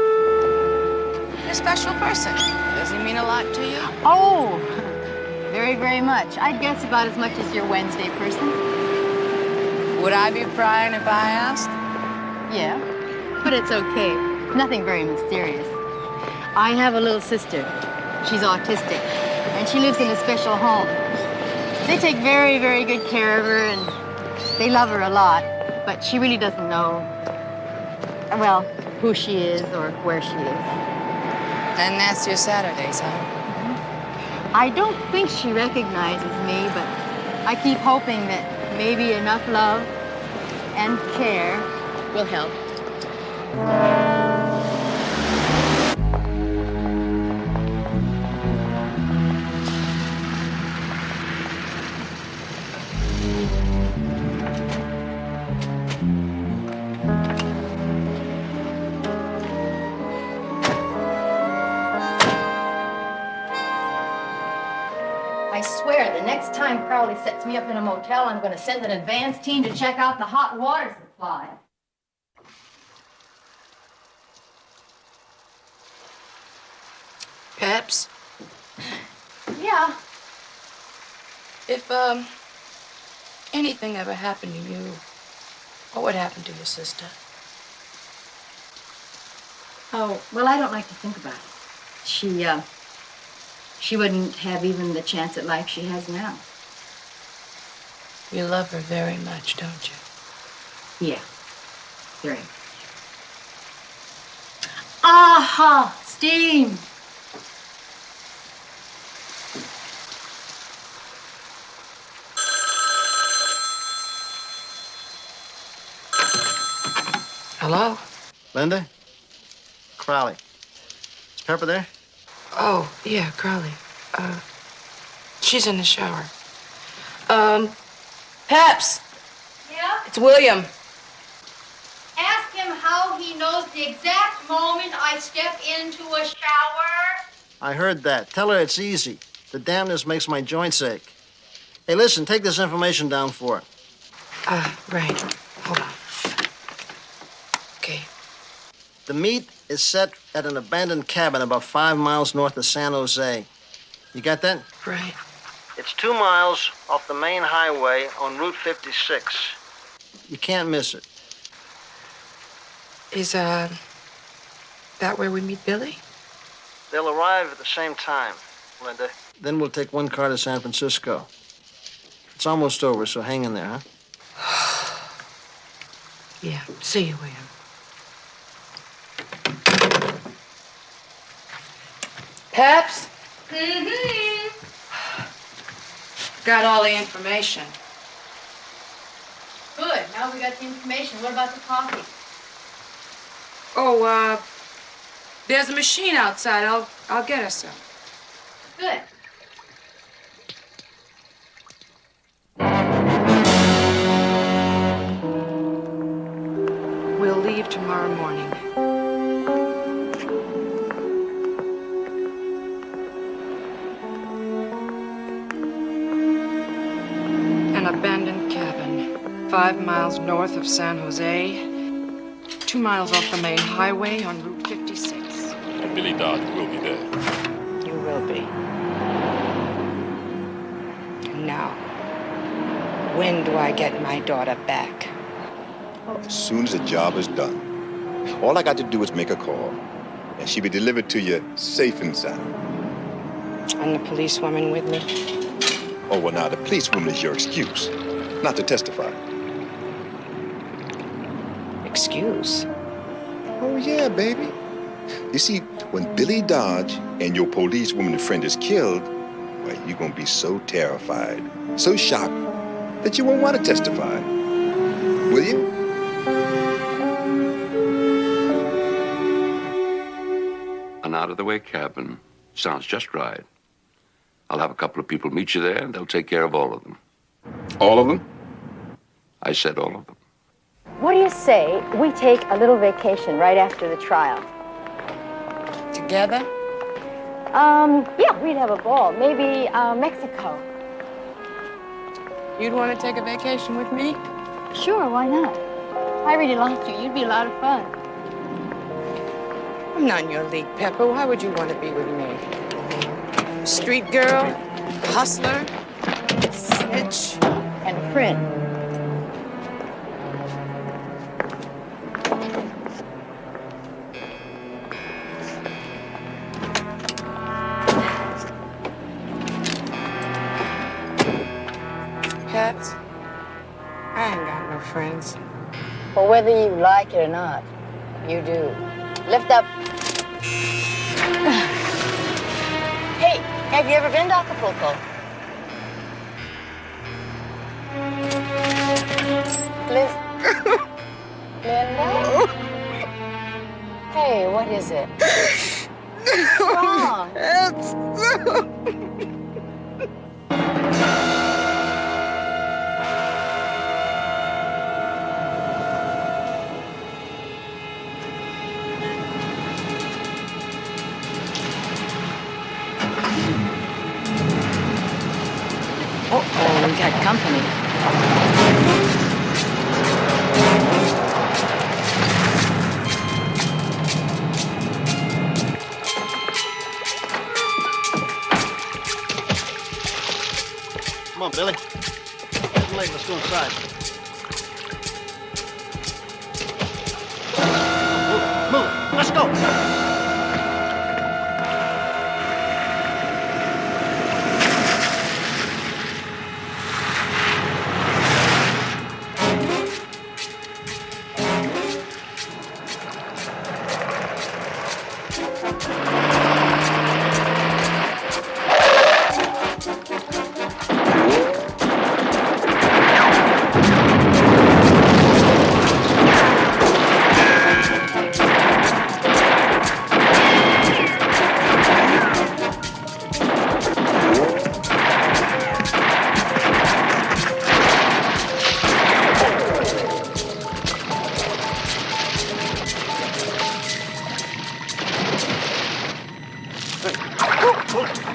A special person. Does he mean a lot to you? Oh, very, very much. I'd guess about as much as your Wednesday person. Would I be prying if I asked? Yeah, but it's okay. Nothing very mysterious. I have a little sister. She's autistic, and she lives in a special home. They take very, very good care of her, and they love her a lot, but she really doesn't know, well, who she is or where she is. And that's your Saturdays, huh? I don't think she recognizes me, but I keep hoping that maybe enough love and care will help. I swear, the next time Crowley sets me up in a motel, I'm going to send an advance team to check out the hot water supply. Peps, Yeah. if, anything ever happened to you, what would happen to your sister? Oh, well, I don't like to think about it. She wouldn't have even the chance at life she has now. You love her very much, don't you? Yeah. Very. Aha! Steam! Hello? Linda? Crowley. Is Pepper there? Oh, yeah, Crowley. She's in the shower. Peps! Yeah? It's William. Ask him how he knows the exact moment I step into a shower. I heard that. Tell her it's easy. The dampness makes my joints ache. Hey, listen, take this information down for her. Right. Hold on. Okay. The meet is set at an abandoned cabin about 5 miles north of San Jose. You got that? Right. It's 2 miles off the main highway on Route 56. You can't miss it. Is, that where we meet Billy? They'll arrive at the same time, Linda. Then we'll take one car to San Francisco. It's almost over, so hang in there, huh? Yeah. See you, William. Peps? Mm-hmm. Got all the information. Good. Now we got the information. What about the coffee? Oh, there's a machine outside. I'll get us some. Good. We'll leave tomorrow morning. An abandoned cabin, 5 miles north of San Jose, 2 miles off the main highway on Route 56. And Billy Dodd will be there. You will be. Now, when do I get my daughter back? As soon as the job is done. All I got to do is make a call, and she'll be delivered to you safe and sound. And the policewoman with me? Oh, well, now, the policewoman is your excuse, not to testify. Excuse? Oh, yeah, baby. You see, when Billy Dodge and your policewoman friend is killed, well, you're gonna be so terrified, so shocked, that you won't want to testify. Will you? An out-of-the-way cabin sounds just right. I'll have a couple of people meet you there, and they'll take care of all of them. All of them? I said all of them. What do you say we take a little vacation right after the trial? Together? Yeah, we'd have a ball. Maybe Mexico. You'd want to take a vacation with me? Sure, why not? I really like you. You'd be a lot of fun. I'm not in your league, Pepper. Why would you want to be with me? Street girl, hustler, snitch, and a friend. Pets? I ain't got no friends. Well, whether you like it or not, you do. Lift up. Hey, have you ever been to Acapulco? Linda? Hey, what is it? What's wrong? Uh-oh, we got company. Come on, Billy. Getting late. Let's go inside. Move. Let's go.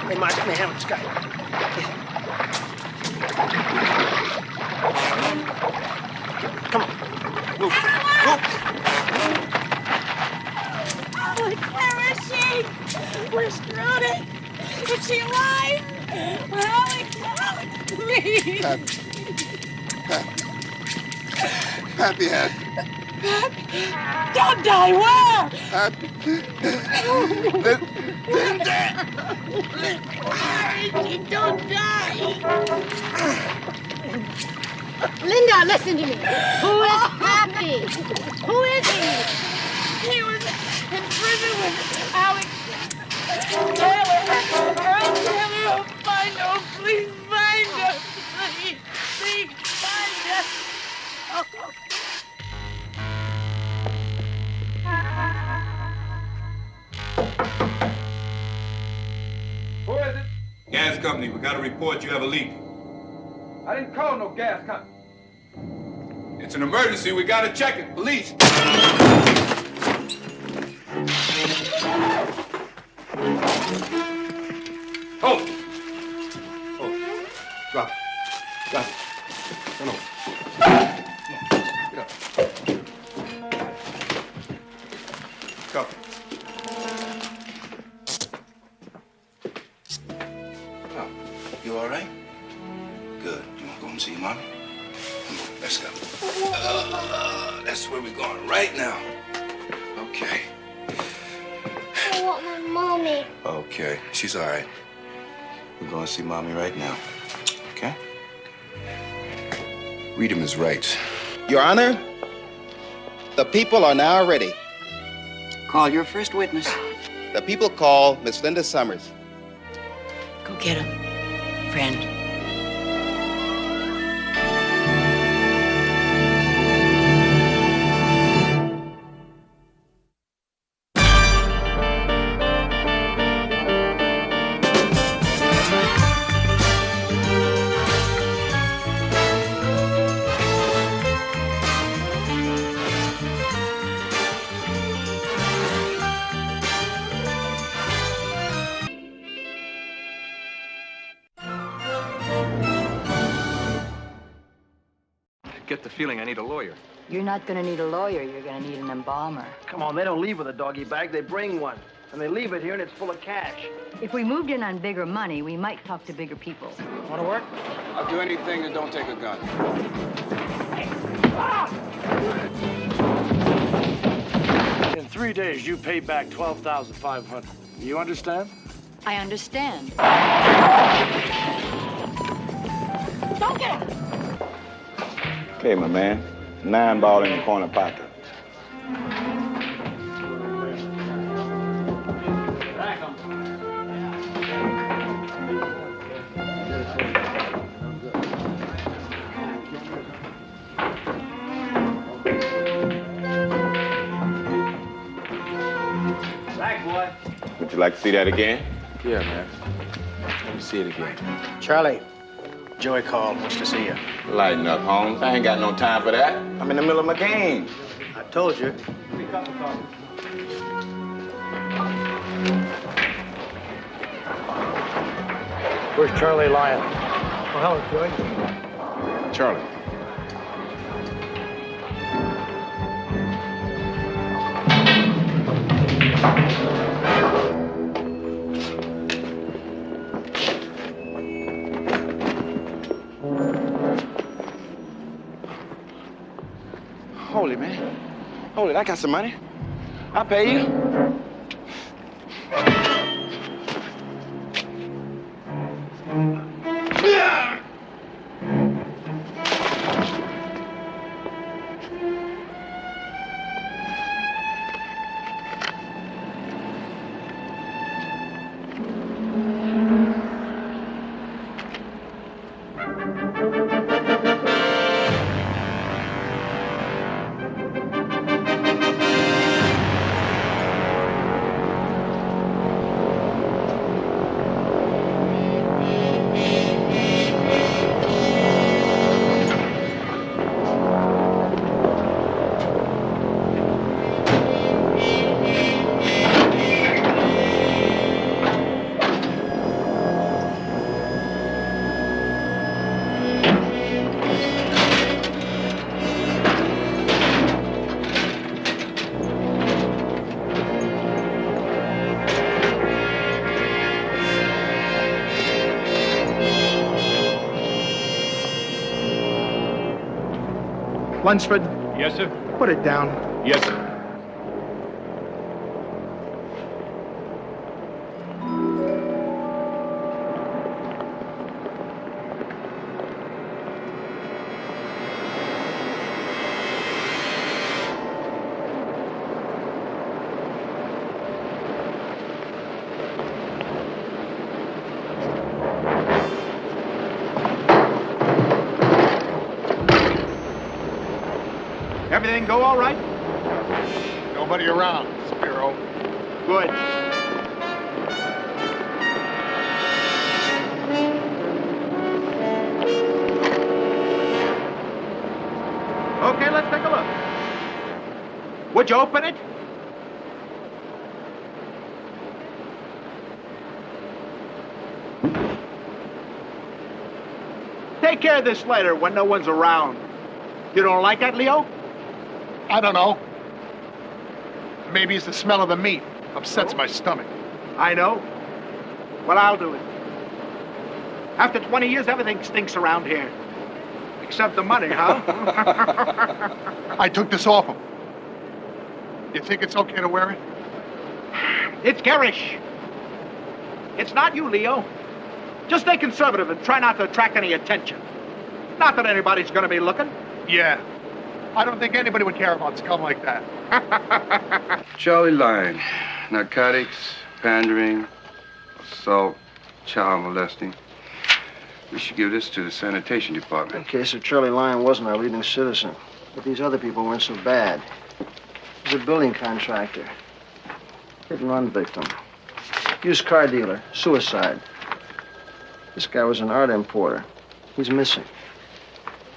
Hey, Mark, come here, hammer this guy. Come on. Move. Move. Oh, where is she? Where's Trudy? Is she alive? Alex, please. Happy, Ann. Don't die, where? Linda! Don't die! Linda, listen to me. Who is Happy? Who is he? He was in prison with Alex Taylor. Earl Taylor, find him. Please find him. Please find him. Oh. Who is it? Gas company, we got a report you have a leak. I didn't call no gas company. It's an emergency, we gotta check it. Police! Oh! Oh. Drop it. Drop it. Turn over. Come on. Get up. Cuff it. Oh, you all right? Good. You want to go and see your mommy? Come on, let's go. That's where we're going right now. Okay. I want my mommy. Okay, she's all right. We're going to see mommy right now. Read him his rights. Your Honor, the people are now ready. Call your first witness. The people call Miss Linda Summers. Go get him, friend. Get the feeling I need a lawyer. You're not gonna need a lawyer, you're gonna need an embalmer. Come on, they don't leave with a doggy bag, they bring one. And they leave it here and it's full of cash. If we moved in on bigger money, we might talk to bigger people. Want to work? I'll do anything that don't take a gun. In 3 days, you pay back $12,500. You understand? I understand. Don't get him! Okay, my man. 9 ball in the corner pocket. Back, boy. Would you like to see that again? Yeah, man. Let me see it again. Charlie, Joey called, wants to see you. Lighten up, Holmes. I ain't got no time for that. I'm in the middle of my game. I told you. Where's Charlie lying? Oh, hello, Joey. Charlie. Hold it, man. Hold it, I got some money. I'll pay you. Lunsford? Yes, sir. Put it down. Yes, sir. Everything go all right? Nobody around, Spiro. Good. Okay, let's take a look. Would you open it? Take care of this later when no one's around. You don't like that, Leo? I don't know. Maybe it's the smell of the meat. Upsets my stomach. I know. Well, I'll do it. After 20 years, everything stinks around here. Except the money, huh? I took this off him. You think it's okay to wear it? It's garish. It's not you, Leo. Just stay conservative and try not to attract any attention. Not that anybody's gonna be looking. Yeah. I don't think anybody would care about scum like that. Charlie Lyon. Narcotics, pandering, assault, child molesting. We should give this to the sanitation department. Okay, so Charlie Lyon wasn't our leading citizen, but these other people weren't so bad. He's a building contractor, hit-and-run victim, used car dealer, suicide. This guy was an art importer. He's missing.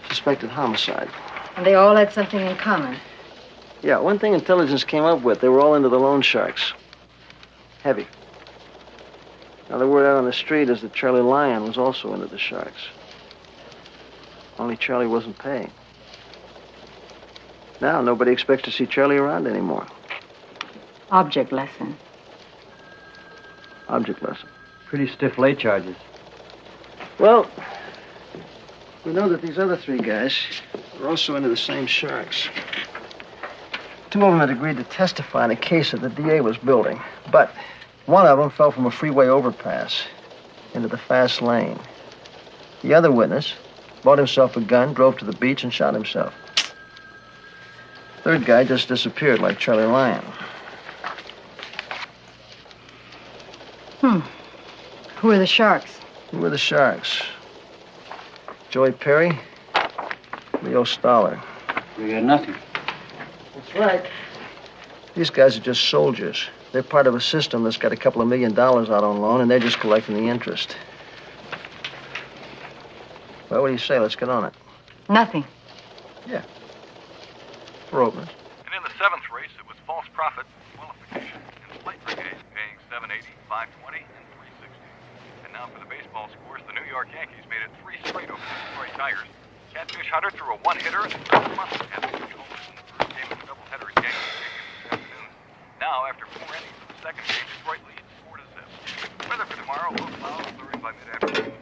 Suspected homicide. And they all had something in common. Yeah, one thing intelligence came up with, they were all into the loan sharks. Heavy. Now, the word out on the street is that Charlie Lyon was also into the sharks. Only Charlie wasn't paying. Now, nobody expects to see Charlie around anymore. Object lesson. Object lesson. Pretty stiff lay charges. Well, we know that these other three guys were also into the same sharks. Two of them had agreed to testify in a case that the DA was building, but one of them fell from a freeway overpass into the fast lane. The other witness bought himself a gun, drove to the beach, and shot himself. Third guy just disappeared like Charlie Lyon. Who are the sharks? Who were the sharks? Joey Perry, Leo Stoller. We got nothing. That's right. These guys are just soldiers. They're part of a system that's got a couple of $1 million out on loan, and they're just collecting the interest. Well, what do you say? Let's get on it. Nothing. Yeah. We're open. And in the seventh race, it was false profit qualification in the Light Brigade, paying $780, $520, and $360. And now for the baseball scores, the New York Yankees made it 3 straight over the Detroit Tigers. Catfish Hunter threw a one-hitter in the first month. Had 3 homers in the first game of the doubleheader at Yankee Stadium this afternoon. Now, after 4 innings of the second game, Detroit leads 4-0. Weather for tomorrow, low clouds, clearing by mid-afternoon.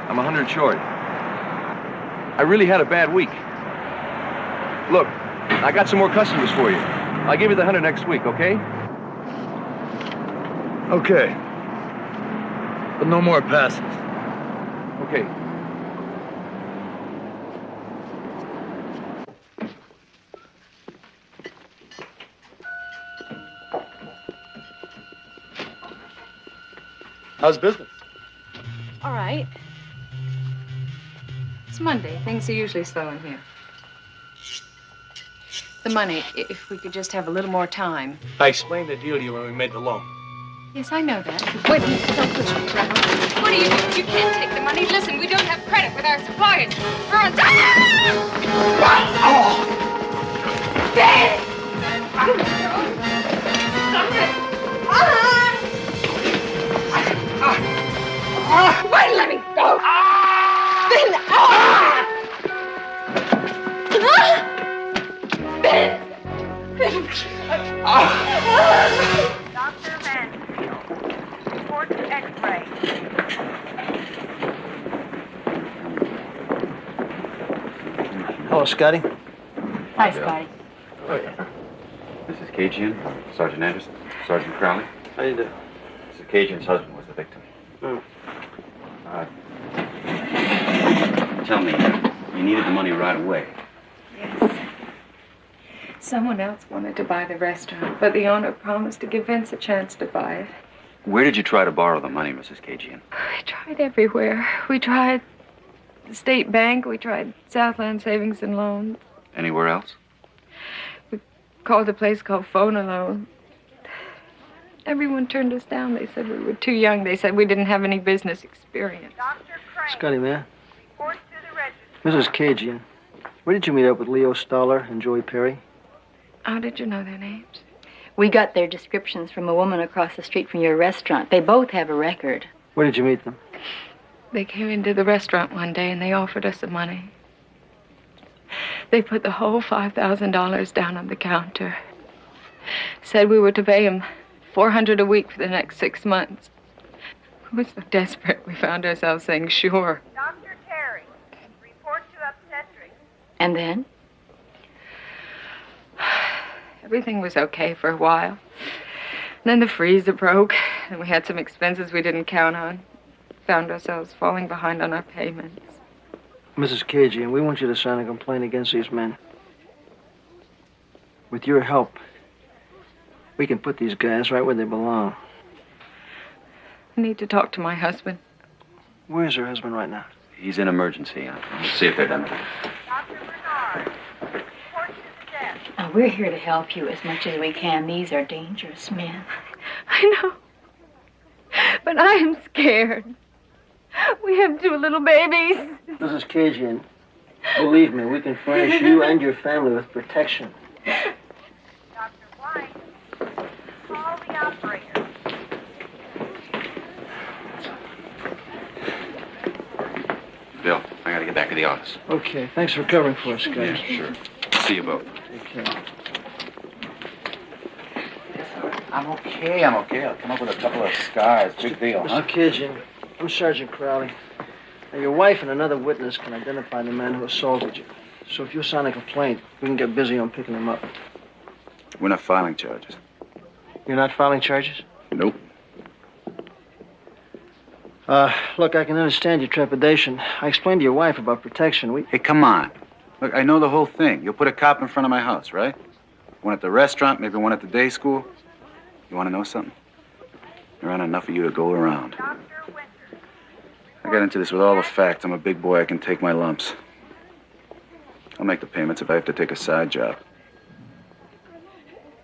I'm 100 short. I really had a bad week. Look, I got some more customers for you. I'll give you the 100 next week, okay? Okay. But no more passes. Okay. How's business? All right. It's Monday. Things are usually slow in here. The money, if we could just have a little more time. I explained the deal to you when we made the loan. Yes, I know that. Wait, don't put your crap on. What are you doing? You can't take the money. Listen, we don't have credit with our suppliers. We're on time. Ben! Stop it! Why let me go? Ben! Ben! Dr. Mansfield, report to X-ray. Hello, Scotty. Hi, Scotty. Oh, yeah. This is Cajian, Sergeant Anderson, Sergeant Crowley. How you do? Mrs. Cajian's husband was the victim. Tell me, you needed the money right away. Yes. Someone else wanted to buy the restaurant, but the owner promised to give Vince a chance to buy it. Where did you try to borrow the money, Mrs. Cajian? We tried everywhere. We tried the State Bank. We tried Southland Savings and Loans. Anywhere else? Called a place called Phone Alone. Everyone turned us down. They said we were too young. They said we didn't have any business experience. Scotty, man. Mrs. Cajian, where did you meet up with Leo Stoller and Joey Perry? How did you know their names? We got their descriptions from a woman across the street from your restaurant. They both have a record. Where did you meet them? They came into the restaurant one day and they offered us the money. They put the whole $5,000 down on the counter. Said we were to pay them $400 a week for the next 6 months. We were so desperate, we found ourselves saying, sure. Dr. Terry, report to obstetrics. And then? Everything was okay for a while. Then the freezer broke, and we had some expenses we didn't count on. Found ourselves falling behind on our payments. Mrs. Cajian, we want you to sign a complaint against these men. With your help, we can put these guys right where they belong. I need to talk to my husband. Where's her husband right now? He's in emergency. Let's see if they're done. Now, we're here to help you as much as we can. These are dangerous men. I know. But I am scared. We have 2 little babies. Mrs. Cajian, believe me, we can furnish you and your family with protection. Dr. White, call the operator. Bill, I gotta get back to the office. Okay, thanks for covering for us, Scotty. Yeah, sure. See you both. Okay. I'm okay. I'll come up with a couple of scars. Big deal, huh? Mr. Cajian, I'm Sergeant Crowley. Now, your wife and another witness can identify the man who assaulted you. So if you sign a complaint, we can get busy on picking him up. We're not filing charges. You're not filing charges? Nope. Look, I can understand your trepidation. I explained to your wife about protection. Hey, come on. Look, I know the whole thing. You'll put a cop in front of my house, right? One at the restaurant, maybe one at the day school. You want to know something? There aren't enough of you to go around. I got into this with all the facts. I'm a big boy. I can take my lumps. I'll make the payments if I have to take a side job.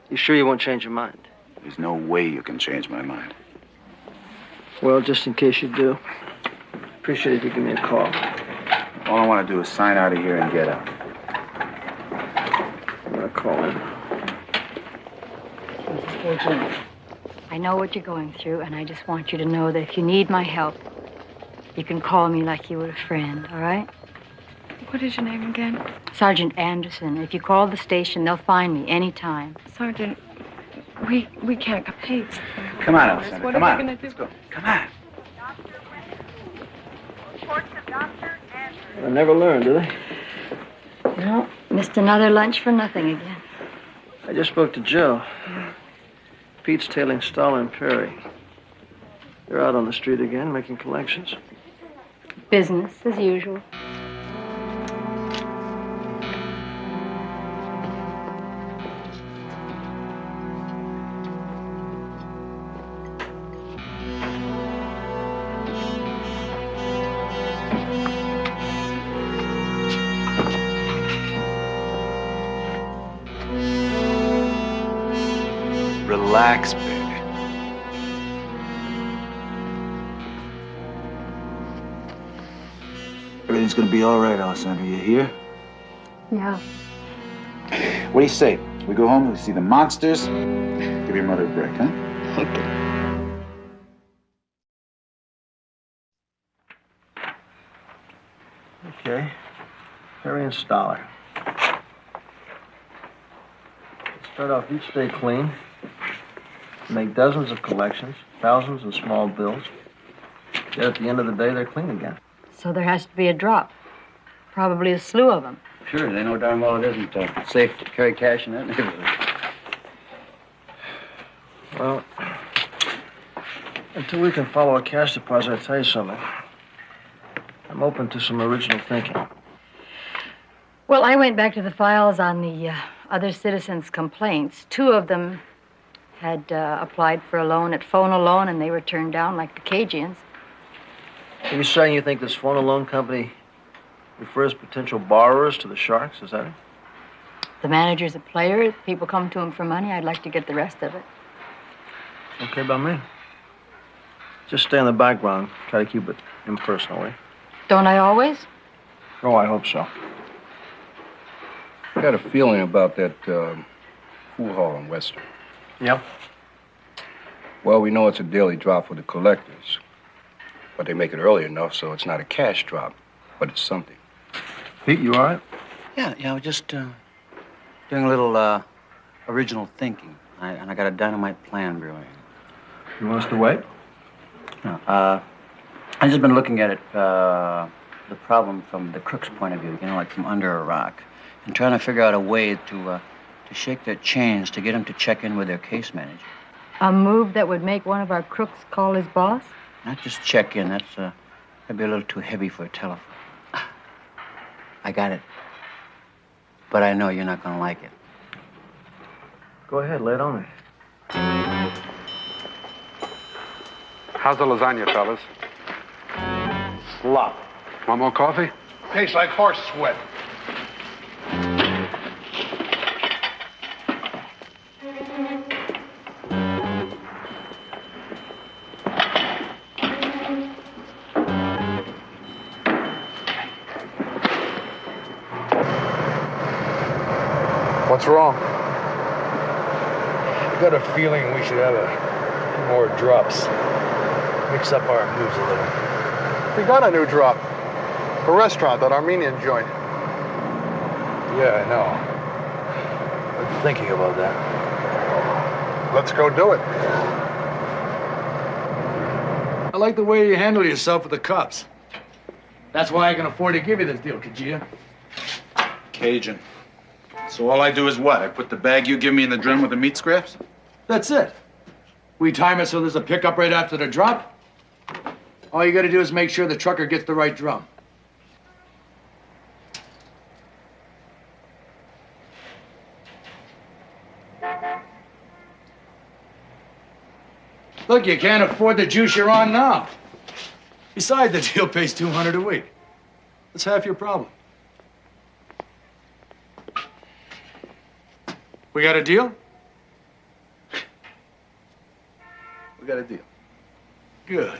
You sure you won't change your mind? There's no way you can change my mind. Well, just in case you do, appreciate if you give me a call. All I want to do is sign out of here and get out. I'm going to call in. Mrs. Cajian, I know what you're going through, and I just want you to know that if you need my help, you can call me like you would a friend, all right? What is your name again? Sergeant Anderson. If you call the station, they'll find me anytime. Sergeant, we can't compete. Come on, Alexander. What Come are on. we going to do? Let's go. Come on. They never learn, do they? No, missed another lunch for nothing again. I just spoke to Joe. Pete's tailing Stoller and Perry. They're out on the street again, making collections. Business as usual. Relax, baby. Everything's gonna be all right, Alessandra. You hear? Yeah. What do you say? We go home, we see the monsters. Give your mother a break, huh? Okay. Perry and Stoller. Start off each day clean. Make dozens of collections, thousands of small bills. Yet at the end of the day, they're clean again. So there has to be a drop. Probably a slew of them. Sure, they know darn well it isn't safe to carry cash in that neighborhood. Well, until we can follow a cash deposit, I'll tell you something. I'm open to some original thinking. Well, I went back to the files on the other citizens' complaints. 2 of them had applied for a loan at Phone Alone, and they were turned down like the Cajuns. Are you saying you think this phone loan company Refers potential borrowers to the Sharks, is that it? The manager's a player. People come to him for money. I'd like to get the rest of it. Okay by me. Just stay in the background. Try to keep it impersonal, eh? Don't I always? Oh, I hope so. I got a feeling about that pool hall in Western. Yeah? Well, we know it's a daily drop for the collectors. But they make it early enough so it's not a cash drop. But it's something. Pete, you all right? Yeah, we're just doing a little original thinking. And I got a dynamite plan brewing. You want us to wait? No, I've just been looking at it, the problem from the crook's point of view, like from under a rock, and trying to figure out a way to shake their chains to get them to check in with their case manager. A move that would make one of our crooks call his boss? Not just check in, that'd be a little too heavy for a telephone. I got it. But I know you're not gonna like it. Go ahead, lay it on me. How's the lasagna, fellas? Slop. Want more coffee? Tastes like horse sweat. What's wrong? I got a feeling we should have a more drops. Mix up our moves a little. We got a new drop. A restaurant, that Armenian joint. Yeah, I know. I'm thinking about that. Let's go do it. I like the way you handle yourself with the cops. That's why I can afford to give you this deal, Kajia. Cajun. So all I do is what? I put the bag you give me in the drum with the meat scraps? That's it. We time it so there's a pickup right after the drop. All you gotta do is make sure the trucker gets the right drum. Look, you can't afford the juice you're on now. Besides, the deal pays $200 a week. That's half your problem. We got a deal? We got a deal. Good.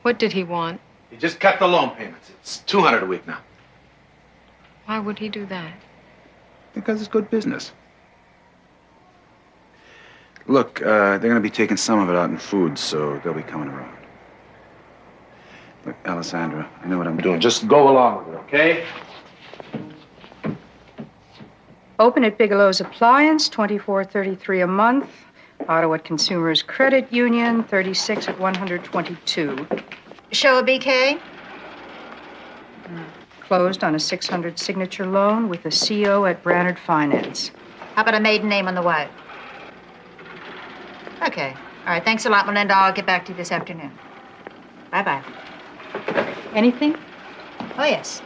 What did he want? He just cut the loan payments. It's $200 a week now. Why would he do that? Because it's good business. Look, they're gonna be taking some of it out in food, so they'll be coming around. Look, Alessandra, I know what I'm doing. Just go along with it, okay? Open at Bigelow's Appliance, $24.33 a month. Ottawa Consumers Credit Union, 36 at 122. Show a BK? Closed on a 600 signature loan with a CO at Brannard Finance. How about a maiden name on the wife? Okay. All right, thanks a lot, Melinda. I'll get back to you this afternoon. Bye-bye. Anything? Oh, yes.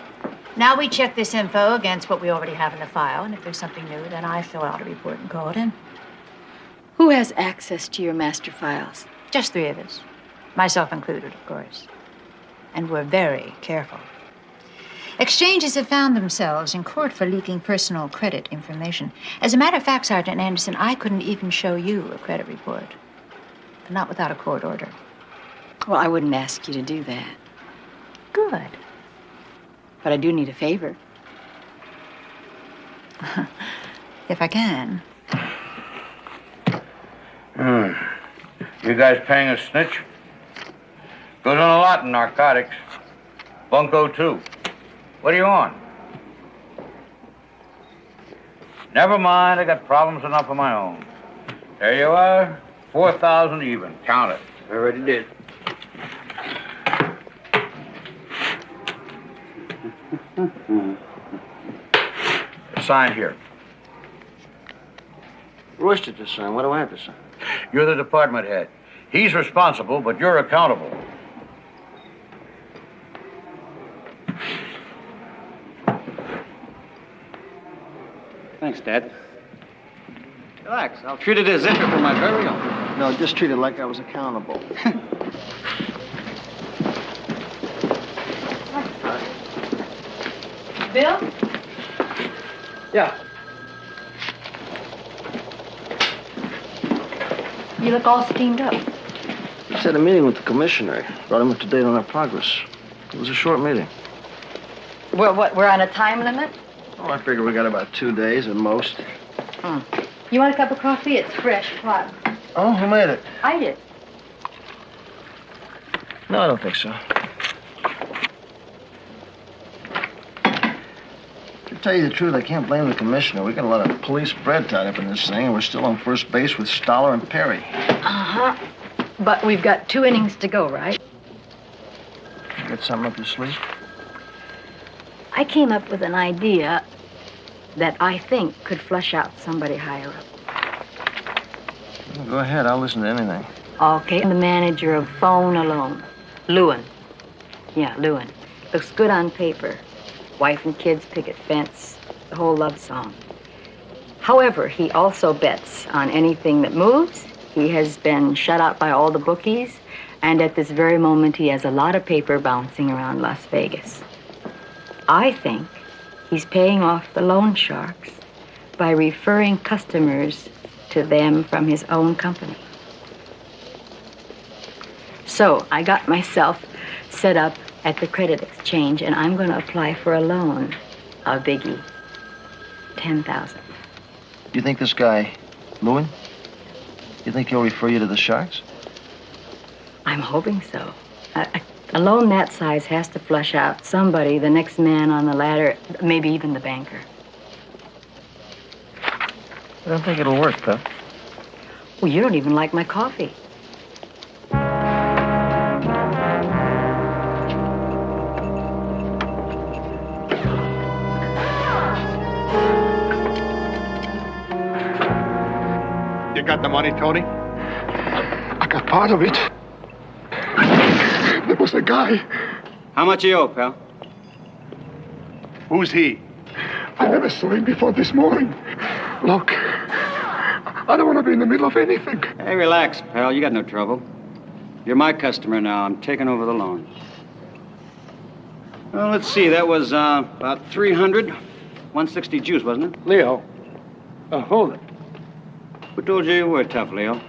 Now we check this info against what we already have in the file, and if there's something new, then I fill out a report and call it in. Who has access to your master files? Just three of us. Myself included, of course. And we're very careful. Exchanges have found themselves in court for leaking personal credit information. As a matter of fact, Sergeant Anderson, I couldn't even show you a credit report. Not without a court order. Well, I wouldn't ask you to do that. Good. But I do need a favor. If I can. You guys paying a snitch? Goes on a lot in narcotics. Bunko, too. What are you on? Never mind, I got problems enough of my own. There you are, 4,000 even. Count it. I already did. Sign here. Royce did to sign. What do I have to sign? You're the department head. He's responsible, but you're accountable. Thanks, Dad. Relax. I'll treat it as if it were my burial. No, just treat it like I was accountable. Bill? Yeah. You look all steamed up. Just had a meeting with the commissioner. Brought him up to date on our progress. It was a short meeting. Well, what, we're on a time limit? Oh, I figure we got about 2 days at most. You want a cup of coffee? It's fresh, hot. Oh, who made it? I did. No, I don't think so. To tell you the truth, I can't blame the commissioner. We got a lot of police bread tied up in this thing, and we're still on first base with Stoller and Perry. Uh-huh. But we've got 2 innings to go, right? You got something up your sleeve? I came up with an idea that I think could flush out somebody higher up. Well, go ahead. I'll listen to anything. Okay, the manager of Phone Alone. Lewin. Yeah, Lewin. Looks good on paper. Wife and kids, picket fence, the whole love song. However, he also bets on anything that moves. He has been shut out by all the bookies, and at this very moment, he has a lot of paper bouncing around Las Vegas. I think he's paying off the loan sharks by referring customers to them from his own company. So I got myself set up at the credit exchange, and I'm going to apply for a loan, a biggie, $10,000. You think this guy, Lewin, you think he'll refer you to the Sharks? I'm hoping so. A loan that size has to flush out somebody, the next man on the ladder, maybe even the banker. I don't think it'll work, Pep. Well, you don't even like my coffee. You got the money, Tony? I got part of it. There was a guy. How much you owe, pal? Who's he? I never saw him before this morning. Look, I don't want to be in the middle of anything. Hey, relax, pal. You got no trouble. You're my customer now. I'm taking over the loan. Well, let's see. That was about 300. 160 juice, wasn't it? Leo, hold it. Who told you you were tough, Leo?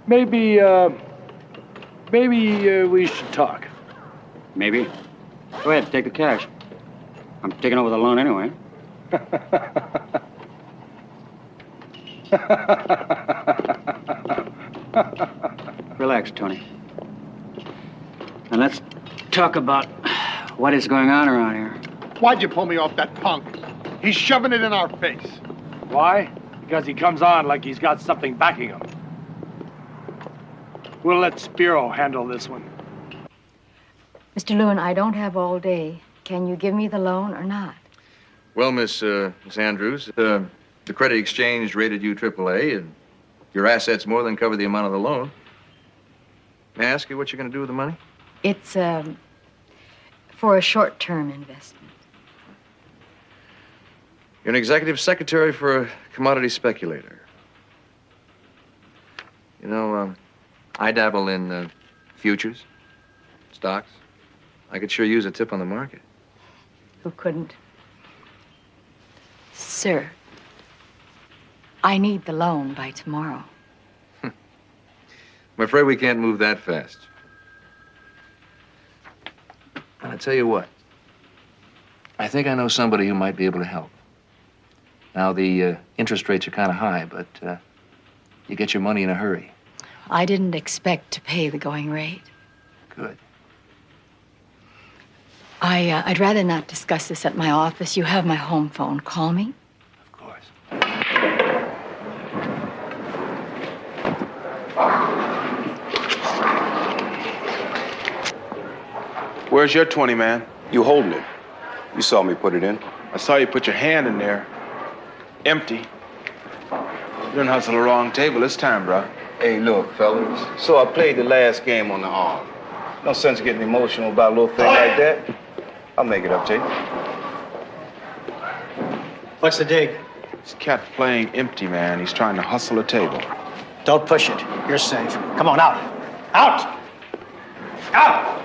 Maybe we should talk. Maybe. Go ahead, take the cash. I'm taking over the loan anyway. Relax, Tony. And let's talk about what is going on around here. Why'd you pull me off that punk? He's shoving it in our face. Why? Because he comes on like he's got something backing him. We'll let Spiro handle this one. Mr. Lewin, I don't have all day. Can you give me the loan or not? Well, Miss Andrews, the credit exchange rated you AAA, and your assets more than cover the amount of the loan. May I ask you what you're going to do with the money? It's for a short-term investment. You're an executive secretary for a commodity speculator. You know, I dabble in futures, stocks. I could sure use a tip on the market. Who couldn't? Sir, I need the loan by tomorrow. I'm afraid we can't move that fast. And I'll tell you what. I think I know somebody who might be able to help. Now, the interest rates are kind of high, but you get your money in a hurry. I didn't expect to pay the going rate. Good. I'd rather not discuss this at my office. You have my home phone. Call me. Of course. Where's your 20, man? You holding it. You saw me put it in. I saw you put your hand in there. Empty. You done hustled the wrong table this time, bro. Hey, look, fellas. So I played the last game on the arm. No sense getting emotional about a little thing like that. I'll make it up to you. What's the dig? This cat playing empty, man. He's trying to hustle a table. Don't push it. You're safe. Come on, out. Out! Out!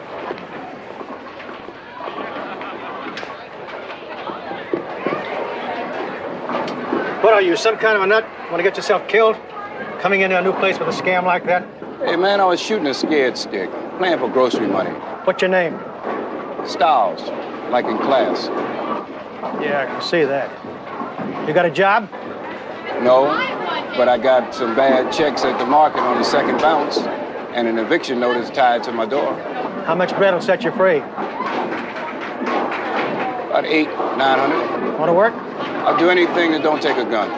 What are you, some kind of a nut? Want to get yourself killed? Coming into a new place with a scam like that? Hey, man, I was shooting a scared stick, playing for grocery money. What's your name? Styles, like in class. Yeah, I can see that. You got a job? No, but I got some bad checks at the market on the second bounce, and an eviction notice tied to my door. How much bread will set you free? About 800-900. Want to work? I'll do anything that don't take a gun.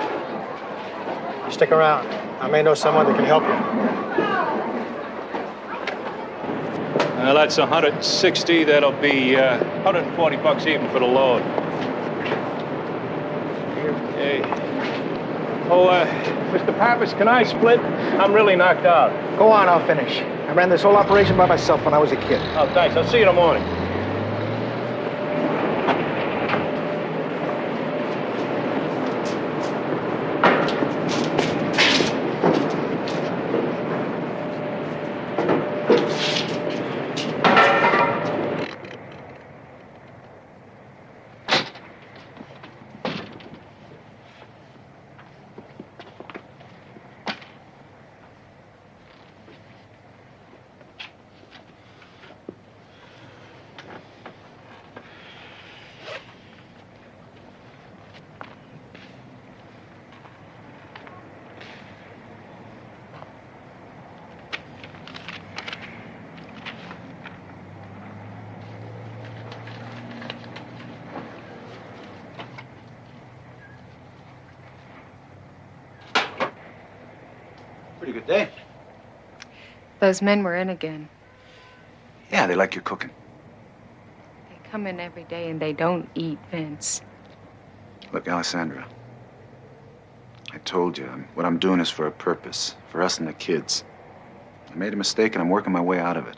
You stick around. I may know someone that can help you. That's 160. That'll be 140 bucks even for the load. Hey. Oh, Mr. Pappas, can I split? I'm really knocked out. Go on, I'll finish. I ran this whole operation by myself when I was a kid. Oh, thanks. I'll see you in the morning. Pretty good day. Those men were in again. Yeah, they like your cooking. They come in every day and they don't eat, Vince. Look, Alessandra, I told you, what I'm doing is for a purpose, for us and the kids. I made a mistake and I'm working my way out of it.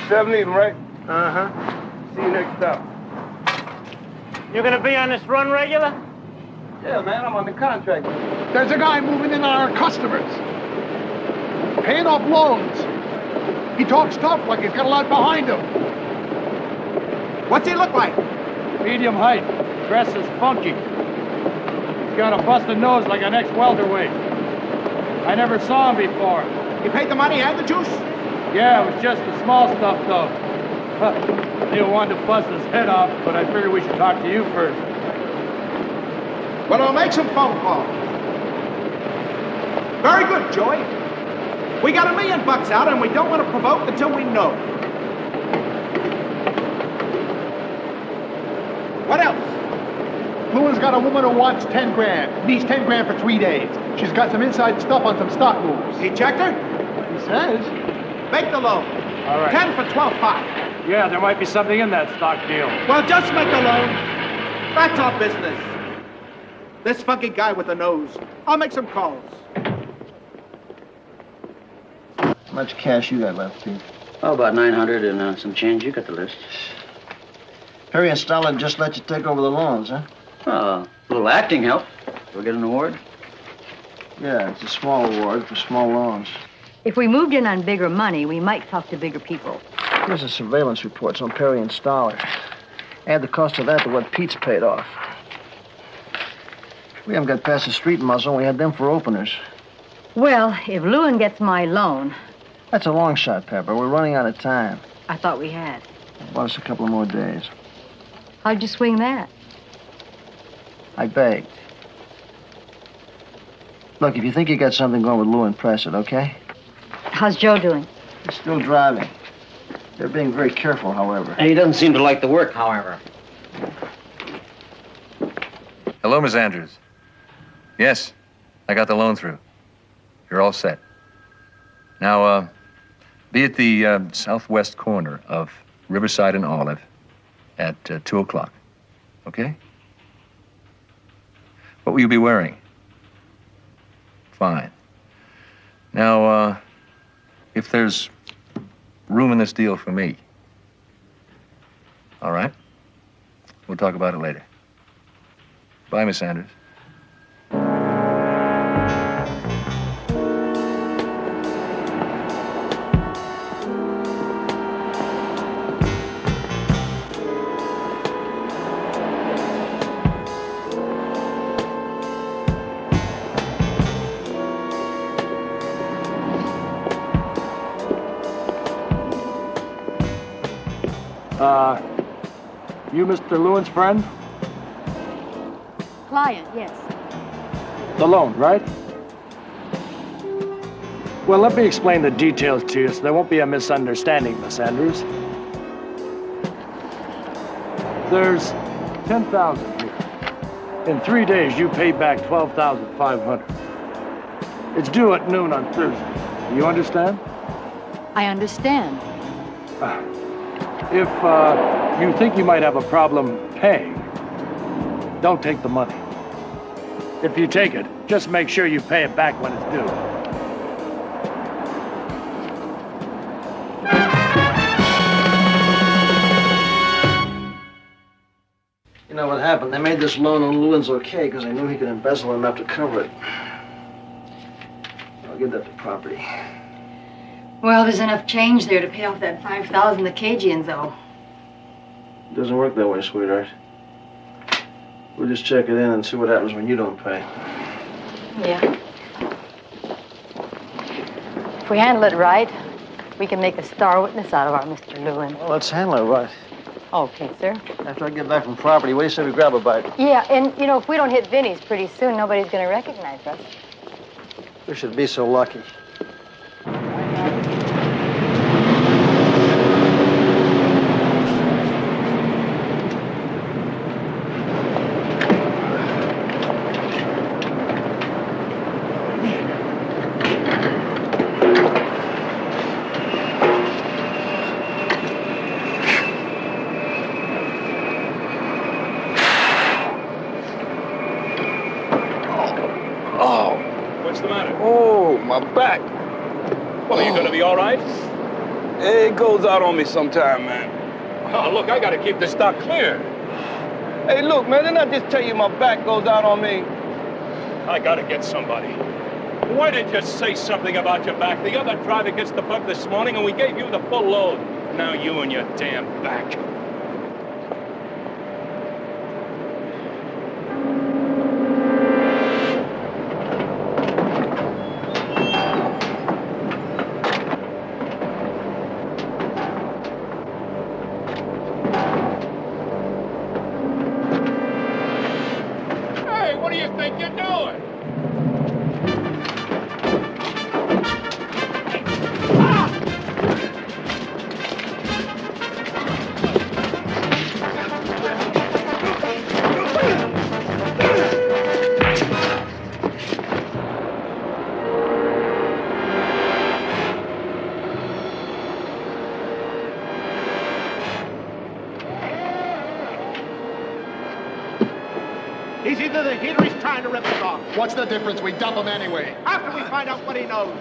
Seven of them, right? Uh-huh. See you next stop. You gonna be on this run regular? Yeah, man, I'm on the contract. There's a guy moving in on our customers. Paying off loans. He talks tough like he's got a lot behind him. What's he look like? Medium height. Dress is funky. He's got a busted nose like an ex-welterweight. I never saw him before. You paid the money and the juice? Yeah, it was just the small stuff, though. Neil wanted to bust his head off, but I figured we should talk to you first. Well, I'll make some phone calls. Very good, Joey. We got $1 million out, and we don't want to provoke until we know. What else? Lewin's got a woman who wants 10 grand. Needs 10 grand for 3 days. She's got some inside stuff on some stock moves. He checked her? He says. Make the loan. All right. 10 for 12.5. Yeah, there might be something in that stock deal. Well, just make the loan. That's our business. This funky guy with the nose. I'll make some calls. How much cash you got left, Pete? Oh, about 900 and some change. You got the list. Perry and Stalin just let you take over the loans, huh? A little acting help. We'll get an award. Yeah, it's a small award for small loans. If we moved in on bigger money, we might talk to bigger people. Here's the surveillance reports on Perry and Stoller. Add the cost of that to what Pete's paid off. We haven't got past the street muzzle, and we had them for openers. Well, if Lewin gets my loan... That's a long shot, Pepper. We're running out of time. I thought we had. Bought us a couple of more days. How'd you swing that? I begged. Look, if you think you got something going with Lewin, press it, okay? How's Joe doing? He's still driving. They're being very careful, however. He doesn't seem to like the work, however. Hello, Miss Andrews. Yes, I got the loan through. You're all set. Now, be at the southwest corner of Riverside and Olive at 2 o'clock. Okay? What will you be wearing? Fine. Now, if there's room in this deal for me, all right? We'll talk about it later. Bye, Miss Sanders. You Mr. Lewin's friend? Client, yes. The loan, right? Well, let me explain the details to you so there won't be a misunderstanding, Miss Andrews. There's 10,000 here. In 3 days, you pay back 12,500. It's due at noon on Thursday. You understand? I understand. If you think you might have a problem paying, don't take the money. If you take it, just make sure you pay it back when it's due. You know what happened? They made this loan on Lewin's okay because they knew he could embezzle enough to cover it. I'll give that to property. Well, there's enough change there to pay off that 5,000 the Cajuns owe. It doesn't work that way, sweetheart. We'll just check it in and see what happens when you don't pay. Yeah. If we handle it right, we can make a star witness out of our Mr. Lewin. Well, let's handle it right. Okay, sir. After I get back from property, what do you say we grab a bite? Yeah, and, you know, if we don't hit Vinny's pretty soon, nobody's going to recognize us. We should be so lucky. What's the matter? Oh, my back. Well, are you gonna be all right? It goes out on me sometime, man. Oh, look, I gotta keep the stock clear. Hey, look, man, didn't I just tell you my back goes out on me? I gotta get somebody. Why didn't you say something about your back? The other driver gets the bug this morning, and we gave you the full load. Now you and your damn back. What do you think you're doing? He's either the hit or he's trying to rip us off. What's the difference? We dump him anyway. After we find out what he knows.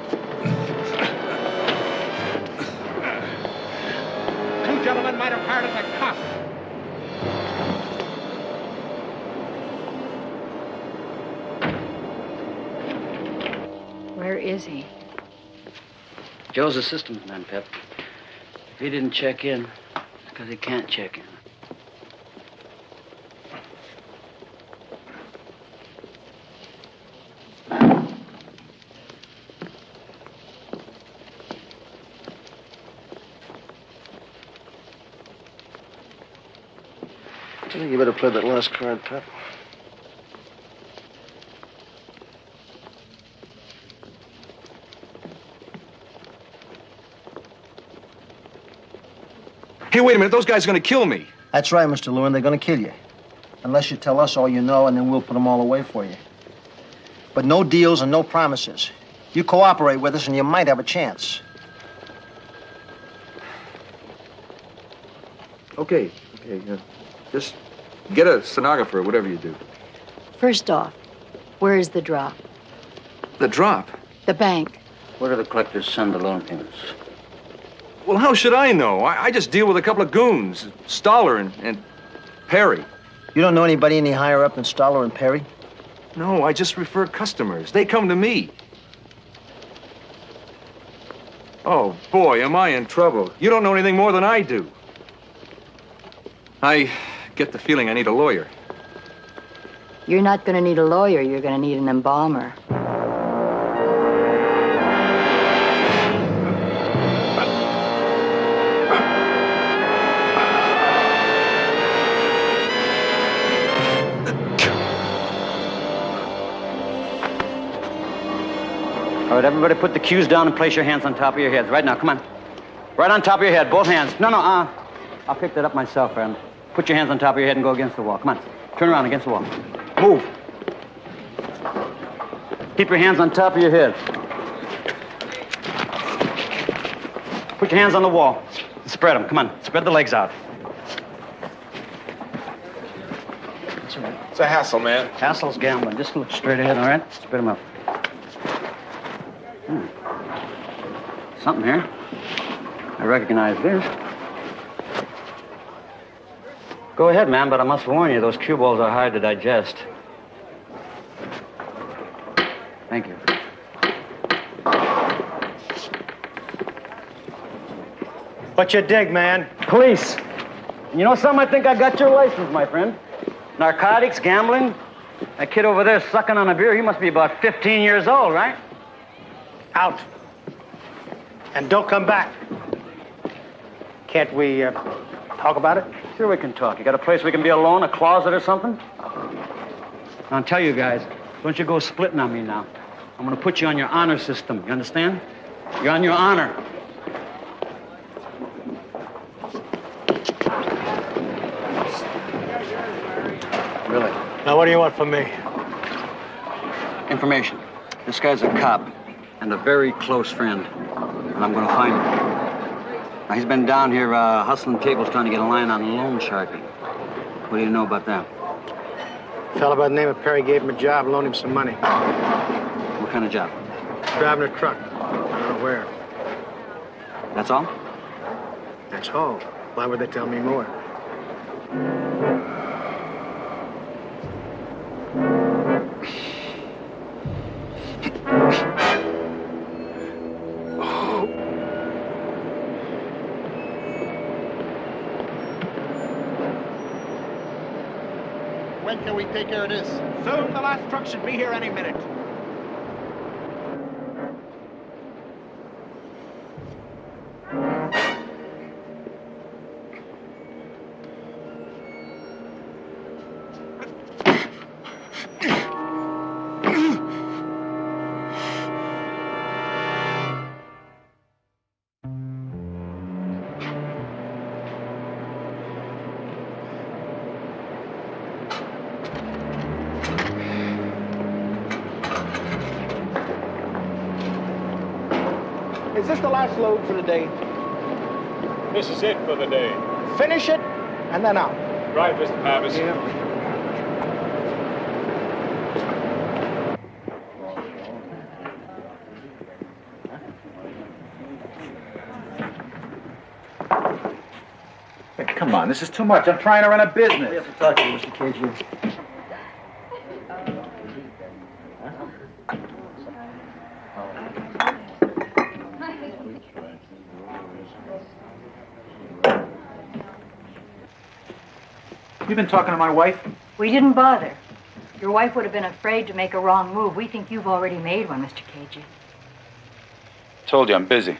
Two gentlemen might have hired as a cop. Where is he? Joe's a systems man, Pep. If he didn't check in, it's because he can't check in. I think you better play that last card, Pep. Hey, wait a minute. Those guys are going to kill me. That's right, Mr. Lewin. They're going to kill you. Unless you tell us all you know, and then we'll put them all away for you. But no deals and no promises. You cooperate with us, and you might have a chance. Okay. Okay, just get a stenographer, whatever you do. First off, where is the drop? The drop? The bank. Where do the collectors send the loan payments? Well, how should I know? I just deal with a couple of goons, Stoller and Perry. You don't know anybody any higher up than Stoller and Perry? No, I just refer customers. They come to me. Oh, boy, am I in trouble. You don't know anything more than I do. I get the feeling I need a lawyer. You're not going to need a lawyer. You're going to need an embalmer. All right, everybody put the cues down and place your hands on top of your heads. Right now, come on. Right on top of your head, both hands. No, I'll pick that up myself, friend. Put your hands on top of your head and go against the wall. Come on. Turn around against the wall. Move. Keep your hands on top of your head. Put your hands on the wall. Spread them. Come on. Spread the legs out. It's a hassle, man. Hassle's gambling. Just look straight ahead, all right? Spread them up. Something here. I recognize this. Go ahead, man, but I must warn you, those cue balls are hard to digest. Thank you. What you dig, man? Police. You know something? I think I got your license, my friend. Narcotics, gambling. That kid over there sucking on a beer, he must be about 15 years old, right? Out. And don't come back. Can't we talk about it? Sure we can talk. You got a place we can be alone, a closet or something? I'll tell you guys, don't you go splitting on me now. I'm gonna put you on your honor system, you understand? You're on your honor. Really? Now, what do you want from me? Information. This guy's a cop and a very close friend, and I'm gonna find him. Now, he's been down here hustling tables trying to get a line on loan sharking. What do you know about that? A fellow by the name of Perry gave him a job, loaned him some money. What kind of job? Driving a truck. I don't know where. That's all? That's all. Why would they tell me more? When can we take care of this? Soon. The last truck should be here any minute. Is this the last load for the day? This is it for the day. Finish it, and then out. Right, Mr. Pappas. Yeah. Hey, come on, this is too much. I'm trying to run a business. We have to talk to you, Mr. Cagey. You've been talking to my wife? We didn't bother. Your wife would have been afraid to make a wrong move. We think you've already made one, Mr. Cagey. Told you, I'm busy.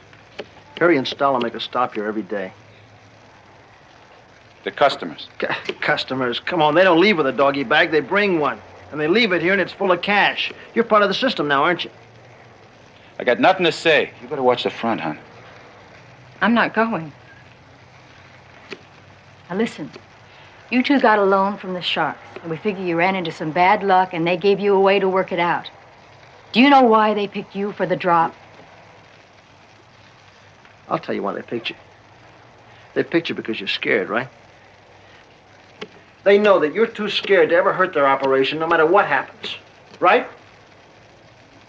Perry and Stoller make a stop here every day. The customers. Customers, come on, they don't leave with a doggy bag, they bring one. And they leave it here and it's full of cash. You're part of the system now, aren't you? I got nothing to say. You better watch the front, hon. I'm not going. Now listen, you two got a loan from the Sharks, and we figure you ran into some bad luck and they gave you a way to work it out. Do you know why they picked you for the drop? I'll tell you why they picked you. They picked you because you're scared, right? They know that you're too scared to ever hurt their operation, no matter what happens. Right?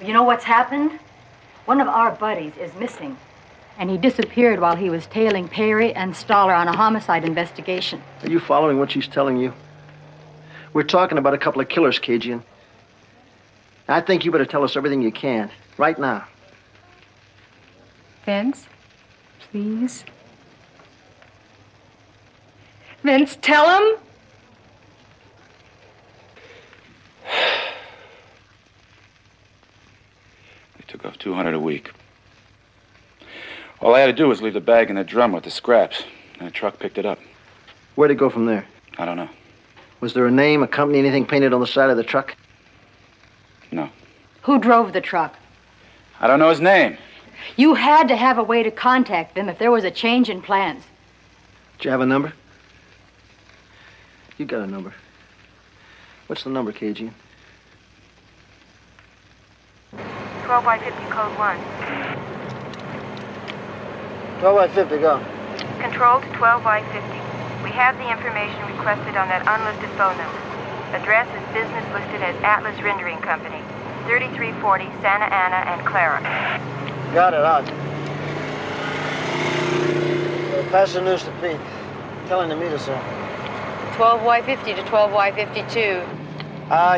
You know what's happened? One of our buddies is missing. And he disappeared while he was tailing Perry and Stoller on a homicide investigation. Are you following what she's telling you? We're talking about a couple of killers, Cajun. I think you better tell us everything you can, right now. Vince, please. Vince, tell him. They took off $200 a week. All I had to do was leave the bag in the drum with the scraps, and the truck picked it up. Where'd it go from there? I don't know. Was there a name, a company, anything painted on the side of the truck? No. Who drove the truck? I don't know his name. You had to have a way to contact them if there was a change in plans. Did you have a number? You got a number. What's the number, KG? 12 by 50 code 1. 12 by 50, go. Control to 12 by 50. We have the information requested on that unlisted phone number. Address is business listed as Atlas Rendering Company, 3340 Santa Ana and Clara. Got it, out. Pass the news to Pete. Tell him to meet us there. 12Y50 to 12Y52.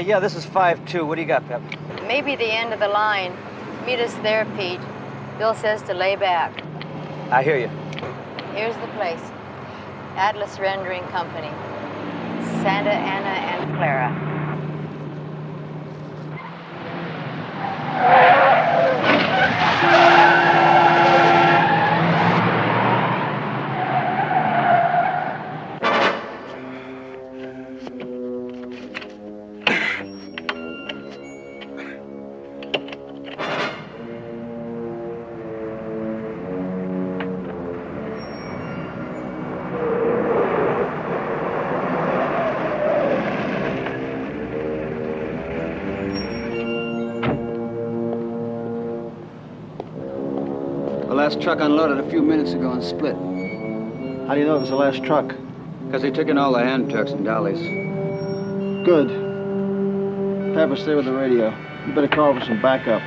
Yeah, this is 5-2. What do you got, Pep? Maybe the end of the line. Meet us there, Pete. Bill says to lay back. I hear you. Here's the place. Atlas Rendering Company. Santa Ana and Clara. The last truck unloaded a few minutes ago and split. How do you know it was the last truck? Because they took in all the hand trucks and dollies. Good. Pepper, stay with the radio. You better call for some backup.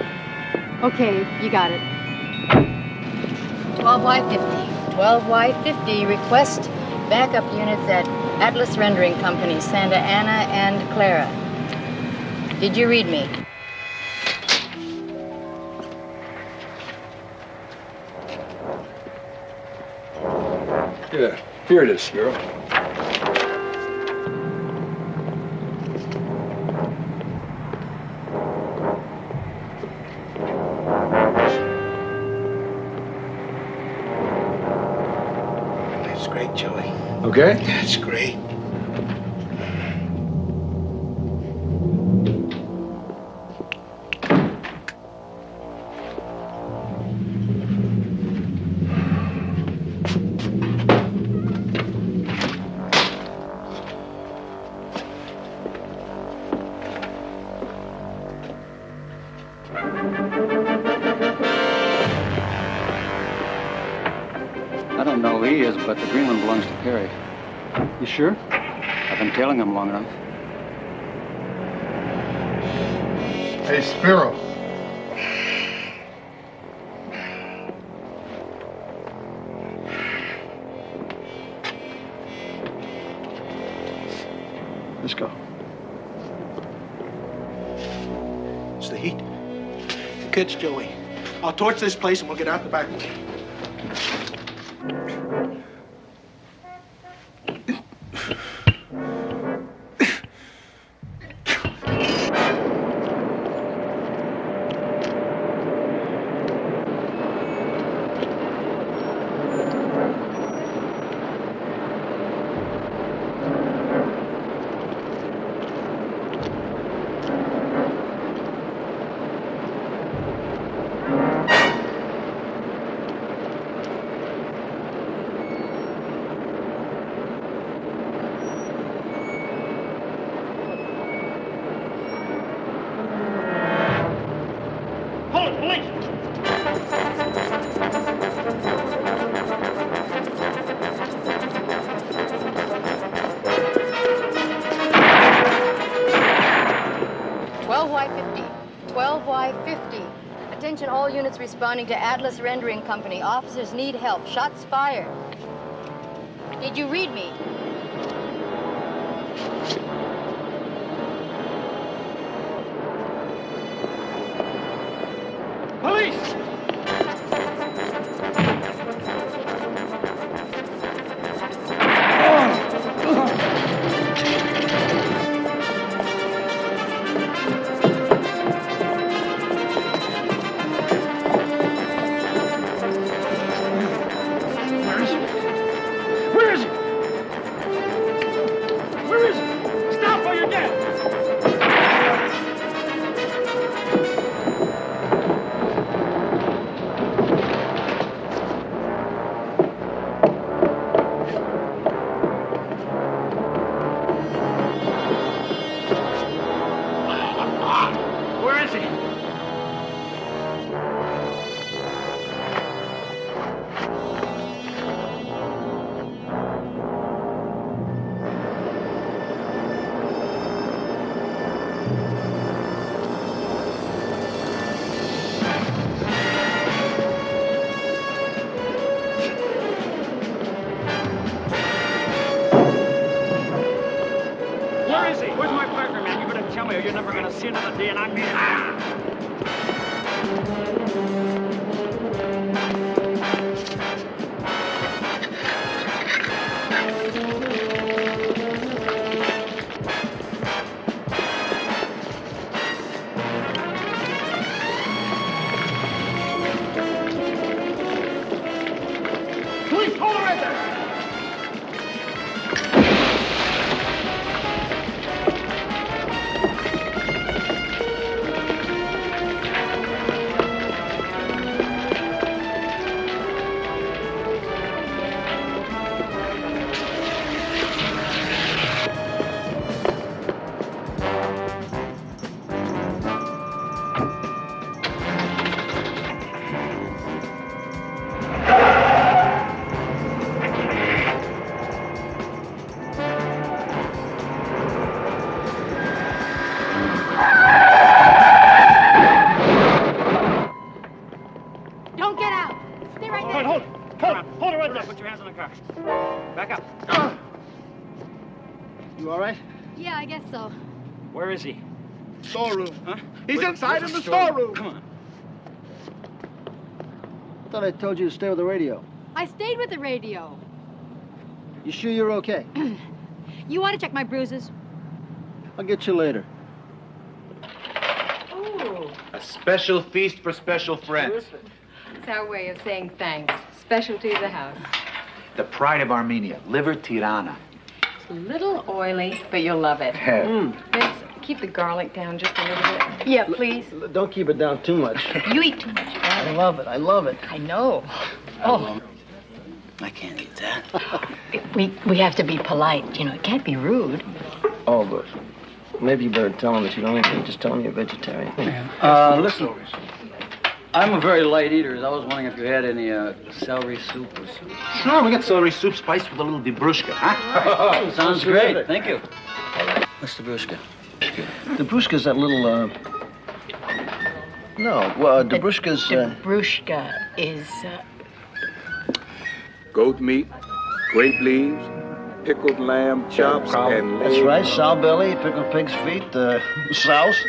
Okay, you got it. 12Y50. 12Y50. Request backup units at Atlas Rendering Company, Santa Ana and Clara. Did you read me? Yeah, here it is, Spiro. That's great, Joey. Okay? That's great. I don't know who he is, but the green one belongs to Perry. You sure? I've been tailing him long enough. Hey, Spiro. Let's go. It's the heat. The kids, Joey. I'll torch this place and we'll get out the back way. 12Y50. Attention all units responding to Atlas Rendering Company. Officers need help. Shots fired. Did you read me? Police! Where is it? Where is it? Stop or you're dead! Where is he? Where is he? Where's my partner, man? You better tell me or you're never gonna see another day and I'm Police, hold her right there! Don't get out. Stay right there. Hold her right there. Put your hands on the car. Back up. You all right? Yeah, I guess so. Where is he? Storeroom. Huh? He's inside in the storeroom. Come on. I thought I told you to stay with the radio. I stayed with the radio. You sure you're okay? You want to check my bruises? I'll get you later. Ooh, A special feast for special friends. it's our way of saying thanks. Specialty of the house. The pride of Armenia, liver tirana. It's a little oily, but you'll love it. Vince, keep the garlic down just a little bit. Yeah, please. Don't keep it down too much. You eat too much. I love it. I love it. I know. Oh, I can't eat that. we have to be polite. You know, it can't be rude. Oh, but maybe you better tell him that you don't eat meat. Just tell him you're a vegetarian. Listen. I'm a very light eater. I was wondering if you had any celery soup or something. Sure, we got celery soup spiced with a little debrushka, huh? Sounds great. Thank you. What's the bruschka? The bruschka's that little, No, well, Dabrushka's, Dabrushka is, Goat meat, grape leaves, pickled lamb chops, and That's right, sow belly, pickled pig's feet, souse.